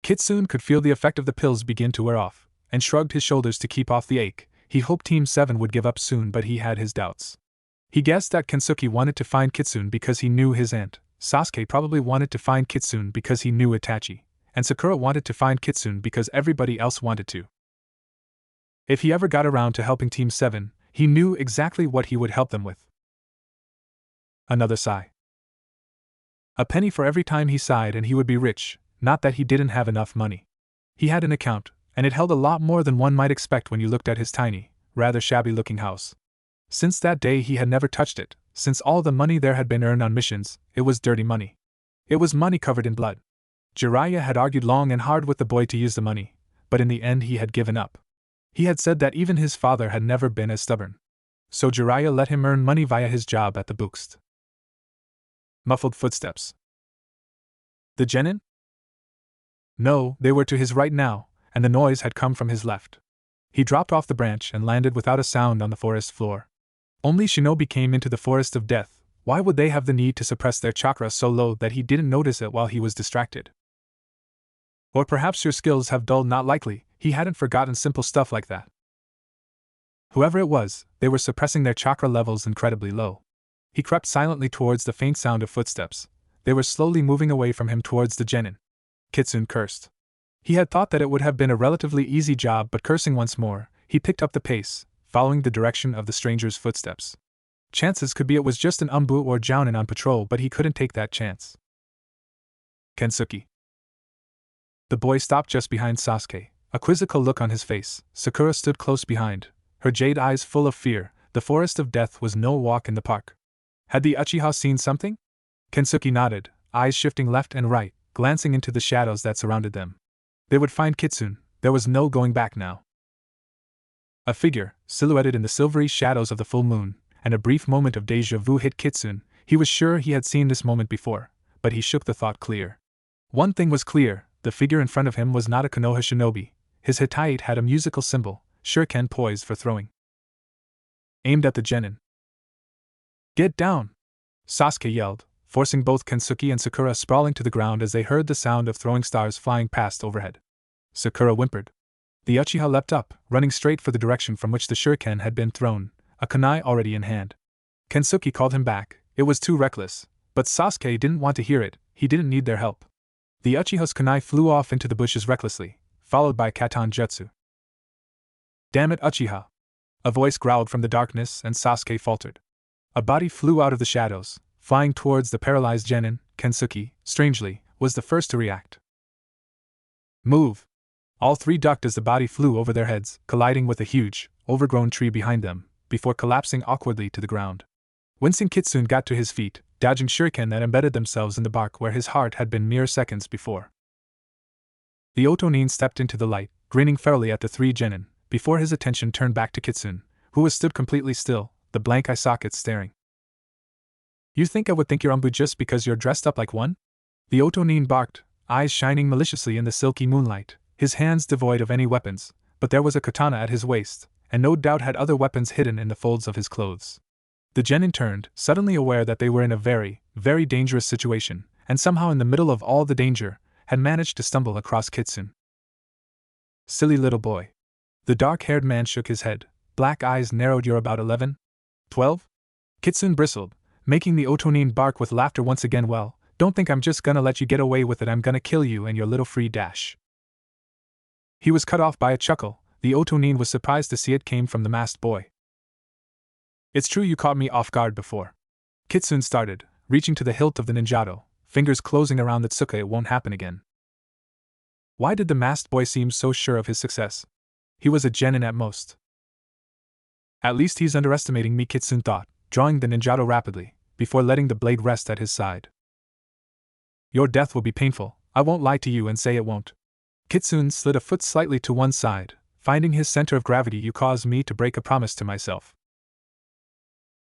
Kitsune could feel the effect of the pills begin to wear off, and shrugged his shoulders to keep off the ache. He hoped Team 7 would give up soon, but he had his doubts. He guessed that Kensuke wanted to find Kitsune because he knew his aunt, Sasuke probably wanted to find Kitsune because he knew Itachi, and Sakura wanted to find Kitsune because everybody else wanted to. If he ever got around to helping Team 7, he knew exactly what he would help them with. Another sigh. A penny for every time he sighed and he would be rich, not that he didn't have enough money. He had an account, and it held a lot more than one might expect when you looked at his tiny, rather shabby-looking house. Since that day he had never touched it, since all the money there had been earned on missions, it was dirty money. It was money covered in blood. Jiraiya had argued long and hard with the boy to use the money, but in the end he had given up. He had said that even his father had never been as stubborn. So Jiraiya let him earn money via his job at the Bookst. Muffled footsteps. The genin? No, they were to his right now, and the noise had come from his left. He dropped off the branch and landed without a sound on the forest floor. Only shinobi came into the forest of death. Why would they have the need to suppress their chakra so low that he didn't notice it while he was distracted? Or perhaps your skills have dulled, not likely, he hadn't forgotten simple stuff like that. Whoever it was, they were suppressing their chakra levels incredibly low. He crept silently towards the faint sound of footsteps. They were slowly moving away from him towards the genin. Kitsune cursed. He had thought that it would have been a relatively easy job, but cursing once more, he picked up the pace, following the direction of the stranger's footsteps. Chances could be it was just an Anbu or Jounin on patrol, but he couldn't take that chance. Kensuke. The boy stopped just behind Sasuke, a quizzical look on his face. Sakura stood close behind, her jade eyes full of fear. The forest of death was no walk in the park. Had the Uchiha seen something? Kensuke nodded, eyes shifting left and right, glancing into the shadows that surrounded them. They would find Kitsune, there was no going back now. A figure, silhouetted in the silvery shadows of the full moon, and a brief moment of déjà vu hit Kitsune. He was sure he had seen this moment before, but he shook the thought clear. One thing was clear, the figure in front of him was not a Konoha shinobi. His Hittite had a musical symbol, shuriken poised for throwing. Aimed at the genin. Get down! Sasuke yelled, forcing both Kensuke and Sakura sprawling to the ground as they heard the sound of throwing stars flying past overhead. Sakura whimpered. The Uchiha leapt up, running straight for the direction from which the shuriken had been thrown, a kunai already in hand. Kensuke called him back. It was too reckless, but Sasuke didn't want to hear it. He didn't need their help. The Uchiha's kunai flew off into the bushes recklessly, followed by Katon Jutsu. Damn it, Uchiha! A voice growled from the darkness and Sasuke faltered. A body flew out of the shadows, flying towards the paralyzed genin. Kensuke, strangely, was the first to react. Move! All three ducked as the body flew over their heads, colliding with a huge, overgrown tree behind them, before collapsing awkwardly to the ground. Wincing Kitsune got to his feet, dodging shuriken that embedded themselves in the bark where his heart had been mere seconds before. The Otonin stepped into the light, grinning ferally at the three genin, before his attention turned back to Kitsune, who was stood completely still, the blank eye sockets staring. You think I would think you're Anbu just because you're dressed up like one? The Otonin barked, eyes shining maliciously in the silky moonlight, his hands devoid of any weapons, but there was a katana at his waist, and no doubt had other weapons hidden in the folds of his clothes. The genin turned, suddenly aware that they were in a very, very dangerous situation, and somehow in the middle of all the danger, had managed to stumble across Kitsune. Silly little boy. The dark-haired man shook his head, black eyes narrowed. You're about 11? 12? Kitsune bristled, making the Otonin bark with laughter once again. Well, don't think I'm just gonna let you get away with it. I'm gonna kill you and your little free dash. He was cut off by a chuckle. The Otonin was surprised to see it came from the masked boy. It's true you caught me off guard before. Kitsune started, reaching to the hilt of the ninjato, fingers closing around the tsuka. It won't happen again. Why did the masked boy seem so sure of his success? He was a genin at most. At least he's underestimating me, Kitsune thought, drawing the ninjato rapidly, before letting the blade rest at his side. Your death will be painful, I won't lie to you and say it won't. Kitsune slid a foot slightly to one side, finding his center of gravity. You caused me to break a promise to myself.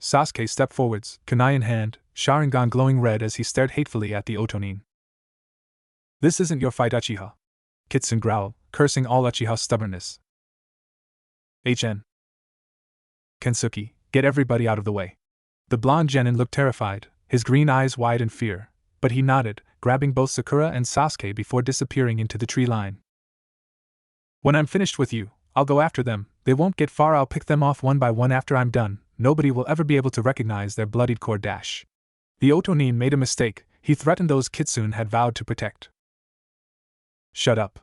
Sasuke stepped forwards, kunai in hand, Sharingan glowing red as he stared hatefully at the Otonin. This isn't your fight, Uchiha. Kitsune growled, cursing all Uchiha's stubbornness. HN. Kensuke, get everybody out of the way. The blonde genin looked terrified, his green eyes wide in fear, but he nodded, grabbing both Sakura and Sasuke before disappearing into the tree line. When I'm finished with you, I'll go after them. They won't get far. I'll pick them off one by one after I'm done. Nobody will ever be able to recognize their bloodied core dash. The Otonin made a mistake. He threatened those Kitsune had vowed to protect. Shut up.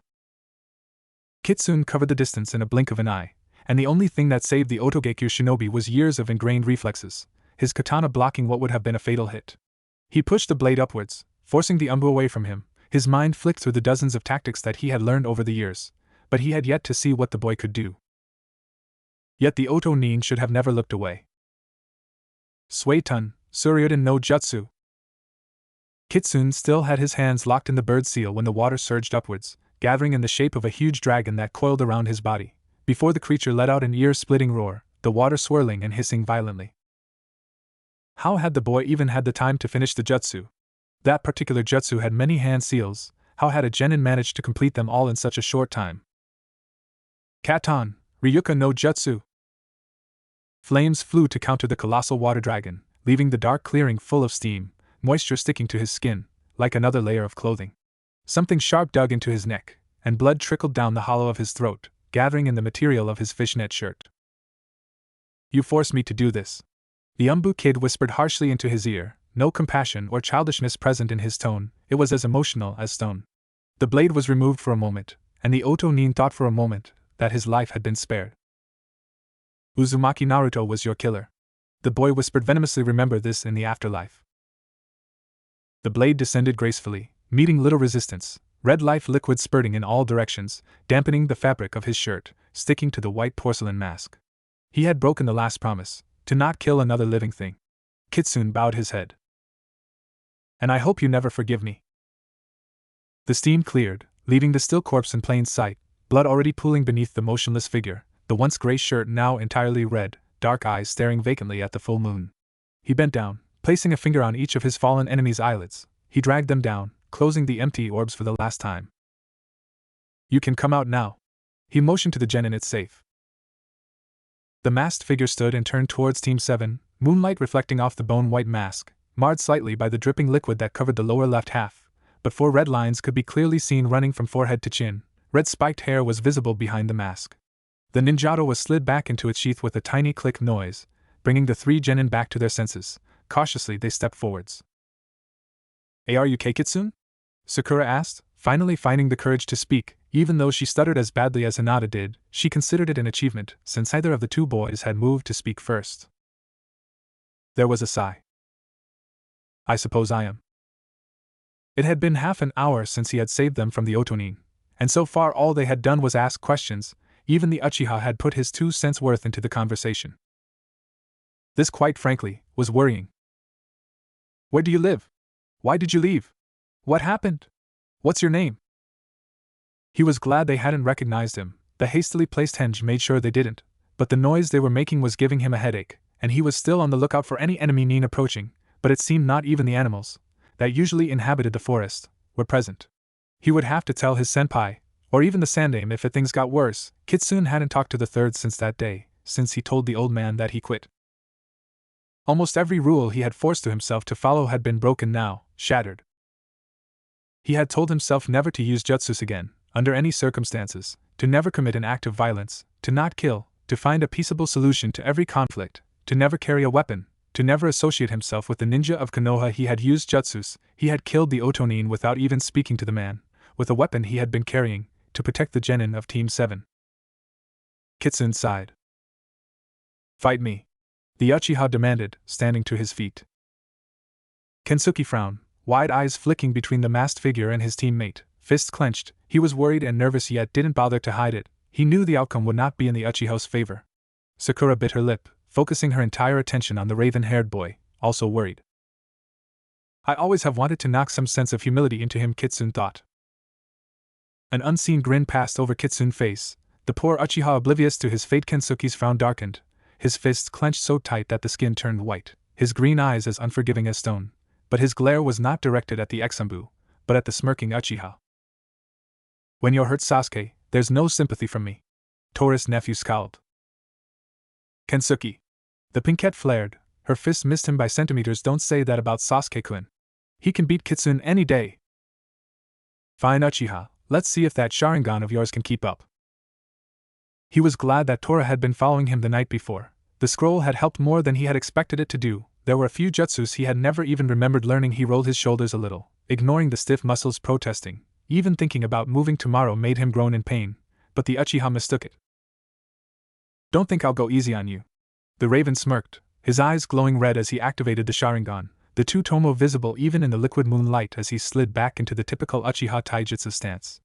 Kitsune covered the distance in a blink of an eye, and the only thing that saved the Otogekyo shinobi was years of ingrained reflexes, his katana blocking what would have been a fatal hit. He pushed the blade upwards, forcing the Anbu away from him. His mind flicked through the dozens of tactics that he had learned over the years, but he had yet to see what the boy could do. Yet the Oto Nin should have never looked away. Suetun, Suryuden no Jutsu. Kitsune still had his hands locked in the bird seal when the water surged upwards, gathering in the shape of a huge dragon that coiled around his body, before the creature let out an ear-splitting roar, the water swirling and hissing violently. How had the boy even had the time to finish the jutsu? That particular jutsu had many hand seals. How had a genin managed to complete them all in such a short time? Katon, Ryuka no Jutsu. Flames flew to counter the colossal water dragon, leaving the dark clearing full of steam, moisture sticking to his skin, like another layer of clothing. Something sharp dug into his neck, and blood trickled down the hollow of his throat, gathering in the material of his fishnet shirt. You forced me to do this. The Anbu kid whispered harshly into his ear, no compassion or childishness present in his tone. It was as emotional as stone. The blade was removed for a moment, and the Oto Nin thought for a moment that his life had been spared. Uzumaki Naruto was your killer. The boy whispered venomously. Remember this in the afterlife. The blade descended gracefully, meeting little resistance, red life liquid spurting in all directions, dampening the fabric of his shirt, sticking to the white porcelain mask. He had broken the last promise, to not kill another living thing. Kitsune bowed his head. And I hope you never forgive me. The steam cleared, leaving the still corpse in plain sight, blood already pooling beneath the motionless figure, the once gray shirt now entirely red, dark eyes staring vacantly at the full moon. He bent down, placing a finger on each of his fallen enemy's eyelids. He dragged them down, closing the empty orbs for the last time. You can come out now. He motioned to the genin it's safe. The masked figure stood and turned towards Team 7, moonlight reflecting off the bone-white mask, marred slightly by the dripping liquid that covered the lower left half, but 4 red lines could be clearly seen running from forehead to chin. Red spiked hair was visible behind the mask. The ninjato was slid back into its sheath with a tiny click noise, bringing the 3 genin back to their senses. Cautiously they stepped forwards. Are you Kitsune? Sakura asked, finally finding the courage to speak. Even though she stuttered as badly as Hinata did, she considered it an achievement, since either of the 2 boys had moved to speak first. There was a sigh. I suppose I am. It had been half an hour since he had saved them from the Oto Nin, and so far all they had done was ask questions. Even the Uchiha had put his 2 cents worth into the conversation. This, quite frankly, was worrying. Where do you live? Why did you leave? What happened? What's your name? He was glad they hadn't recognized him. The hastily placed henge made sure they didn't, but the noise they were making was giving him a headache, and he was still on the lookout for any enemy Nin approaching, but it seemed not even the animals that usually inhabited the forest were present. He would have to tell his senpai, or even the Sandame if things got worse. Kitsune hadn't talked to the 3rd since that day, since he told the old man that he quit. Almost every rule he had forced to himself to follow had been broken now, shattered. He had told himself never to use jutsus again, under any circumstances, to never commit an act of violence, to not kill, to find a peaceable solution to every conflict, to never carry a weapon, to never associate himself with the ninja of Konoha. He had used jutsus. He had killed the Oto Nin without even speaking to the man, with a weapon he had been carrying, to protect the genin of Team 7. Kitsune sighed. Fight me, the Uchiha demanded, standing to his feet. Kensuke frowned, wide eyes flicking between the masked figure and his teammate, fists clenched. He was worried and nervous yet didn't bother to hide it. He knew the outcome would not be in the Uchiha's favor. Sakura bit her lip, focusing her entire attention on the raven-haired boy, also worried. I always have wanted to knock some sense of humility into him, Kitsune thought. An unseen grin passed over Kitsune's face. The poor Uchiha, oblivious to his fate. Kensuke's frown darkened, his fists clenched so tight that the skin turned white, his green eyes as unforgiving as stone. But his glare was not directed at the ex-Anbu, but at the smirking Uchiha. When you're hurt, Sasuke, there's no sympathy from me. Tora's nephew scowled. Kensuke. The pinkette flared, her fist missed him by centimeters. Don't say that about Sasuke-kun. He can beat Kitsune any day. Fine, Uchiha, let's see if that Sharingan of yours can keep up. He was glad that Tora had been following him the night before. The scroll had helped more than he had expected it to do. There were a few jutsus he had never even remembered learning. He rolled his shoulders a little, ignoring the stiff muscles protesting. Even thinking about moving tomorrow made him groan in pain, but the Uchiha mistook it. Don't think I'll go easy on you. The Raven smirked, his eyes glowing red as he activated the Sharingan. the two tomo visible even in the liquid moonlight as he slid back into the typical Uchiha taijutsu stance.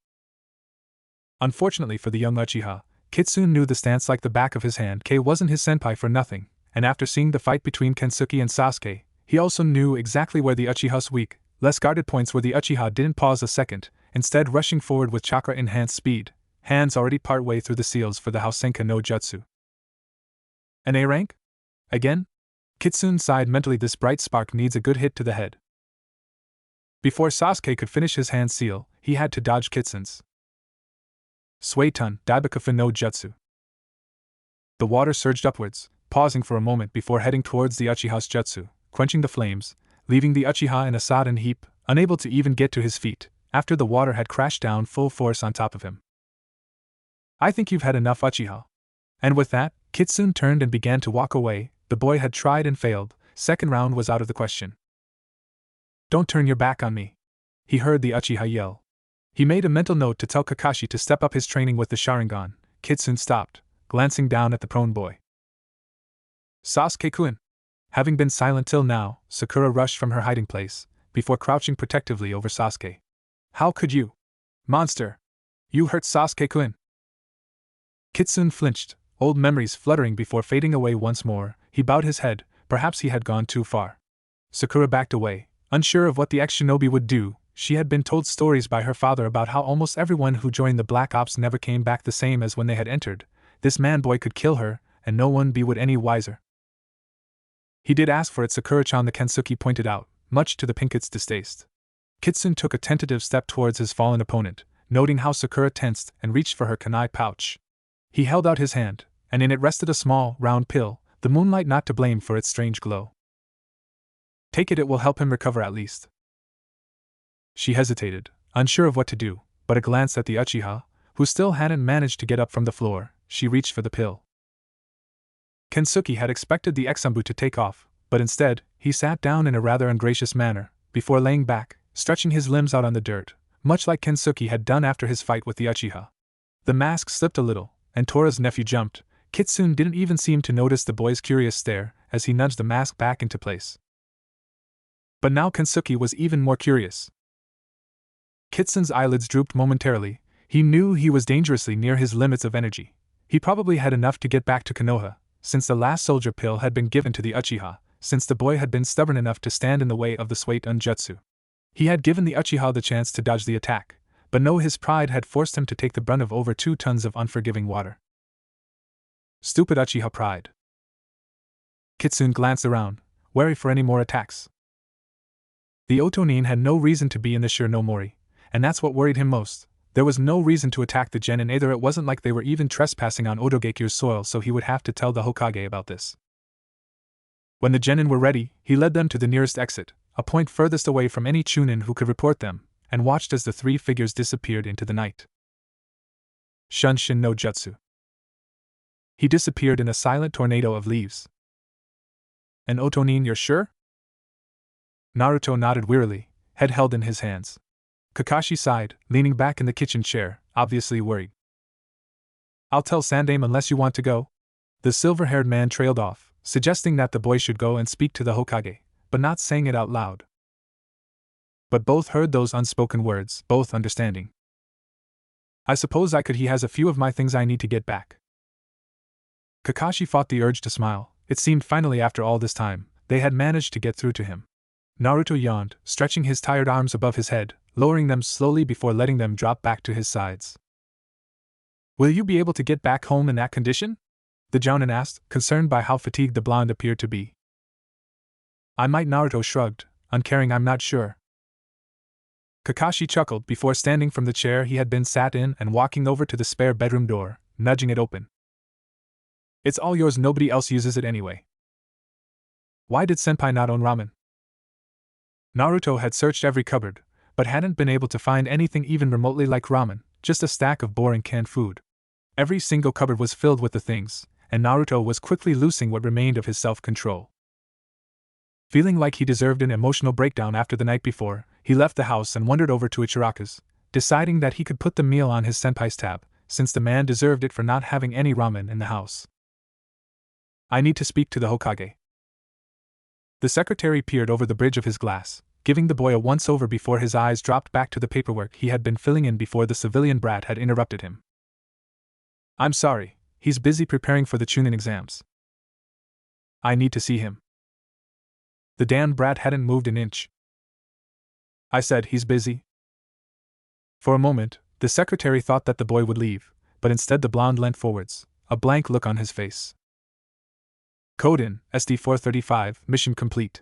Unfortunately for the young Uchiha, Kitsune knew the stance like the back of his hand. K wasn't his senpai for nothing, and after seeing the fight between Kensuke and Sasuke, he also knew exactly where the Uchiha's weak, less guarded points where the Uchiha didn't pause a second, instead rushing forward with chakra-enhanced speed, hands already partway through the seals for the Hausenka no Jutsu. An A rank? Again? Kitsune sighed mentally. This bright spark needs a good hit to the head. Before Sasuke could finish his hand seal, he had to dodge Kitsune's Suiton Daibakafu no Jutsu. The water surged upwards, pausing for a moment before heading towards the Uchiha's jutsu, quenching the flames, leaving the Uchiha in a sodden heap, unable to even get to his feet, after the water had crashed down full force on top of him. I think you've had enough, Uchiha. And with that, Kitsune turned and began to walk away. The boy had tried and failed, second round was out of the question. Don't turn your back on me, he heard the Uchiha yell. He made a mental note to tell Kakashi to step up his training with the Sharingan. Kitsune stopped, glancing down at the prone boy. Sasuke-kun. Having been silent till now, Sakura rushed from her hiding place, before crouching protectively over Sasuke. How could you? Monster! You hurt Sasuke-kun! Kitsune flinched, old memories fluttering before fading away once more. He bowed his head, perhaps he had gone too far. Sakura backed away, unsure of what the ex-shinobi would do. She had been told stories by her father about how almost everyone who joined the Black Ops never came back the same as when they had entered. This man-boy could kill her, and no one would any wiser. He did ask for it, Sakura-chan, the Kensuke pointed out, much to the Pinket's distaste. Kitsune took a tentative step towards his fallen opponent, noting how Sakura tensed and reached for her kunai pouch. He held out his hand, and in it rested a small, round pill, the moonlight not to blame for its strange glow. Take it, it will help him recover at least. She hesitated, unsure of what to do, but a glance at the Uchiha, who still hadn't managed to get up from the floor, she reached for the pill. Kensuke had expected the ex-Anbu to take off, but instead, he sat down in a rather ungracious manner, before laying back, stretching his limbs out on the dirt, much like Kensuke had done after his fight with the Uchiha. The mask slipped a little, and Tora's nephew jumped. Kitsune didn't even seem to notice the boy's curious stare as he nudged the mask back into place. But now Kensuke was even more curious. Kitsune's eyelids drooped momentarily. He knew he was dangerously near his limits of energy. He probably had enough to get back to Konoha, since the last soldier pill had been given to the Uchiha, since the boy had been stubborn enough to stand in the way of the Suiton Jutsu. He had given the Uchiha the chance to dodge the attack, but no, his pride had forced him to take the brunt of over 2 tons of unforgiving water. Stupid Uchiha pride. Kitsune glanced around, wary for any more attacks. The Otonin had no reason to be in the Shiranomori, and that's what worried him most. There was no reason to attack the Genin either. It wasn't like they were even trespassing on Otogekyu's soil, so he would have to tell the Hokage about this. When the Genin were ready, he led them to the nearest exit, a point furthest away from any Chunin who could report them, and watched as the 3 figures disappeared into the night. Shunshin no Jutsu. He disappeared in a silent tornado of leaves. An Otonin, you're sure? Naruto nodded wearily, head held in his hands. Kakashi sighed, leaning back in the kitchen chair, obviously worried. I'll tell Sandame unless you want to go. The silver-haired man trailed off, suggesting that the boy should go and speak to the Hokage, but not saying it out loud. But both heard those unspoken words, both understanding. I suppose I could. He has a few of my things I need to get back. Kakashi fought the urge to smile. It seemed finally, after all this time, they had managed to get through to him. Naruto yawned, stretching his tired arms above his head, lowering them slowly before letting them drop back to his sides. Will you be able to get back home in that condition? The Jounin asked, concerned by how fatigued the blonde appeared to be. I might. Naruto shrugged, uncaring. I'm not sure. Kakashi chuckled before standing from the chair he had been sat in and walking over to the spare bedroom door, nudging it open. It's all yours, nobody else uses it anyway. Why did Senpai not own ramen? Naruto had searched every cupboard, but hadn't been able to find anything even remotely like ramen, just a stack of boring canned food. Every single cupboard was filled with the things, and Naruto was quickly losing what remained of his self-control. Feeling like he deserved an emotional breakdown after the night before, he left the house and wandered over to Ichiraka's, deciding that he could put the meal on his senpai's tab, since the man deserved it for not having any ramen in the house. I need to speak to the Hokage. The secretary peered over the bridge of his glass, giving the boy a once-over before his eyes dropped back to the paperwork he had been filling in before the civilian brat had interrupted him. I'm sorry, he's busy preparing for the Chunin exams. I need to see him. The damn brat hadn't moved an inch. I said he's busy. For a moment, the secretary thought that the boy would leave, but instead the blonde leant forwards, a blank look on his face. Code in, SD-435, mission complete.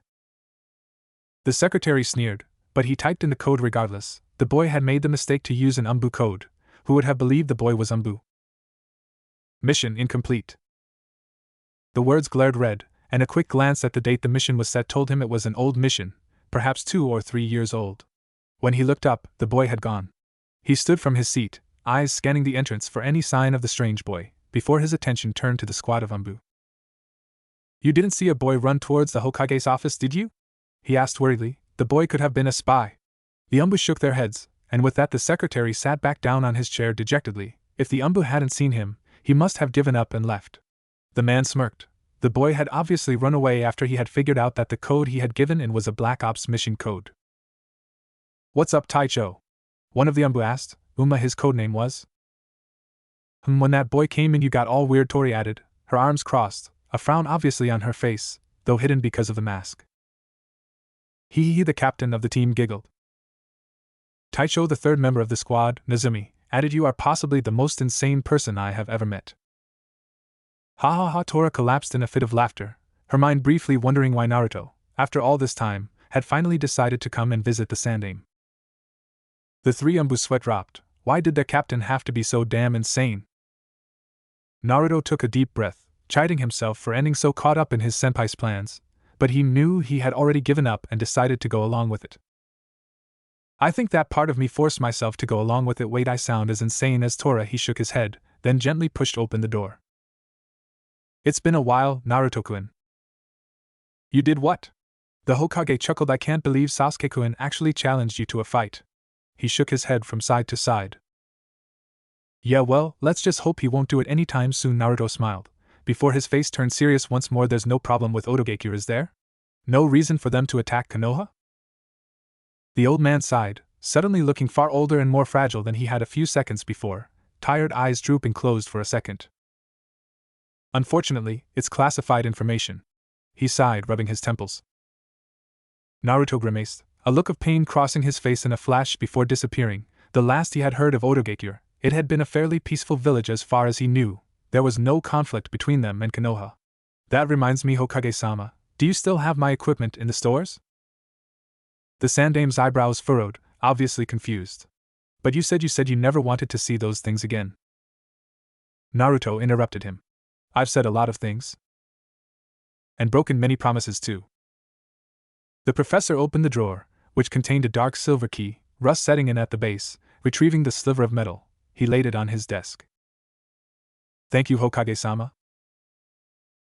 The secretary sneered, but he typed in the code regardless. The boy had made the mistake to use an Anbu code. Who would have believed the boy was Anbu? Mission incomplete. The words glared red, and a quick glance at the date the mission was set told him it was an old mission, perhaps 2 or 3 years old. When he looked up, the boy had gone. He stood from his seat, eyes scanning the entrance for any sign of the strange boy, before his attention turned to the squad of Anbu. You didn't see a boy run towards the Hokage's office, did you? He asked worriedly. The boy could have been a spy. The Anbu shook their heads, and with that the secretary sat back down on his chair dejectedly. If the Anbu hadn't seen him, he must have given up and left. The man smirked. The boy had obviously run away after he had figured out that the code he had given in was a Black Ops mission code. What's up, Taicho? One of the Anbu asked. His codename was? When that boy came in you got all weird, Tori added, her arms crossed, a frown obviously on her face, though hidden because of the mask. He, the captain of the team, giggled. Taicho, the third member of the squad, Nazumi, added, you are possibly the most insane person I have ever met. Ha ha ha, Tora collapsed in a fit of laughter, her mind briefly wondering why Naruto, after all this time, had finally decided to come and visit the Sandaime. The 3 Anbu's sweat dropped. Why did their captain have to be so damn insane? Naruto took a deep breath, chiding himself for ending so caught up in his senpai's plans, but he knew he had already given up and decided to go along with it. I think that part of me forced myself to go along with it. Wait, I sound as insane as Tora. He shook his head, then gently pushed open the door. It's been a while, Naruto-kun. You did what? The Hokage chuckled. I can't believe Sasuke-kun actually challenged you to a fight. He shook his head from side to side. Yeah, well, let's just hope he won't do it anytime soon, Naruto smiled, before his face turned serious once more. There's no problem with Otogeki, is there? No reason for them to attack Konoha? The old man sighed, suddenly looking far older and more fragile than he had a few seconds before, tired eyes drooping closed for a second. Unfortunately, it's classified information. He sighed, rubbing his temples. Naruto grimaced, a look of pain crossing his face in a flash before disappearing. The last he had heard of Otogeki, it had been a fairly peaceful village as far as he knew. There was no conflict between them and Konoha. That reminds me, Hokage-sama, do you still have my equipment in the stores? The Sandaime's eyebrows furrowed, obviously confused. But you said you never wanted to see those things again. Naruto interrupted him. I've said a lot of things. And broken many promises too. The professor opened the drawer, which contained a dark silver key, rust setting in at the base. Retrieving the sliver of metal, he laid it on his desk. Thank you, Hokage-sama.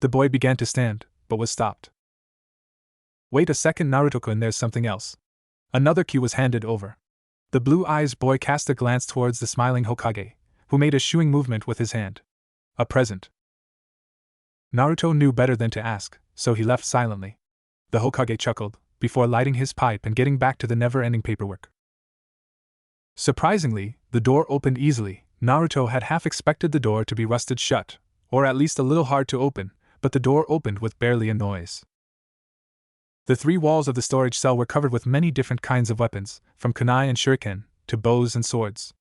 The boy began to stand, but was stopped. Wait a second, Naruto-kun, there's something else. Another key was handed over. The blue-eyes boy cast a glance towards the smiling Hokage, who made a shooing movement with his hand. A present. Naruto knew better than to ask, so he left silently. The Hokage chuckled, before lighting his pipe and getting back to the never-ending paperwork. Surprisingly, the door opened easily. Naruto had half expected the door to be rusted shut, or at least a little hard to open, but the door opened with barely a noise. The 3 walls of the storage cell were covered with many different kinds of weapons, from kunai and shuriken, to bows and swords.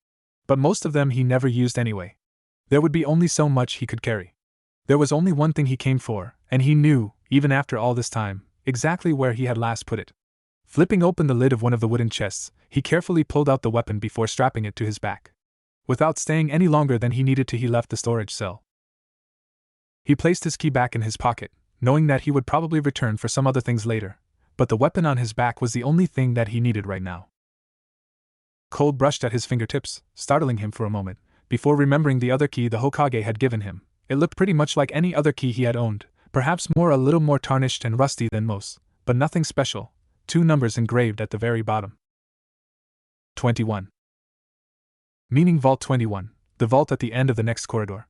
But most of them he never used anyway. There would be only so much he could carry. There was only one thing he came for, and he knew, even after all this time, exactly where he had last put it. Flipping open the lid of one of the wooden chests, he carefully pulled out the weapon before strapping it to his back. Without staying any longer than he needed to, he left the storage cell. He placed his key back in his pocket, knowing that he would probably return for some other things later, but the weapon on his back was the only thing that he needed right now. Cold brushed at his fingertips, startling him for a moment, before remembering the other key the Hokage had given him. It looked pretty much like any other key he had owned, perhaps a little more tarnished and rusty than most, but nothing special. 2 numbers engraved at the very bottom. 21. Meaning Vault 21, the vault at the end of the next corridor.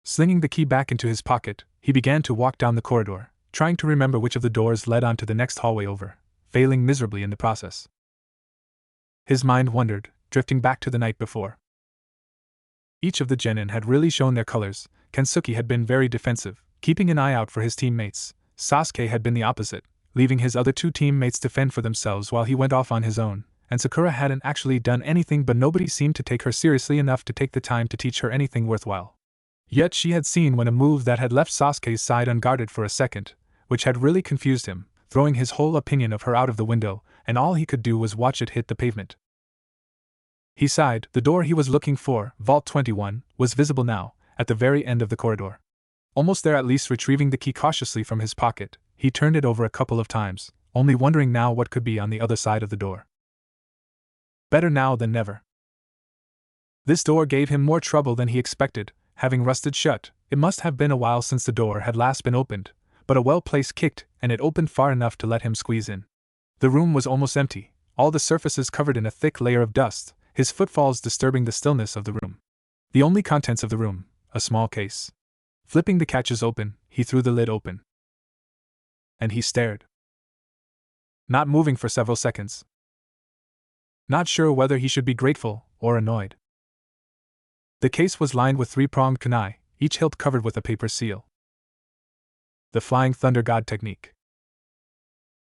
Slinging the key back into his pocket, he began to walk down the corridor, trying to remember which of the doors led on to the next hallway over, failing miserably in the process. His mind wandered, drifting back to the night before. Each of the genin had really shown their colors. Kensuke had been very defensive, keeping an eye out for his teammates. Sasuke had been the opposite, leaving his other two teammates to fend for themselves while he went off on his own, and Sakura hadn't actually done anything, but nobody seemed to take her seriously enough to take the time to teach her anything worthwhile. Yet she had seen when a move that had left Sasuke's side unguarded for a second, which had really confused him, throwing his whole opinion of her out of the window, and all he could do was watch it hit the pavement. He sighed. The door he was looking for, Vault 21, was visible now, at the very end of the corridor. Almost there, at least. Retrieving the key cautiously from his pocket, he turned it over a couple of times, only wondering now what could be on the other side of the door. Better now than never. This door gave him more trouble than he expected, having rusted shut. It must have been a while since the door had last been opened, but a well-placed kick, and it opened far enough to let him squeeze in. The room was almost empty, all the surfaces covered in a thick layer of dust, his footfalls disturbing the stillness of the room. The only contents of the room, a small case. Flipping the catches open, he threw the lid open. And he stared. Not moving for several seconds. Not sure whether he should be grateful or annoyed. The case was lined with three-pronged kunai, each hilt covered with a paper seal. The Flying Thunder God technique.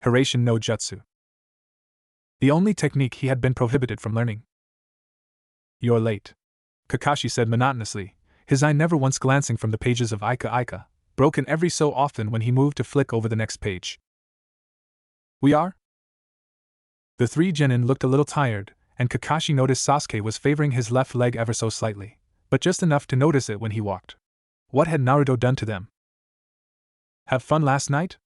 Hiraishin no Jutsu. The only technique he had been prohibited from learning. You're late, Kakashi said monotonously, his eye never once glancing from the pages of Ika, broken every so often when he moved to flick over the next page. We are? The three genin looked a little tired, and Kakashi noticed Sasuke was favoring his left leg ever so slightly, but just enough to notice it when he walked. What had Naruto done to them? Have fun last night?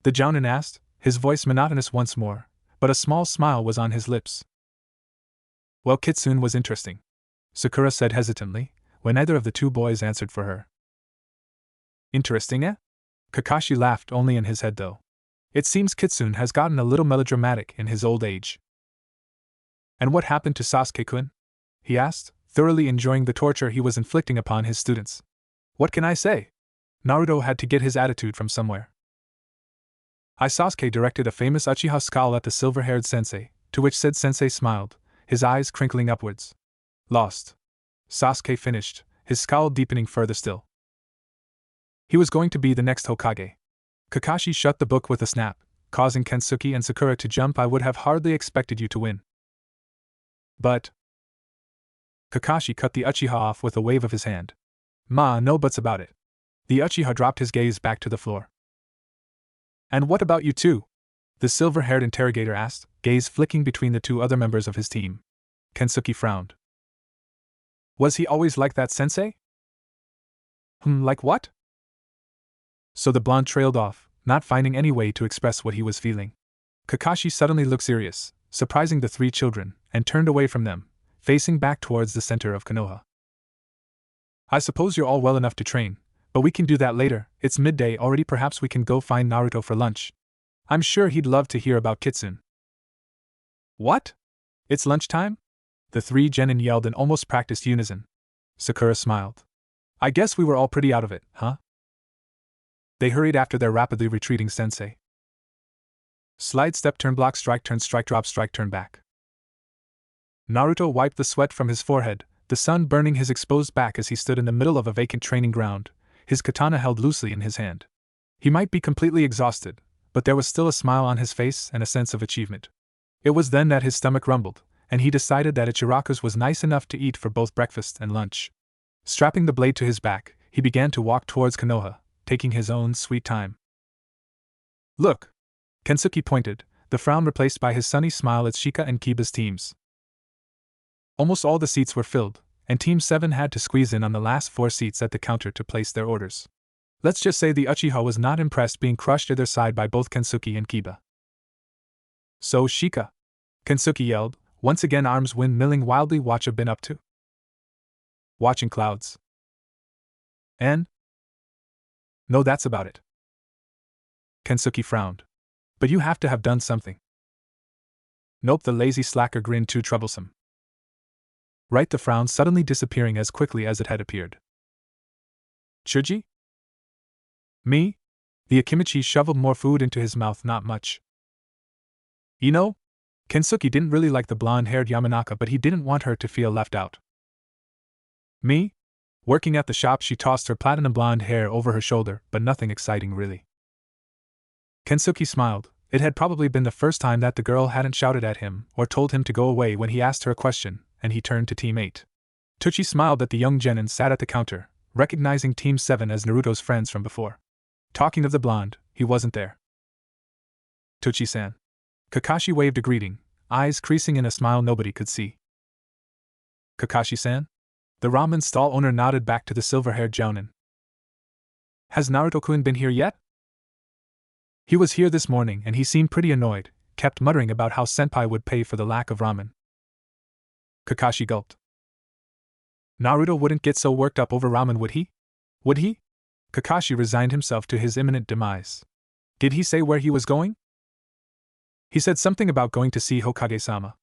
The jounin asked, his voice monotonous once more, but a small smile was on his lips. Well, Kitsune was interesting, Sakura said hesitantly, when neither of the two boys answered for her. Interesting, eh? Kakashi laughed, only in his head though. It seems Kitsune has gotten a little melodramatic in his old age. And what happened to Sasuke-kun? He asked, thoroughly enjoying the torture he was inflicting upon his students. What can I say? Naruto had to get his attitude from somewhere. Sasuke directed a famous Uchiha scowl at the silver-haired sensei, to which said sensei smiled, his eyes crinkling upwards. Lost. Sasuke finished, his scowl deepening further still. He was going to be the next Hokage. Kakashi shut the book with a snap, causing Kensuke and Sakura to jump. I would have hardly expected you to win. But... Kakashi cut the Uchiha off with a wave of his hand. No buts about it. The Uchiha dropped his gaze back to the floor. And what about you two? The silver-haired interrogator asked, gaze flicking between the two other members of his team. Kensuke frowned. Was he always like that, sensei? Like what? So the blonde trailed off, not finding any way to express what he was feeling. Kakashi suddenly looked serious, surprising the three children, and turned away from them, facing back towards the center of Konoha. I suppose you're all well enough to train, but we can do that later. It's midday already. Perhaps we can go find Naruto for lunch. I'm sure he'd love to hear about Kitsune. What? It's lunchtime? The three genin yelled in almost practiced unison. Sakura smiled. I guess we were all pretty out of it, huh? They hurried after their rapidly retreating sensei. Slide, step, turn, block, strike, drop, strike, turn back. Naruto wiped the sweat from his forehead, the sun burning his exposed back as he stood in the middle of a vacant training ground, his katana held loosely in his hand. He might be completely exhausted, but there was still a smile on his face and a sense of achievement. It was then that his stomach rumbled, and he decided that Ichiraku's was nice enough to eat for both breakfast and lunch. Strapping the blade to his back, he began to walk towards Konoha, taking his own sweet time. Look! Kensuke pointed, the frown replaced by his sunny smile at Shika and Kiba's teams. Almost all the seats were filled, and Team 7 had to squeeze in on the last 4 seats at the counter to place their orders. Let's just say the Uchiha was not impressed being crushed to their side by both Kensuke and Kiba. So Shika! Kensuke yelled, once again arms windmilling wildly. Watch have been up to? Watching clouds. And? No, that's about it. Kensuke frowned. But you have to have done something. Nope, the lazy slacker grinned too troublesome. Right, the frown suddenly disappearing as quickly as it had appeared. Chuji? Me? The Akimichi shoveled more food into his mouth. Not much. You know, Kensuke didn't really like the blonde-haired Yamanaka, but he didn't want her to feel left out. Me? Working at the shop, she tossed her platinum blonde hair over her shoulder, but nothing exciting really. Kensuke smiled. It had probably been the first time that the girl hadn't shouted at him or told him to go away when he asked her a question, and he turned to Team 8. Tochi smiled at the young genin sat at the counter, recognizing Team 7 as Naruto's friends from before. Talking of the blonde, he wasn't there. Tochi-san. Kakashi waved a greeting, eyes creasing in a smile nobody could see. Kakashi-san? The ramen stall owner nodded back to the silver-haired jounin. Has Naruto-kun been here yet? He was here this morning and he seemed pretty annoyed, kept muttering about how senpai would pay for the lack of ramen. Kakashi gulped. Naruto wouldn't get so worked up over ramen, would he? Would he? Kakashi resigned himself to his imminent demise. Did he say where he was going? He said something about going to see Hokage-sama.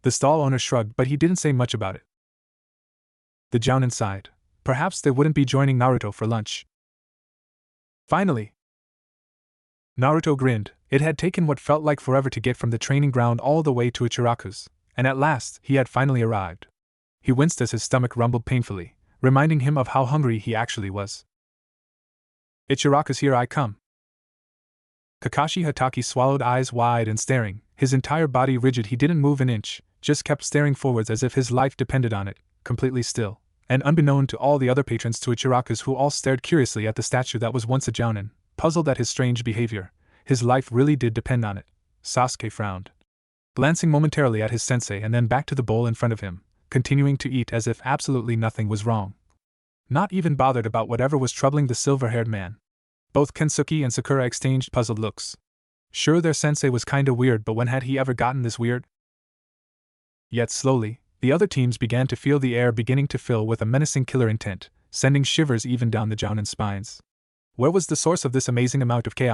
The stall owner shrugged, but he didn't say much about it. The jounin sighed. Perhaps they wouldn't be joining Naruto for lunch. Finally! Naruto grinned. It had taken what felt like forever to get from the training ground all the way to Ichiraku's, and at last he had finally arrived. He winced as his stomach rumbled painfully, reminding him of how hungry he actually was. Ichiraku's, here I come. Kakashi Hatake swallowed, eyes wide and staring, his entire body rigid. He didn't move an inch, just kept staring forwards as if his life depended on it, completely still, and unbeknown to all the other patrons to Ichiraku's, who all stared curiously at the statue that was once a jounin, puzzled at his strange behavior. His life really did depend on it. Sasuke frowned, glancing momentarily at his sensei and then back to the bowl in front of him, continuing to eat as if absolutely nothing was wrong. Not even bothered about whatever was troubling the silver-haired man. Both Kensuke and Sakura exchanged puzzled looks. Sure, their sensei was kinda weird, but when had he ever gotten this weird? Yet slowly, the other teams began to feel the air beginning to fill with a menacing killer intent, sending shivers even down the jounin spines. Where was the source of this amazing amount of ki?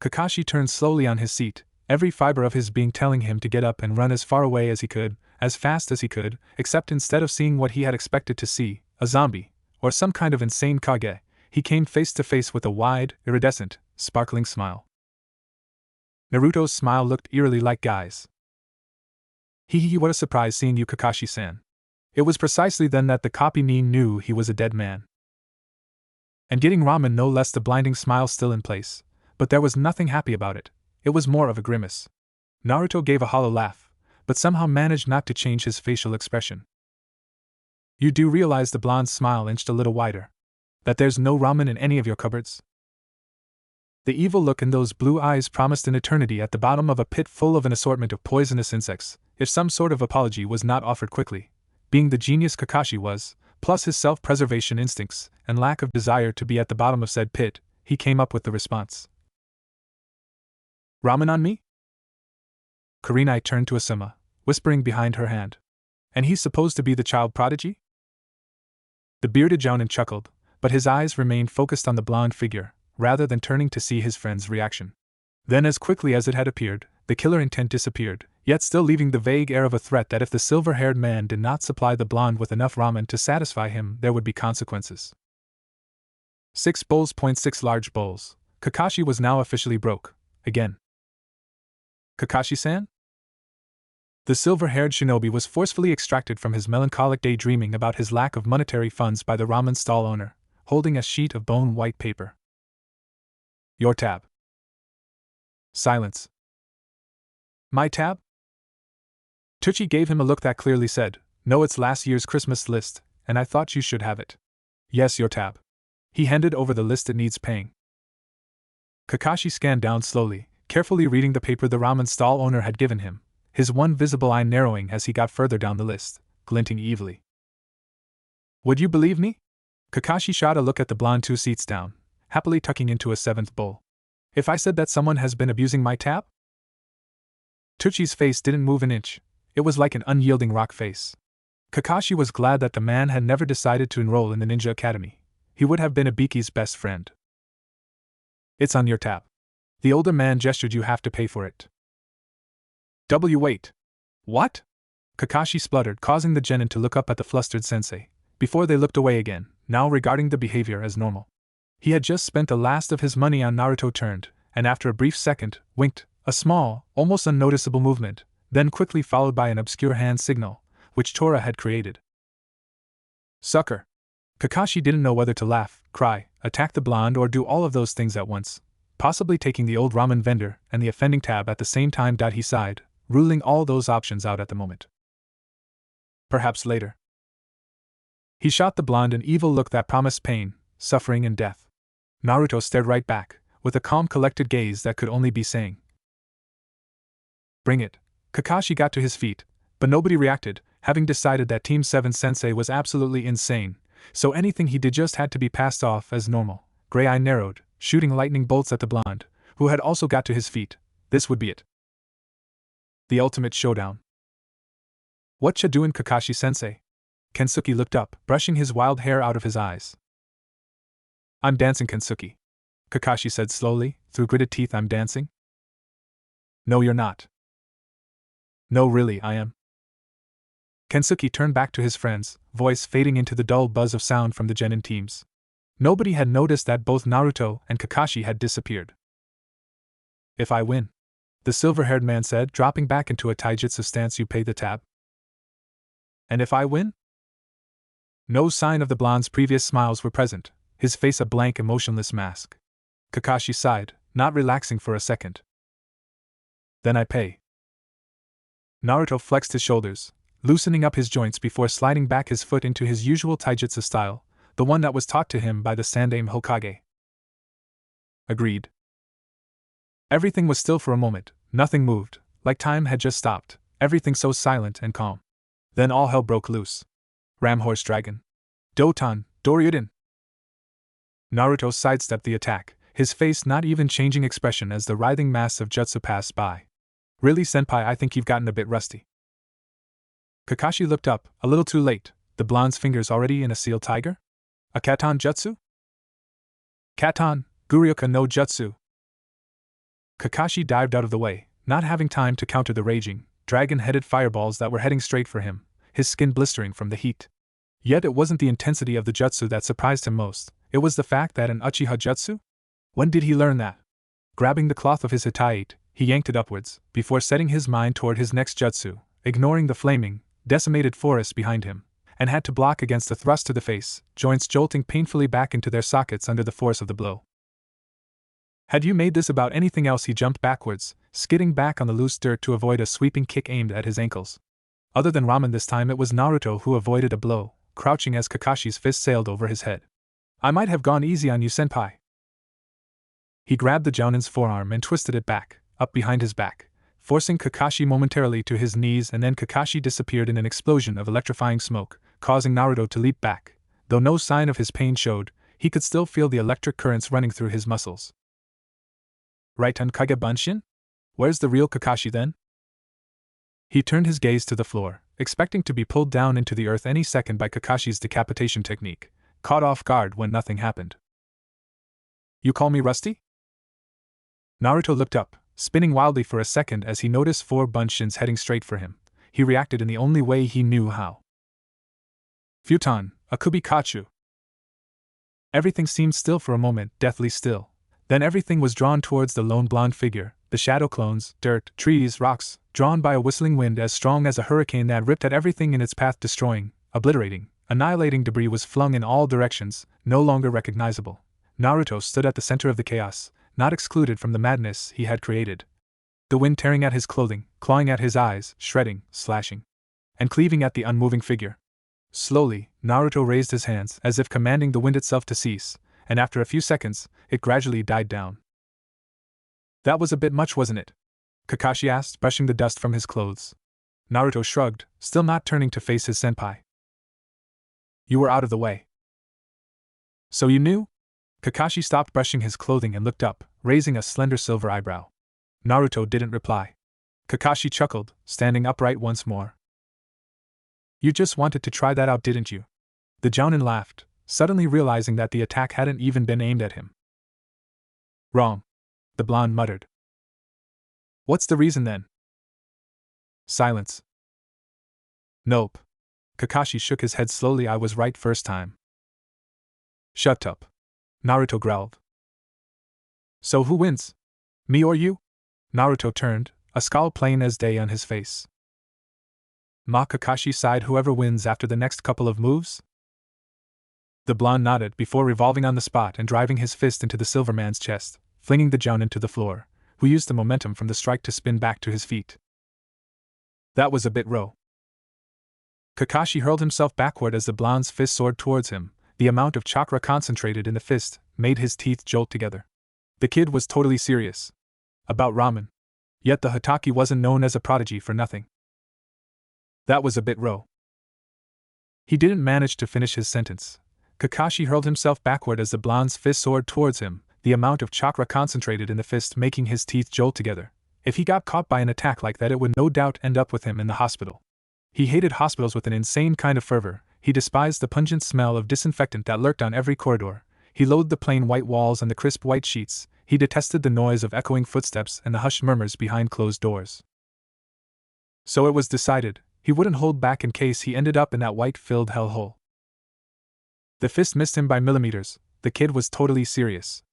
Kakashi turned slowly on his seat, every fiber of his being telling him to get up and run as far away as he could, as fast as he could, except instead of seeing what he had expected to see, a zombie, or some kind of insane Kage, he came face to face with a wide, iridescent, sparkling smile. Naruto's smile looked eerily like Guy's. Hee, what a surprise seeing you, Kakashi-san. It was precisely then that the copy knew he was a dead man. And getting ramen, no less. The blinding smile still in place, but there was nothing happy about it. It was more of a grimace. Naruto gave a hollow laugh, but somehow managed not to change his facial expression. You do realize, the blonde's smile inched a little wider, that there's no ramen in any of your cupboards? The evil look in those blue eyes promised an eternity at the bottom of a pit full of an assortment of poisonous insects, if some sort of apology was not offered quickly. Being the genius Kakashi was, plus his self-preservation instincts and lack of desire to be at the bottom of said pit, he came up with the response. Ramen on me? Kurenai turned to Asuma, whispering behind her hand. And he's supposed to be the child prodigy? The bearded jounin chuckled, but his eyes remained focused on the blonde figure, rather than turning to see his friend's reaction. Then, as quickly as it had appeared, the killer intent disappeared, yet still leaving the vague air of a threat that if the silver-haired man did not supply the blonde with enough ramen to satisfy him, there would be consequences. 6 bowls. 6 large bowls. Kakashi was now officially broke, again. Kakashi-san? The silver-haired shinobi was forcefully extracted from his melancholic daydreaming about his lack of monetary funds by the ramen stall owner, holding a sheet of bone-white paper. Your tab. Silence. My tab? Tucci gave him a look that clearly said, no, it's last year's Christmas list, and I thought you should have it. Yes, your tab. He handed over the list. It needs paying. Kakashi scanned down slowly, carefully reading the paper the ramen stall owner had given him, his one visible eye narrowing as he got further down the list, glinting evilly. Would you believe me? Kakashi shot a look at the blonde 2 seats down, happily tucking into a 7th bowl. If I said that someone has been abusing my tab? Tucci's face didn't move an inch. It was like an unyielding rock face. Kakashi was glad that the man had never decided to enroll in the ninja academy. He would have been Ibiki's best friend. It's on your tab. The older man gestured. You have to pay for it. Wait. What? Kakashi spluttered, causing the genin to look up at the flustered sensei, before they looked away again, now regarding the behavior as normal. He had just spent the last of his money on Naruto turned, and after a brief second, winked, a small, almost unnoticeable movement, then quickly followed by an obscure hand signal, which Tora had created. Sucker! Kakashi didn't know whether to laugh, cry, attack the blonde, or do all of those things at once, possibly taking the old ramen vendor and the offending tab at the same time. He sighed, ruling all those options out at the moment. Perhaps later. He shot the blonde an evil look that promised pain, suffering, and death. Naruto stared right back, with a calm, collected gaze that could only be saying, "Bring it." Kakashi got to his feet, but nobody reacted, having decided that Team 7 Sensei was absolutely insane, so anything he did just had to be passed off as normal. Gray eye narrowed, shooting lightning bolts at the blonde, who had also got to his feet. This would be it. The ultimate showdown. What ya doin', Kakashi-sensei? Kensuke looked up, brushing his wild hair out of his eyes. I'm dancing, Kensuke. Kakashi said slowly, through gritted teeth. I'm dancing? No, you're not. No, really, I am. Kensuke turned back to his friends, voice fading into the dull buzz of sound from the genin teams. Nobody had noticed that both Naruto and Kakashi had disappeared. If I win, the silver-haired man said, dropping back into a taijutsu stance, you pay the tab. And if I win? No sign of the blonde's previous smiles were present, his face a blank, emotionless mask. Kakashi sighed, not relaxing for a second. Then I pay. Naruto flexed his shoulders, loosening up his joints before sliding back his foot into his usual taijutsu style, the one that was taught to him by the Sandaime Hokage. Agreed. Everything was still for a moment, nothing moved, like time had just stopped, everything so silent and calm. Then all hell broke loose. Ramhorse Dragon. Doton, Doryuden. Naruto sidestepped the attack, his face not even changing expression as the writhing mass of jutsu passed by. Really, senpai, I think you've gotten a bit rusty. Kakashi looked up, a little too late, the blonde's fingers already in a seal tiger? A Katon Jutsu? Katon, Guryoka no Jutsu. Kakashi dived out of the way, not having time to counter the raging, dragon-headed fireballs that were heading straight for him, his skin blistering from the heat. Yet it wasn't the intensity of the jutsu that surprised him most, it was the fact that an Uchiha Jutsu? When did he learn that? Grabbing the cloth of his hitaiite, he yanked it upwards, before setting his mind toward his next jutsu, ignoring the flaming, decimated forest behind him, and had to block against a thrust to the face, joints jolting painfully back into their sockets under the force of the blow. Had you made this about anything else? He jumped backwards, skidding back on the loose dirt to avoid a sweeping kick aimed at his ankles. Other than ramen this time, it was Naruto who avoided a blow, crouching as Kakashi's fist sailed over his head. I might have gone easy on you, senpai. He grabbed the Jounin's forearm and twisted it back, up behind his back, forcing Kakashi momentarily to his knees, and then Kakashi disappeared in an explosion of electrifying smoke, causing Naruto to leap back. Though no sign of his pain showed, he could still feel the electric currents running through his muscles. Right on Kage Bunshin? Where's the real Kakashi then? He turned his gaze to the floor, expecting to be pulled down into the earth any second by Kakashi's decapitation technique, caught off guard when nothing happened. You call me rusty? Naruto looked up, spinning wildly for a second as he noticed 4 Bunshins heading straight for him. He reacted in the only way he knew how. Futon, Akubi Kachu. Everything seemed still for a moment, deathly still. Then everything was drawn towards the lone blonde figure, the shadow clones, dirt, trees, rocks, drawn by a whistling wind as strong as a hurricane that ripped at everything in its path, destroying, obliterating, annihilating. Debris was flung in all directions, no longer recognizable. Naruto stood at the center of the chaos, not excluded from the madness he had created. The wind tearing at his clothing, clawing at his eyes, shredding, slashing, and cleaving at the unmoving figure. Slowly, Naruto raised his hands as if commanding the wind itself to cease, and after a few seconds, it gradually died down. That was a bit much, wasn't it? Kakashi asked, brushing the dust from his clothes. Naruto shrugged, still not turning to face his senpai. You were out of the way. So you knew? Kakashi stopped brushing his clothing and looked up, raising a slender silver eyebrow. Naruto didn't reply. Kakashi chuckled, standing upright once more. You just wanted to try that out, didn't you? The Jounin laughed, suddenly realizing that the attack hadn't even been aimed at him. Wrong, the blonde muttered. What's the reason then? Silence. Nope. Kakashi shook his head slowly. I was right first time. Shut up. Naruto growled. So who wins? Me or you? Naruto turned, a scowl plain as day on his face. Kakashi sighed. Whoever wins after the next couple of moves? The blonde nodded before revolving on the spot and driving his fist into the silver man's chest, flinging the Jounin to the floor, who used the momentum from the strike to spin back to his feet. That was a bit raw. Kakashi hurled himself backward as the blonde's fist soared towards him. The amount of chakra concentrated in the fist made his teeth jolt together. The kid was totally serious about ramen. Yet the Hokage wasn't known as a prodigy for nothing. That was a bit raw. He didn't manage to finish his sentence. Kakashi hurled himself backward as the blonde's fist soared towards him, the amount of chakra concentrated in the fist making his teeth jolt together. If he got caught by an attack like that, it would no doubt end up with him in the hospital. He hated hospitals with an insane kind of fervor. He despised the pungent smell of disinfectant that lurked on every corridor. He loathed the plain white walls and the crisp white sheets. He detested the noise of echoing footsteps and the hushed murmurs behind closed doors. So it was decided, he wouldn't hold back in case he ended up in that white-filled hellhole. The fist missed him by millimeters. The kid was totally serious.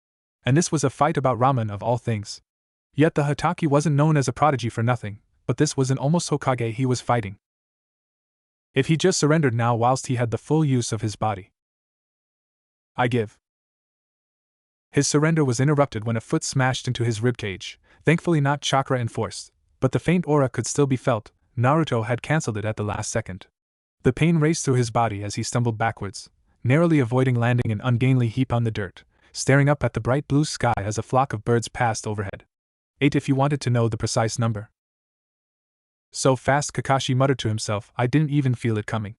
And this was a fight about ramen of all things. Yet the Hokage wasn't known as a prodigy for nothing, but this was an almost Hokage he was fighting. If he just surrendered now whilst he had the full use of his body. I give. His surrender was interrupted when a foot smashed into his ribcage, thankfully not chakra enforced, but the faint aura could still be felt. Naruto had cancelled it at the last second. The pain raced through his body as he stumbled backwards, narrowly avoiding landing an ungainly heap on the dirt, staring up at the bright blue sky as a flock of birds passed overhead. 8 if you wanted to know the precise number. So fast, Kakashi muttered to himself, I didn't even feel it coming.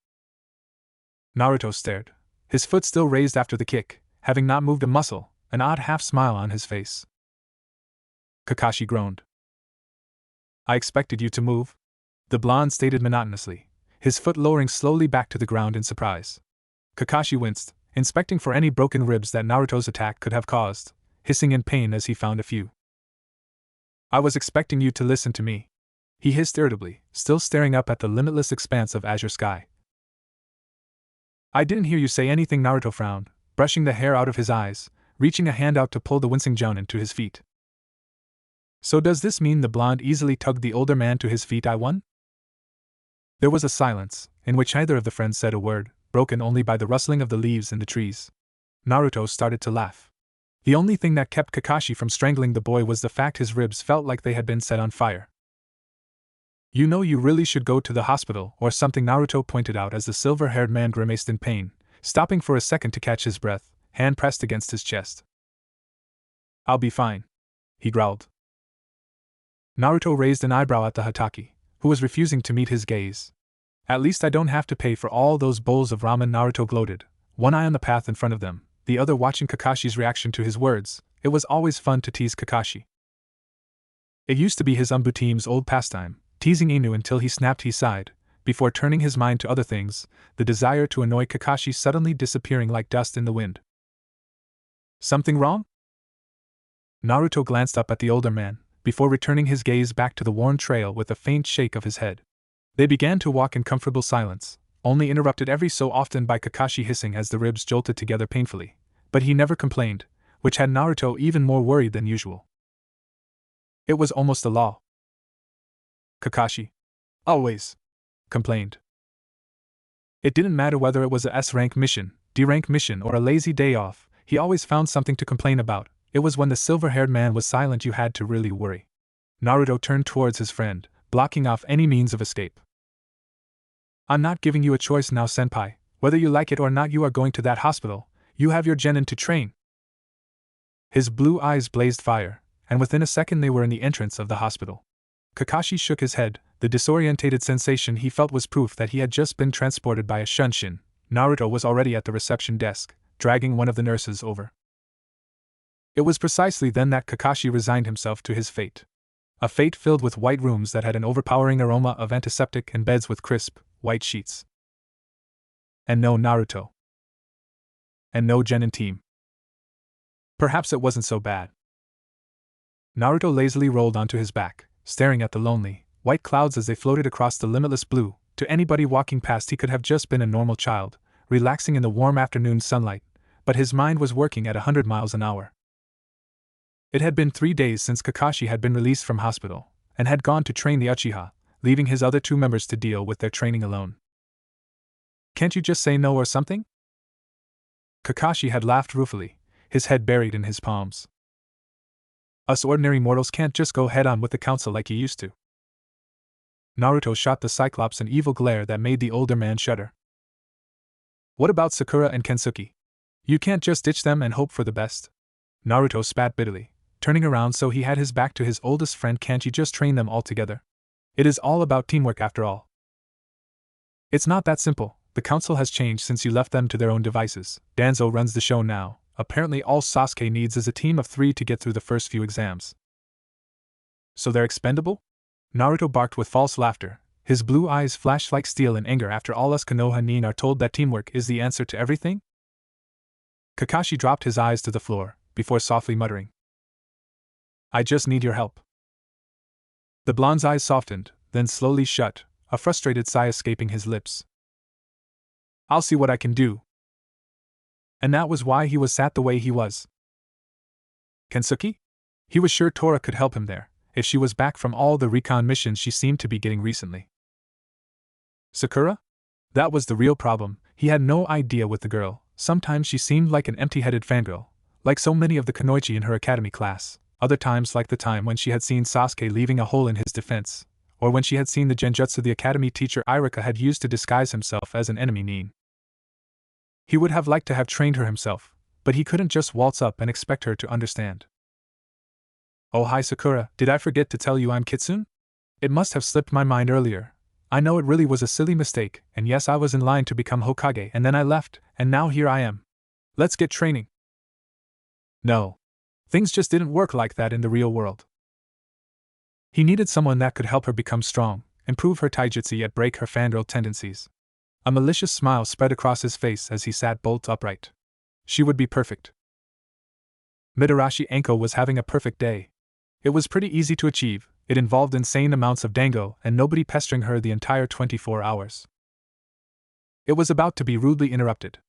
Naruto stared, his foot still raised after the kick, having not moved a muscle, an odd half-smile on his face. Kakashi groaned. I expected you to move, the blonde stated monotonously, his foot lowering slowly back to the ground in surprise. Kakashi winced, inspecting for any broken ribs that Naruto's attack could have caused, hissing in pain as he found a few. I was expecting you to listen to me, he hissed irritably, still staring up at the limitless expanse of azure sky. I didn't hear you say anything. Naruto frowned, brushing the hair out of his eyes, reaching a hand out to pull the wincing Jounin to his feet. So does this mean? The blonde easily tugged the older man to his feet. I won? There was a silence, in which neither of the friends said a word, broken only by the rustling of the leaves in the trees. Naruto started to laugh. The only thing that kept Kakashi from strangling the boy was the fact his ribs felt like they had been set on fire. You know, you really should go to the hospital or something, Naruto pointed out as the silver-haired man grimaced in pain, stopping for a second to catch his breath, hand pressed against his chest. I'll be fine, he growled. Naruto raised an eyebrow at the Hokage, who was refusing to meet his gaze. At least I don't have to pay for all those bowls of ramen, Naruto gloated, one eye on the path in front of them, the other watching Kakashi's reaction to his words. It was always fun to tease Kakashi. It used to be his Anbu team's old pastime, teasing Inu until he snapped. He sighed, before turning his mind to other things, the desire to annoy Kakashi suddenly disappearing like dust in the wind. Something wrong? Naruto glanced up at the older man, before returning his gaze back to the worn trail with a faint shake of his head. They began to walk in comfortable silence, only interrupted every so often by Kakashi hissing as the ribs jolted together painfully, but he never complained, which had Naruto even more worried than usual. It was almost a law. Kakashi always complained. It didn't matter whether it was a S-rank mission, D-rank mission, or a lazy day off, he always found something to complain about. It was when the silver-haired man was silent you had to really worry. Naruto turned towards his friend, blocking off any means of escape. I'm not giving you a choice now, senpai. Whether you like it or not, you are going to that hospital. You have your genin to train. His blue eyes blazed fire, and within a second they were in the entrance of the hospital. Kakashi shook his head. The disorientated sensation he felt was proof that he had just been transported by a shunshin. Naruto was already at the reception desk, dragging one of the nurses over. It was precisely then that Kakashi resigned himself to his fate. A fate filled with white rooms that had an overpowering aroma of antiseptic and beds with crisp, white sheets. And no Naruto. And no genin team. Perhaps it wasn't so bad. Naruto lazily rolled onto his back, staring at the lonely, white clouds as they floated across the limitless blue. To anybody walking past he could have just been a normal child, relaxing in the warm afternoon sunlight, but his mind was working at 100 miles an hour. It had been 3 days since Kakashi had been released from hospital, and had gone to train the Uchiha, leaving his other 2 members to deal with their training alone. "Can't you just say no or something?" Kakashi had laughed ruefully, his head buried in his palms. "Us ordinary mortals can't just go head-on with the council like you used to." Naruto shot the Cyclops an evil glare that made the older man shudder. "What about Sakura and Kensuke? You can't just ditch them and hope for the best?" Naruto spat bitterly, turning around so he had his back to his oldest friend. "Can't you just train them all together? It is all about teamwork after all." "It's not that simple. The council has changed since you left them to their own devices. Danzo runs the show now. Apparently all Sasuke needs is a team of 3 to get through the first few exams." "So they're expendable?" Naruto barked with false laughter. His blue eyes flashed like steel in anger. "After all, us Konoha nin are told that teamwork is the answer to everything?" Kakashi dropped his eyes to the floor, before softly muttering, "I just need your help." The blonde's eyes softened, then slowly shut, a frustrated sigh escaping his lips. "I'll see what I can do." And that was why he was sat the way he was. Kensuke? He was sure Tora could help him there, if she was back from all the recon missions she seemed to be getting recently. Sakura? That was the real problem. He had no idea with the girl. Sometimes she seemed like an empty-headed fangirl, like so many of the kunoichi in her academy class, other times like the time when she had seen Sasuke leaving a hole in his defense, or when she had seen the genjutsu the academy teacher Irika had used to disguise himself as an enemy nin. He would have liked to have trained her himself, but he couldn't just waltz up and expect her to understand. "Oh hi Sakura, did I forget to tell you I'm Kitsune? It must have slipped my mind earlier. I know it really was a silly mistake, and yes, I was in line to become Hokage and then I left, and now here I am. Let's get training." No. Things just didn't work like that in the real world. He needed someone that could help her become strong, improve her taijutsu yet break her fangirl tendencies. A malicious smile spread across his face as he sat bolt upright. She would be perfect. Mitarashi Anko was having a perfect day. It was pretty easy to achieve. It involved insane amounts of dango and nobody pestering her the entire 24 hours. It was about to be rudely interrupted.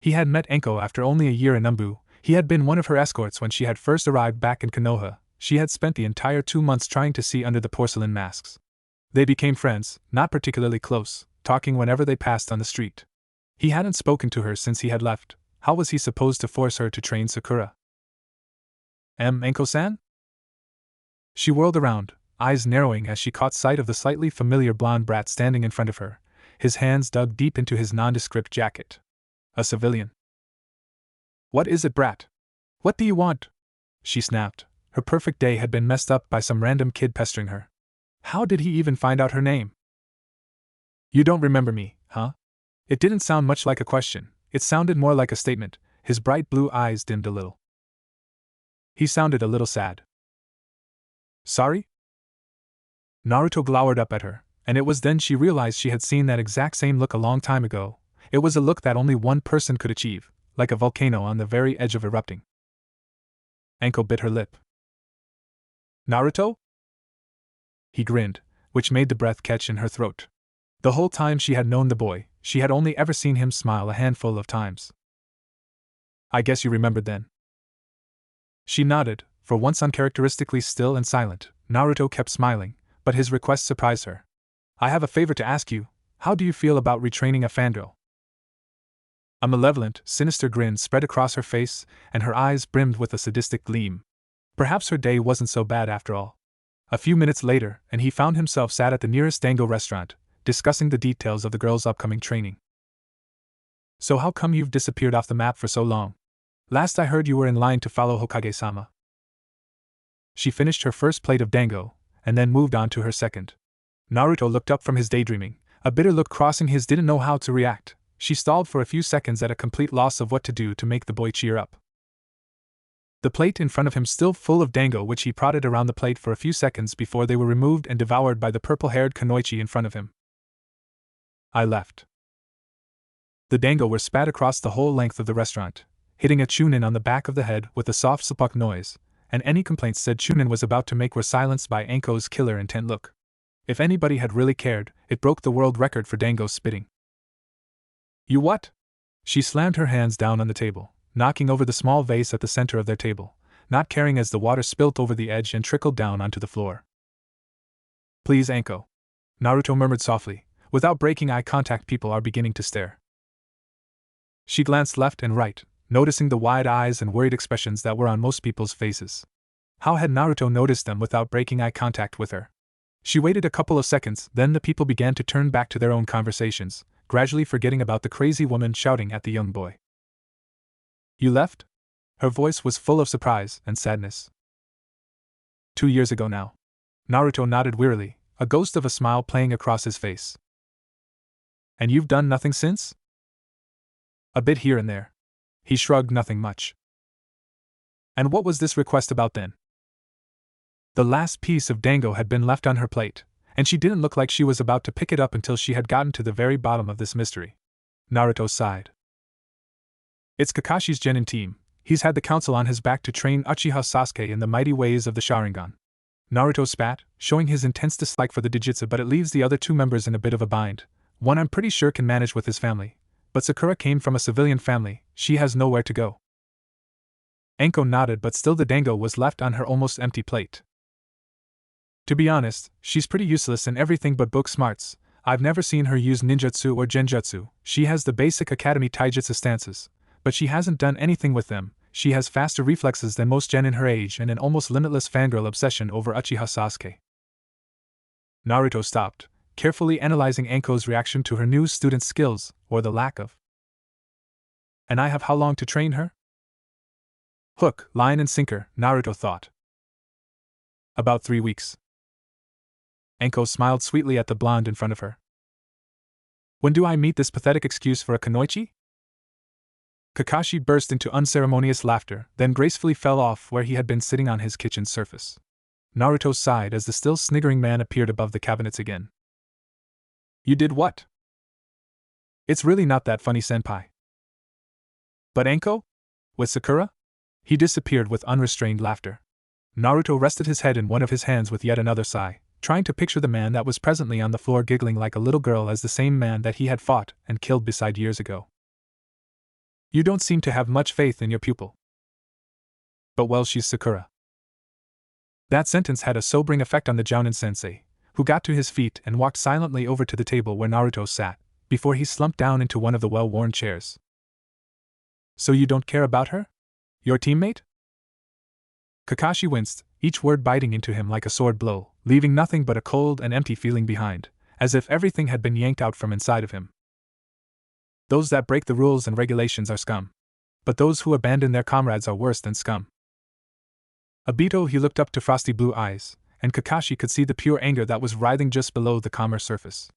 He had met Anko after only a year in Anbu. He had been one of her escorts when she had first arrived back in Konoha. She had spent the entire 2 months trying to see under the porcelain masks. They became friends, not particularly close, talking whenever they passed on the street. He hadn't spoken to her since he had left. How was he supposed to force her to train Sakura? Anko-san? She whirled around, eyes narrowing as she caught sight of the slightly familiar blonde brat standing in front of her, his hands dug deep into his nondescript jacket. A civilian. "What is it, brat? What do you want?" she snapped. Her perfect day had been messed up by some random kid pestering her. How did he even find out her name? "You don't remember me, huh?" It didn't sound much like a question, it sounded more like a statement. His bright blue eyes dimmed a little. He sounded a little sad. "Sorry?" Naruto glowered up at her, and it was then she realized she had seen that exact same look a long time ago. It was a look that only one person could achieve, like a volcano on the very edge of erupting. Anko bit her lip. "Naruto?" He grinned, which made the breath catch in her throat. The whole time she had known the boy, she had only ever seen him smile a handful of times. "I guess you remembered then." She nodded, for once uncharacteristically still and silent. Naruto kept smiling, but his request surprised her. "I have a favor to ask you. How do you feel about retraining a fangirl?" A malevolent, sinister grin spread across her face, and her eyes brimmed with a sadistic gleam. Perhaps her day wasn't so bad after all. A few minutes later, and he found himself sat at the nearest dango restaurant, discussing the details of the girl's upcoming training. "So how come you've disappeared off the map for so long? Last I heard you were in line to follow Hokage-sama." She finished her first plate of dango, and then moved on to her second. Naruto looked up from his daydreaming, a bitter look crossing his. Didn't know how to react. She stalled for a few seconds at a complete loss of what to do to make the boy cheer up. The plate in front of him still full of dango, which he prodded around the plate for a few seconds before they were removed and devoured by the purple-haired kunoichi in front of him. "I left." The dango were spat across the whole length of the restaurant, hitting a Chunin on the back of the head with a soft slapuk noise, and any complaints said Chunin was about to make were silenced by Anko's killer intent look. If anybody had really cared, it broke the world record for dango spitting. "You what?" She slammed her hands down on the table, knocking over the small vase at the center of their table, not caring as the water spilt over the edge and trickled down onto the floor. Please, Anko. Naruto murmured softly. Without breaking eye contact, people are beginning to stare. She glanced left and right, noticing the wide eyes and worried expressions that were on most people's faces. How had Naruto noticed them without breaking eye contact with her? She waited a couple of seconds, then the people began to turn back to their own conversations, gradually forgetting about the crazy woman shouting at the young boy. You left? Her voice was full of surprise and sadness. 2 years ago now. Naruto nodded wearily, a ghost of a smile playing across his face. And you've done nothing since? A bit here and there. He shrugged, nothing much. And what was this request about then? The last piece of dango had been left on her plate, and she didn't look like she was about to pick it up until she had gotten to the very bottom of this mystery. Naruto sighed. It's Kakashi's genin team. He's had the council on his back to train Uchiha Sasuke in the mighty ways of the Sharingan. Naruto spat, showing his intense dislike for the Dijutsu, but it leaves the other 2 members in a bit of a bind. One I'm pretty sure can manage with his family, but Sakura came from a civilian family, she has nowhere to go. Anko nodded, but still the dango was left on her almost empty plate. To be honest, she's pretty useless in everything but book smarts. I've never seen her use ninjutsu or genjutsu. She has the basic academy taijutsu stances, but she hasn't done anything with them. She has faster reflexes than most genin her age and an almost limitless fangirl obsession over Uchiha Sasuke. Naruto stopped, carefully analyzing Anko's reaction to her new student's skills, or the lack of. And I have how long to train her? Hook, line and sinker, Naruto thought. About 3 weeks. Anko smiled sweetly at the blonde in front of her. When do I meet this pathetic excuse for a kunoichi? Kakashi burst into unceremonious laughter, then gracefully fell off where he had been sitting on his kitchen surface. Naruto sighed as the still sniggering man appeared above the cabinets again. You did what? It's really not that funny, senpai. But Anko? With Sakura? He disappeared with unrestrained laughter. Naruto rested his head in one of his hands with yet another sigh, trying to picture the man that was presently on the floor giggling like a little girl as the same man that he had fought and killed beside years ago. You don't seem to have much faith in your pupil. But well, she's Sakura. That sentence had a sobering effect on the Jounin sensei, who got to his feet and walked silently over to the table where Naruto sat, before he slumped down into one of the well-worn chairs. So you don't care about her? Your teammate? Kakashi winced, each word biting into him like a sword blow, leaving nothing but a cold and empty feeling behind, as if everything had been yanked out from inside of him. Those that break the rules and regulations are scum. But those who abandon their comrades are worse than scum. Obito, he looked up to frosty blue eyes, and Kakashi could see the pure anger that was writhing just below the calmer surface.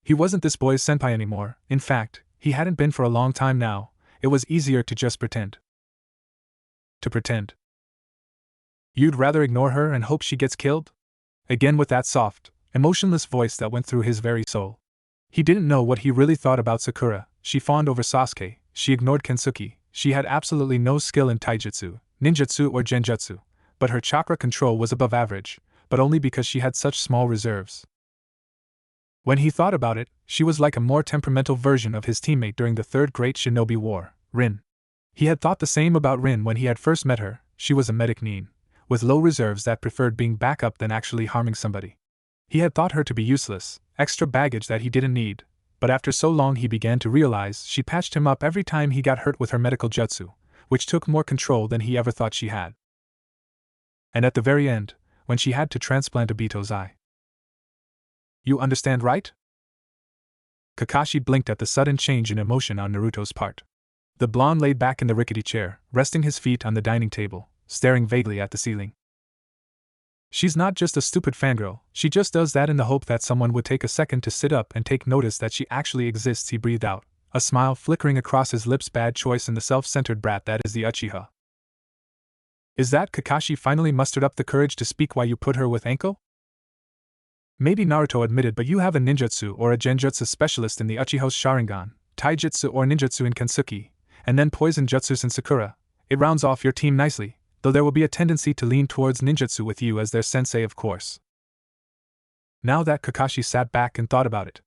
He wasn't this boy's senpai anymore. In fact, he hadn't been for a long time now. It was easier to just pretend. To pretend. You'd rather ignore her and hope she gets killed? Again with that soft, emotionless voice that went through his very soul. He didn't know what he really thought about Sakura. She fawned over Sasuke, she ignored Kensuke, she had absolutely no skill in taijutsu, ninjutsu or genjutsu, but her chakra control was above average, but only because she had such small reserves. When he thought about it, she was like a more temperamental version of his teammate during the Third Great Shinobi War, Rin. He had thought the same about Rin when he had first met her. She was a medic nin, with low reserves that preferred being backup than actually harming somebody. He had thought her to be useless, extra baggage that he didn't need, but after so long he began to realize she patched him up every time he got hurt with her medical jutsu, which took more control than he ever thought she had. And at the very end, when she had to transplant Obito's eye. You understand, right? Kakashi blinked at the sudden change in emotion on Naruto's part. The blonde laid back in the rickety chair, resting his feet on the dining table, staring vaguely at the ceiling. She's not just a stupid fangirl, she just does that in the hope that someone would take a second to sit up and take notice that she actually exists, he breathed out, a smile flickering across his lips. Bad choice in the self-centered brat that is the Uchiha. Is that Kakashi finally mustered up the courage to speak why you put her with Anko? Maybe Naruto admitted, but you have a ninjutsu or a genjutsu specialist in the Uchiha's Sharingan, taijutsu or ninjutsu in Kensuke, and then poison jutsus in Sakura. It rounds off your team nicely, though there will be a tendency to lean towards ninjutsu with you as their sensei, of course. Now that Kakashi sat back and thought about it.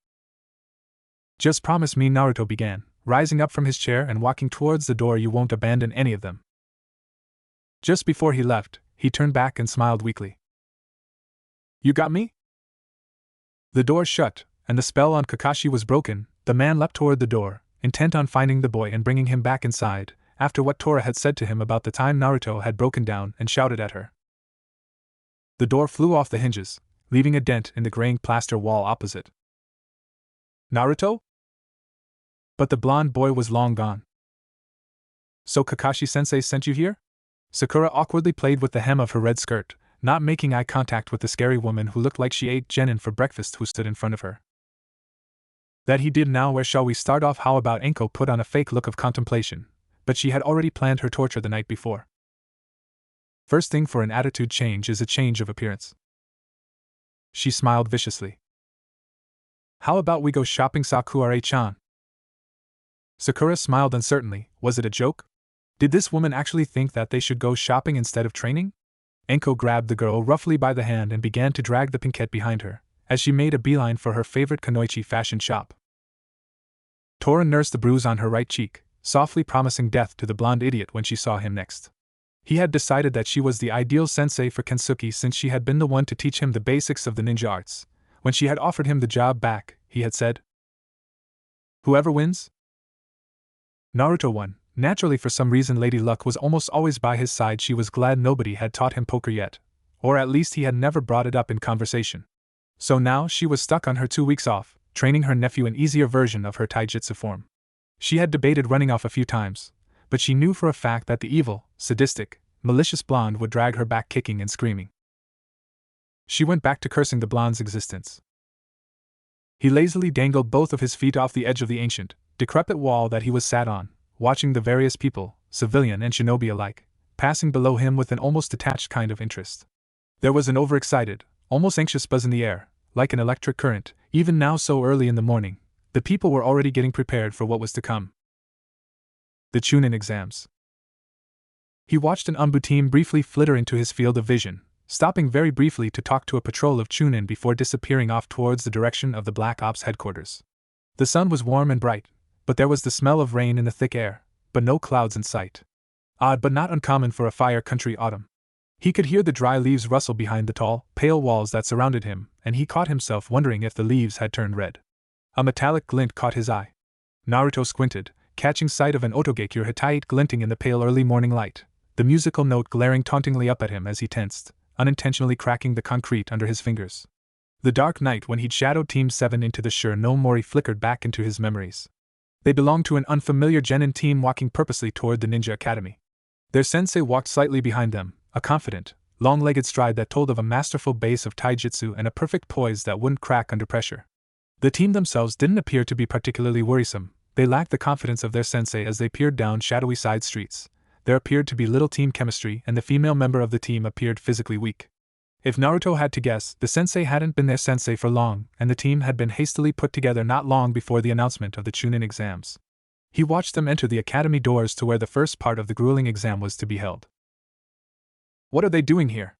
Just promise me, Naruto began, rising up from his chair and walking towards the door. You won't abandon any of them. Just before he left, he turned back and smiled weakly. You got me? The door shut, and the spell on Kakashi was broken. The man leapt toward the door, intent on finding the boy and bringing him back inside, after what Tora had said to him about the time Naruto had broken down and shouted at her. The door flew off the hinges, leaving a dent in the graying plaster wall opposite. Naruto? But the blonde boy was long gone. So Kakashi-sensei sent you here? Sakura awkwardly played with the hem of her red skirt, not making eye contact with the scary woman who looked like she ate genin for breakfast who stood in front of her. That he did. Now where shall we start off? How about Enko put on a fake look of contemplation, but she had already planned her torture the night before. First thing for an attitude change is a change of appearance. She smiled viciously. How about we go shopping, Sakura-chan? Sakura smiled uncertainly. Was it a joke? Did this woman actually think that they should go shopping instead of training? Enko grabbed the girl roughly by the hand and began to drag the pinkette behind her, as she made a beeline for her favorite Kunoichi fashion shop. Tora nursed the bruise on her right cheek, softly promising death to the blonde idiot when she saw him next. He had decided that she was the ideal sensei for Kensuke since she had been the one to teach him the basics of the ninja arts. When she had offered him the job back, he had said, "Whoever wins?" Naruto won. Naturally, for some reason Lady Luck was almost always by his side. She was glad nobody had taught him poker yet, or at least he had never brought it up in conversation. So now she was stuck on her 2 weeks off, training her nephew an easier version of her taijutsu form. She had debated running off a few times, but she knew for a fact that the evil, sadistic, malicious blonde would drag her back kicking and screaming. She went back to cursing the blonde's existence. He lazily dangled both of his feet off the edge of the ancient, decrepit wall that he was sat on, watching the various people, civilian and shinobi alike, passing below him with an almost detached kind of interest. There was an overexcited, almost anxious buzz in the air, like an electric current. Even now, so early in the morning, the people were already getting prepared for what was to come. The Chunin exams. He watched an Anbu team briefly flitter into his field of vision, stopping very briefly to talk to a patrol of Chunin before disappearing off towards the direction of the Black Ops headquarters. The sun was warm and bright, but there was the smell of rain in the thick air, but no clouds in sight. Odd but not uncommon for a fire country autumn. He could hear the dry leaves rustle behind the tall, pale walls that surrounded him, and he caught himself wondering if the leaves had turned red. A metallic glint caught his eye. Naruto squinted, catching sight of an otogekure Hittite glinting in the pale early morning light, the musical note glaring tauntingly up at him as he tensed, unintentionally cracking the concrete under his fingers. The dark night when he'd shadowed Team 7 into the Sure No Mori flickered back into his memories. They belonged to an unfamiliar genin team walking purposely toward the ninja academy. Their sensei walked slightly behind them, a confident, long-legged stride that told of a masterful base of taijutsu and a perfect poise that wouldn't crack under pressure. The team themselves didn't appear to be particularly worrisome. They lacked the confidence of their sensei as they peered down shadowy side streets. There appeared to be little team chemistry, and the female member of the team appeared physically weak. If Naruto had to guess, the sensei hadn't been their sensei for long, and the team had been hastily put together not long before the announcement of the Chunin exams. He watched them enter the academy doors to where the first part of the grueling exam was to be held. What are they doing here?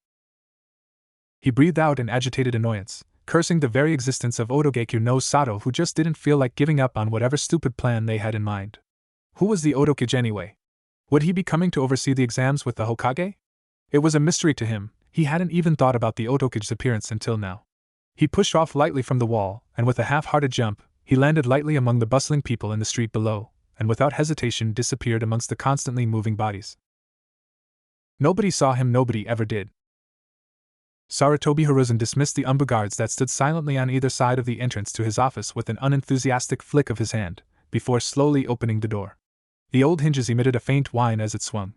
He breathed out in agitated annoyance, cursing the very existence of Otogekure no Sato, who just didn't feel like giving up on whatever stupid plan they had in mind. Who was the Otokage anyway? Would he be coming to oversee the exams with the Hokage? It was a mystery to him. He hadn't even thought about the Otokage's appearance until now. He pushed off lightly from the wall, and with a half-hearted jump, he landed lightly among the bustling people in the street below, and without hesitation disappeared amongst the constantly moving bodies. Nobody saw him, nobody ever did. Sarutobi Hiruzen dismissed the Anbu guards that stood silently on either side of the entrance to his office with an unenthusiastic flick of his hand, before slowly opening the door. The old hinges emitted a faint whine as it swung.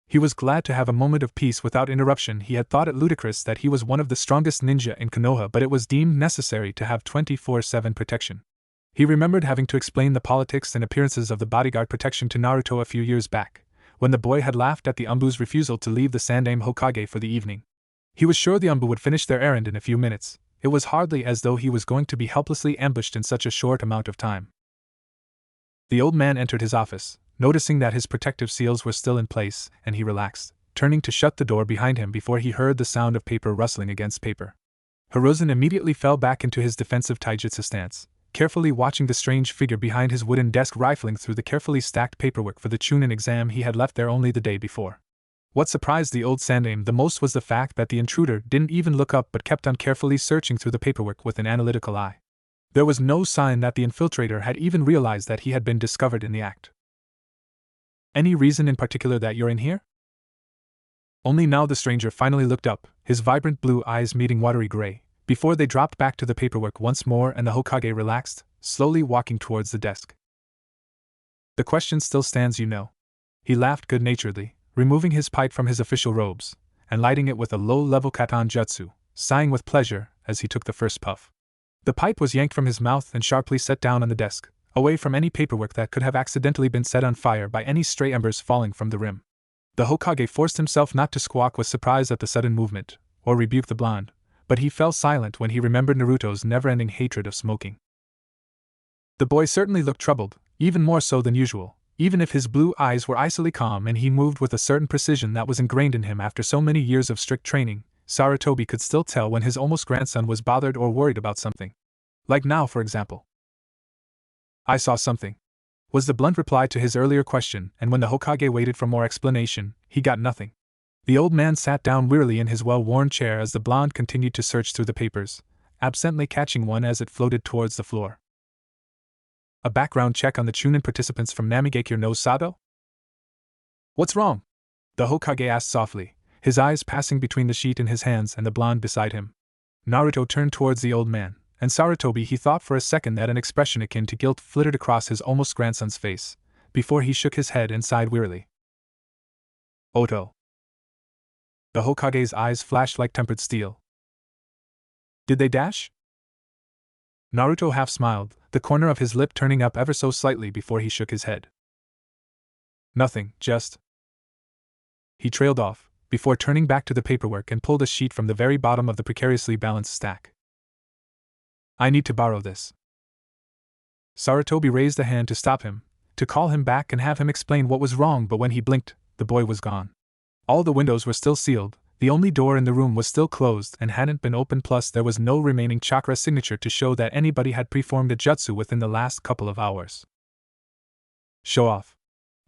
He was glad to have a moment of peace without interruption. He had thought it ludicrous that he was one of the strongest ninja in Konoha, but it was deemed necessary to have 24/7 protection. He remembered having to explain the politics and appearances of the bodyguard protection to Naruto a few years back, when the boy had laughed at the Anbu's refusal to leave the Sandaime Hokage for the evening. He was sure the Anbu would finish their errand in a few minutes. It was hardly as though he was going to be helplessly ambushed in such a short amount of time. The old man entered his office, noticing that his protective seals were still in place, and he relaxed, turning to shut the door behind him before he heard the sound of paper rustling against paper. Hiruzen immediately fell back into his defensive taijutsu stance, carefully watching the strange figure behind his wooden desk rifling through the carefully stacked paperwork for the Chunin exam he had left there only the day before. What surprised the old Sandaime the most was the fact that the intruder didn't even look up but kept on carefully searching through the paperwork with an analytical eye. There was no sign that the infiltrator had even realized that he had been discovered in the act. Any reason in particular that you're in here? Only now the stranger finally looked up, his vibrant blue eyes meeting watery gray, before they dropped back to the paperwork once more and the Hokage relaxed, slowly walking towards the desk. The question still stands, you know. He laughed good-naturedly, removing his pipe from his official robes, and lighting it with a low-level katan jutsu, sighing with pleasure as he took the first puff. The pipe was yanked from his mouth and sharply set down on the desk, away from any paperwork that could have accidentally been set on fire by any stray embers falling from the rim. The Hokage forced himself not to squawk with surprise at the sudden movement, or rebuke the blonde, but he fell silent when he remembered Naruto's never-ending hatred of smoking. The boy certainly looked troubled, even more so than usual, even if his blue eyes were icily calm and he moved with a certain precision that was ingrained in him after so many years of strict training. Sarutobi could still tell when his almost grandson was bothered or worried about something. Like now, for example. I saw something, was the blunt reply to his earlier question, and when the Hokage waited for more explanation, he got nothing. The old man sat down wearily in his well-worn chair as the blonde continued to search through the papers, absently catching one as it floated towards the floor. A background check on the Chunin participants from Namigakure no Sato? What's wrong? The Hokage asked softly, his eyes passing between the sheet in his hands and the blonde beside him. Naruto turned towards the old man, and Sarutobi he thought for a second that an expression akin to guilt flitted across his almost grandson's face, before he shook his head and sighed wearily. Oto. The Hokage's eyes flashed like tempered steel. Did they dash? Naruto half smiled, the corner of his lip turning up ever so slightly before he shook his head. Nothing, just. He trailed off, before turning back to the paperwork and pulled a sheet from the very bottom of the precariously balanced stack. I need to borrow this. Sarutobi raised a hand to stop him, to call him back and have him explain what was wrong, but when he blinked, the boy was gone. All the windows were still sealed, the only door in the room was still closed and hadn't been opened, plus there was no remaining chakra signature to show that anybody had preformed a jutsu within the last couple of hours. Show off,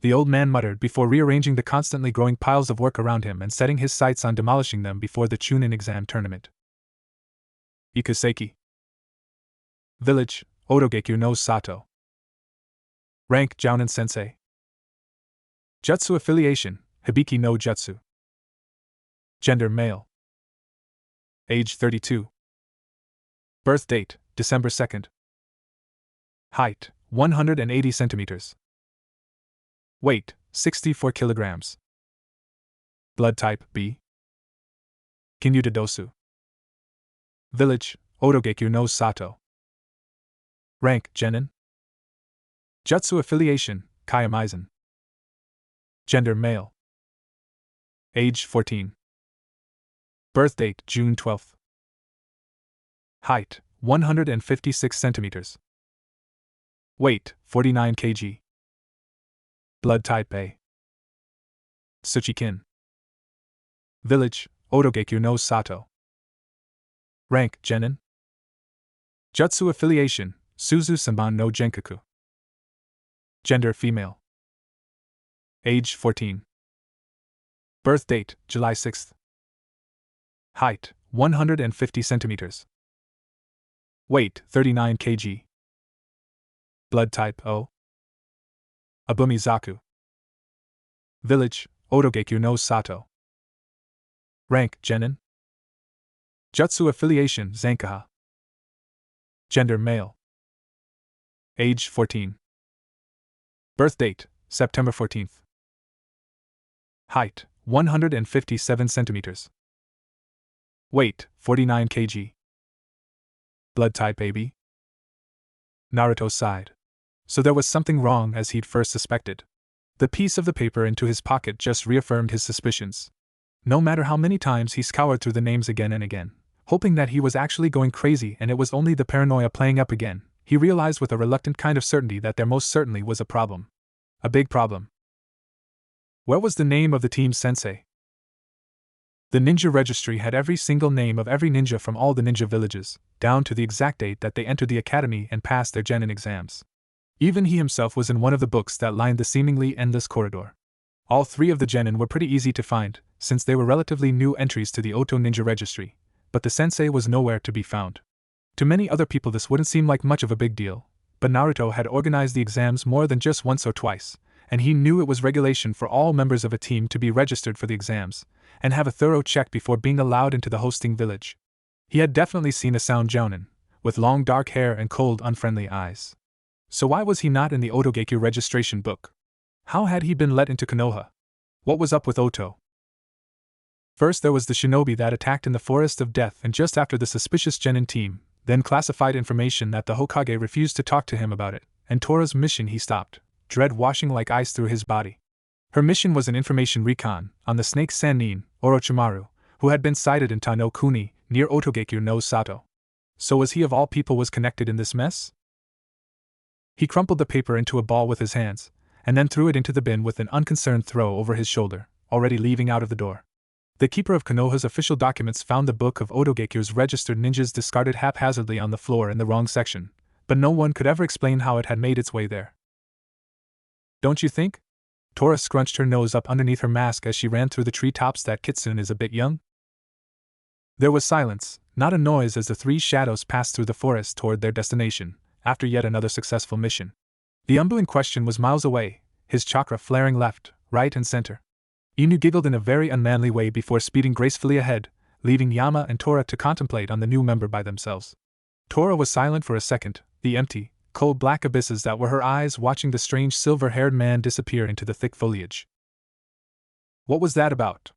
the old man muttered before rearranging the constantly growing piles of work around him and setting his sights on demolishing them before the Chunin exam tournament. Ikuseki. Village, Otogekyu no Sato. Rank, Jounin Sensei. Jutsu affiliation, Hibiki no Jutsu. Gender, male. Age, 32. Birth date, December 2nd. Height, 180 centimeters. Weight, 64 kilograms. Blood type, B. Kinyuta Dosu. Village, Otogekyu no Sato. Rank, Genin. Jutsu affiliation, Kayamaizen. Gender, male. Age, 14. Birth date, June 12th. Height, 156 centimeters. Weight, 49 kg. Blood type A. Tsuchikin. Village, Otogekyu no Sato. Rank, Genin. Jutsu affiliation, Suzu Senban no Genkaku. Gender, female. Age, 14. Birth date, July 6th. Height, 150 centimeters. Weight, 39 kg. Blood type O. Abumizaku. Village, Otogekyu no Sato. Rank, Genin. Jutsu affiliation, Zankaha. Gender, male. Age, 14. Birth date, September 14th. Height, 157 centimeters. Weight, 49 kg. Blood type AB. Naruto sighed. So there was something wrong as he'd first suspected. The piece of the paper into his pocket just reaffirmed his suspicions. No matter how many times he scoured through the names again and again, hoping that he was actually going crazy and it was only the paranoia playing up again, he realized with a reluctant kind of certainty that there most certainly was a problem. A big problem. Where was the name of the team's sensei? The ninja registry had every single name of every ninja from all the ninja villages, down to the exact date that they entered the academy and passed their genin exams. Even he himself was in one of the books that lined the seemingly endless corridor. All 3 of the genin were pretty easy to find, since they were relatively new entries to the Oto Ninja Registry, but the sensei was nowhere to be found. To many other people this wouldn't seem like much of a big deal, but Naruto had organized the exams more than just once or twice, and he knew it was regulation for all members of a team to be registered for the exams, and have a thorough check before being allowed into the hosting village. He had definitely seen a sound jounin, with long dark hair and cold, unfriendly eyes. So why was he not in the Otogeki registration book? How had he been let into Konoha? What was up with Oto? First there was the shinobi that attacked in the Forest of Death, and just after the suspicious genin team, then classified information that the Hokage refused to talk to him about it, and Tora's mission he stopped, dread washing like ice through his body. Her mission was an information recon on the snake Sannin, Orochimaru, who had been sighted in Tano Kuni, near Otogeki no Sato. So was he of all people was connected in this mess? He crumpled the paper into a ball with his hands, and then threw it into the bin with an unconcerned throw over his shoulder, already leaving out of the door. The keeper of Konoha's official documents found the book of Otogeku's registered ninjas discarded haphazardly on the floor in the wrong section, but no one could ever explain how it had made its way there. Don't you think? Tora scrunched her nose up underneath her mask as she ran through the treetops that Kitsune is a bit young. There was silence, not a noise, as the 3 shadows passed through the forest toward their destination, after yet another successful mission. The Anbu in question was miles away, his chakra flaring left, right and center. Inu giggled in a very unmanly way before speeding gracefully ahead, leaving Yama and Tora to contemplate on the new member by themselves. Tora was silent for a second, the empty, cold black abysses that were her eyes watching the strange silver-haired man disappear into the thick foliage. What was that about?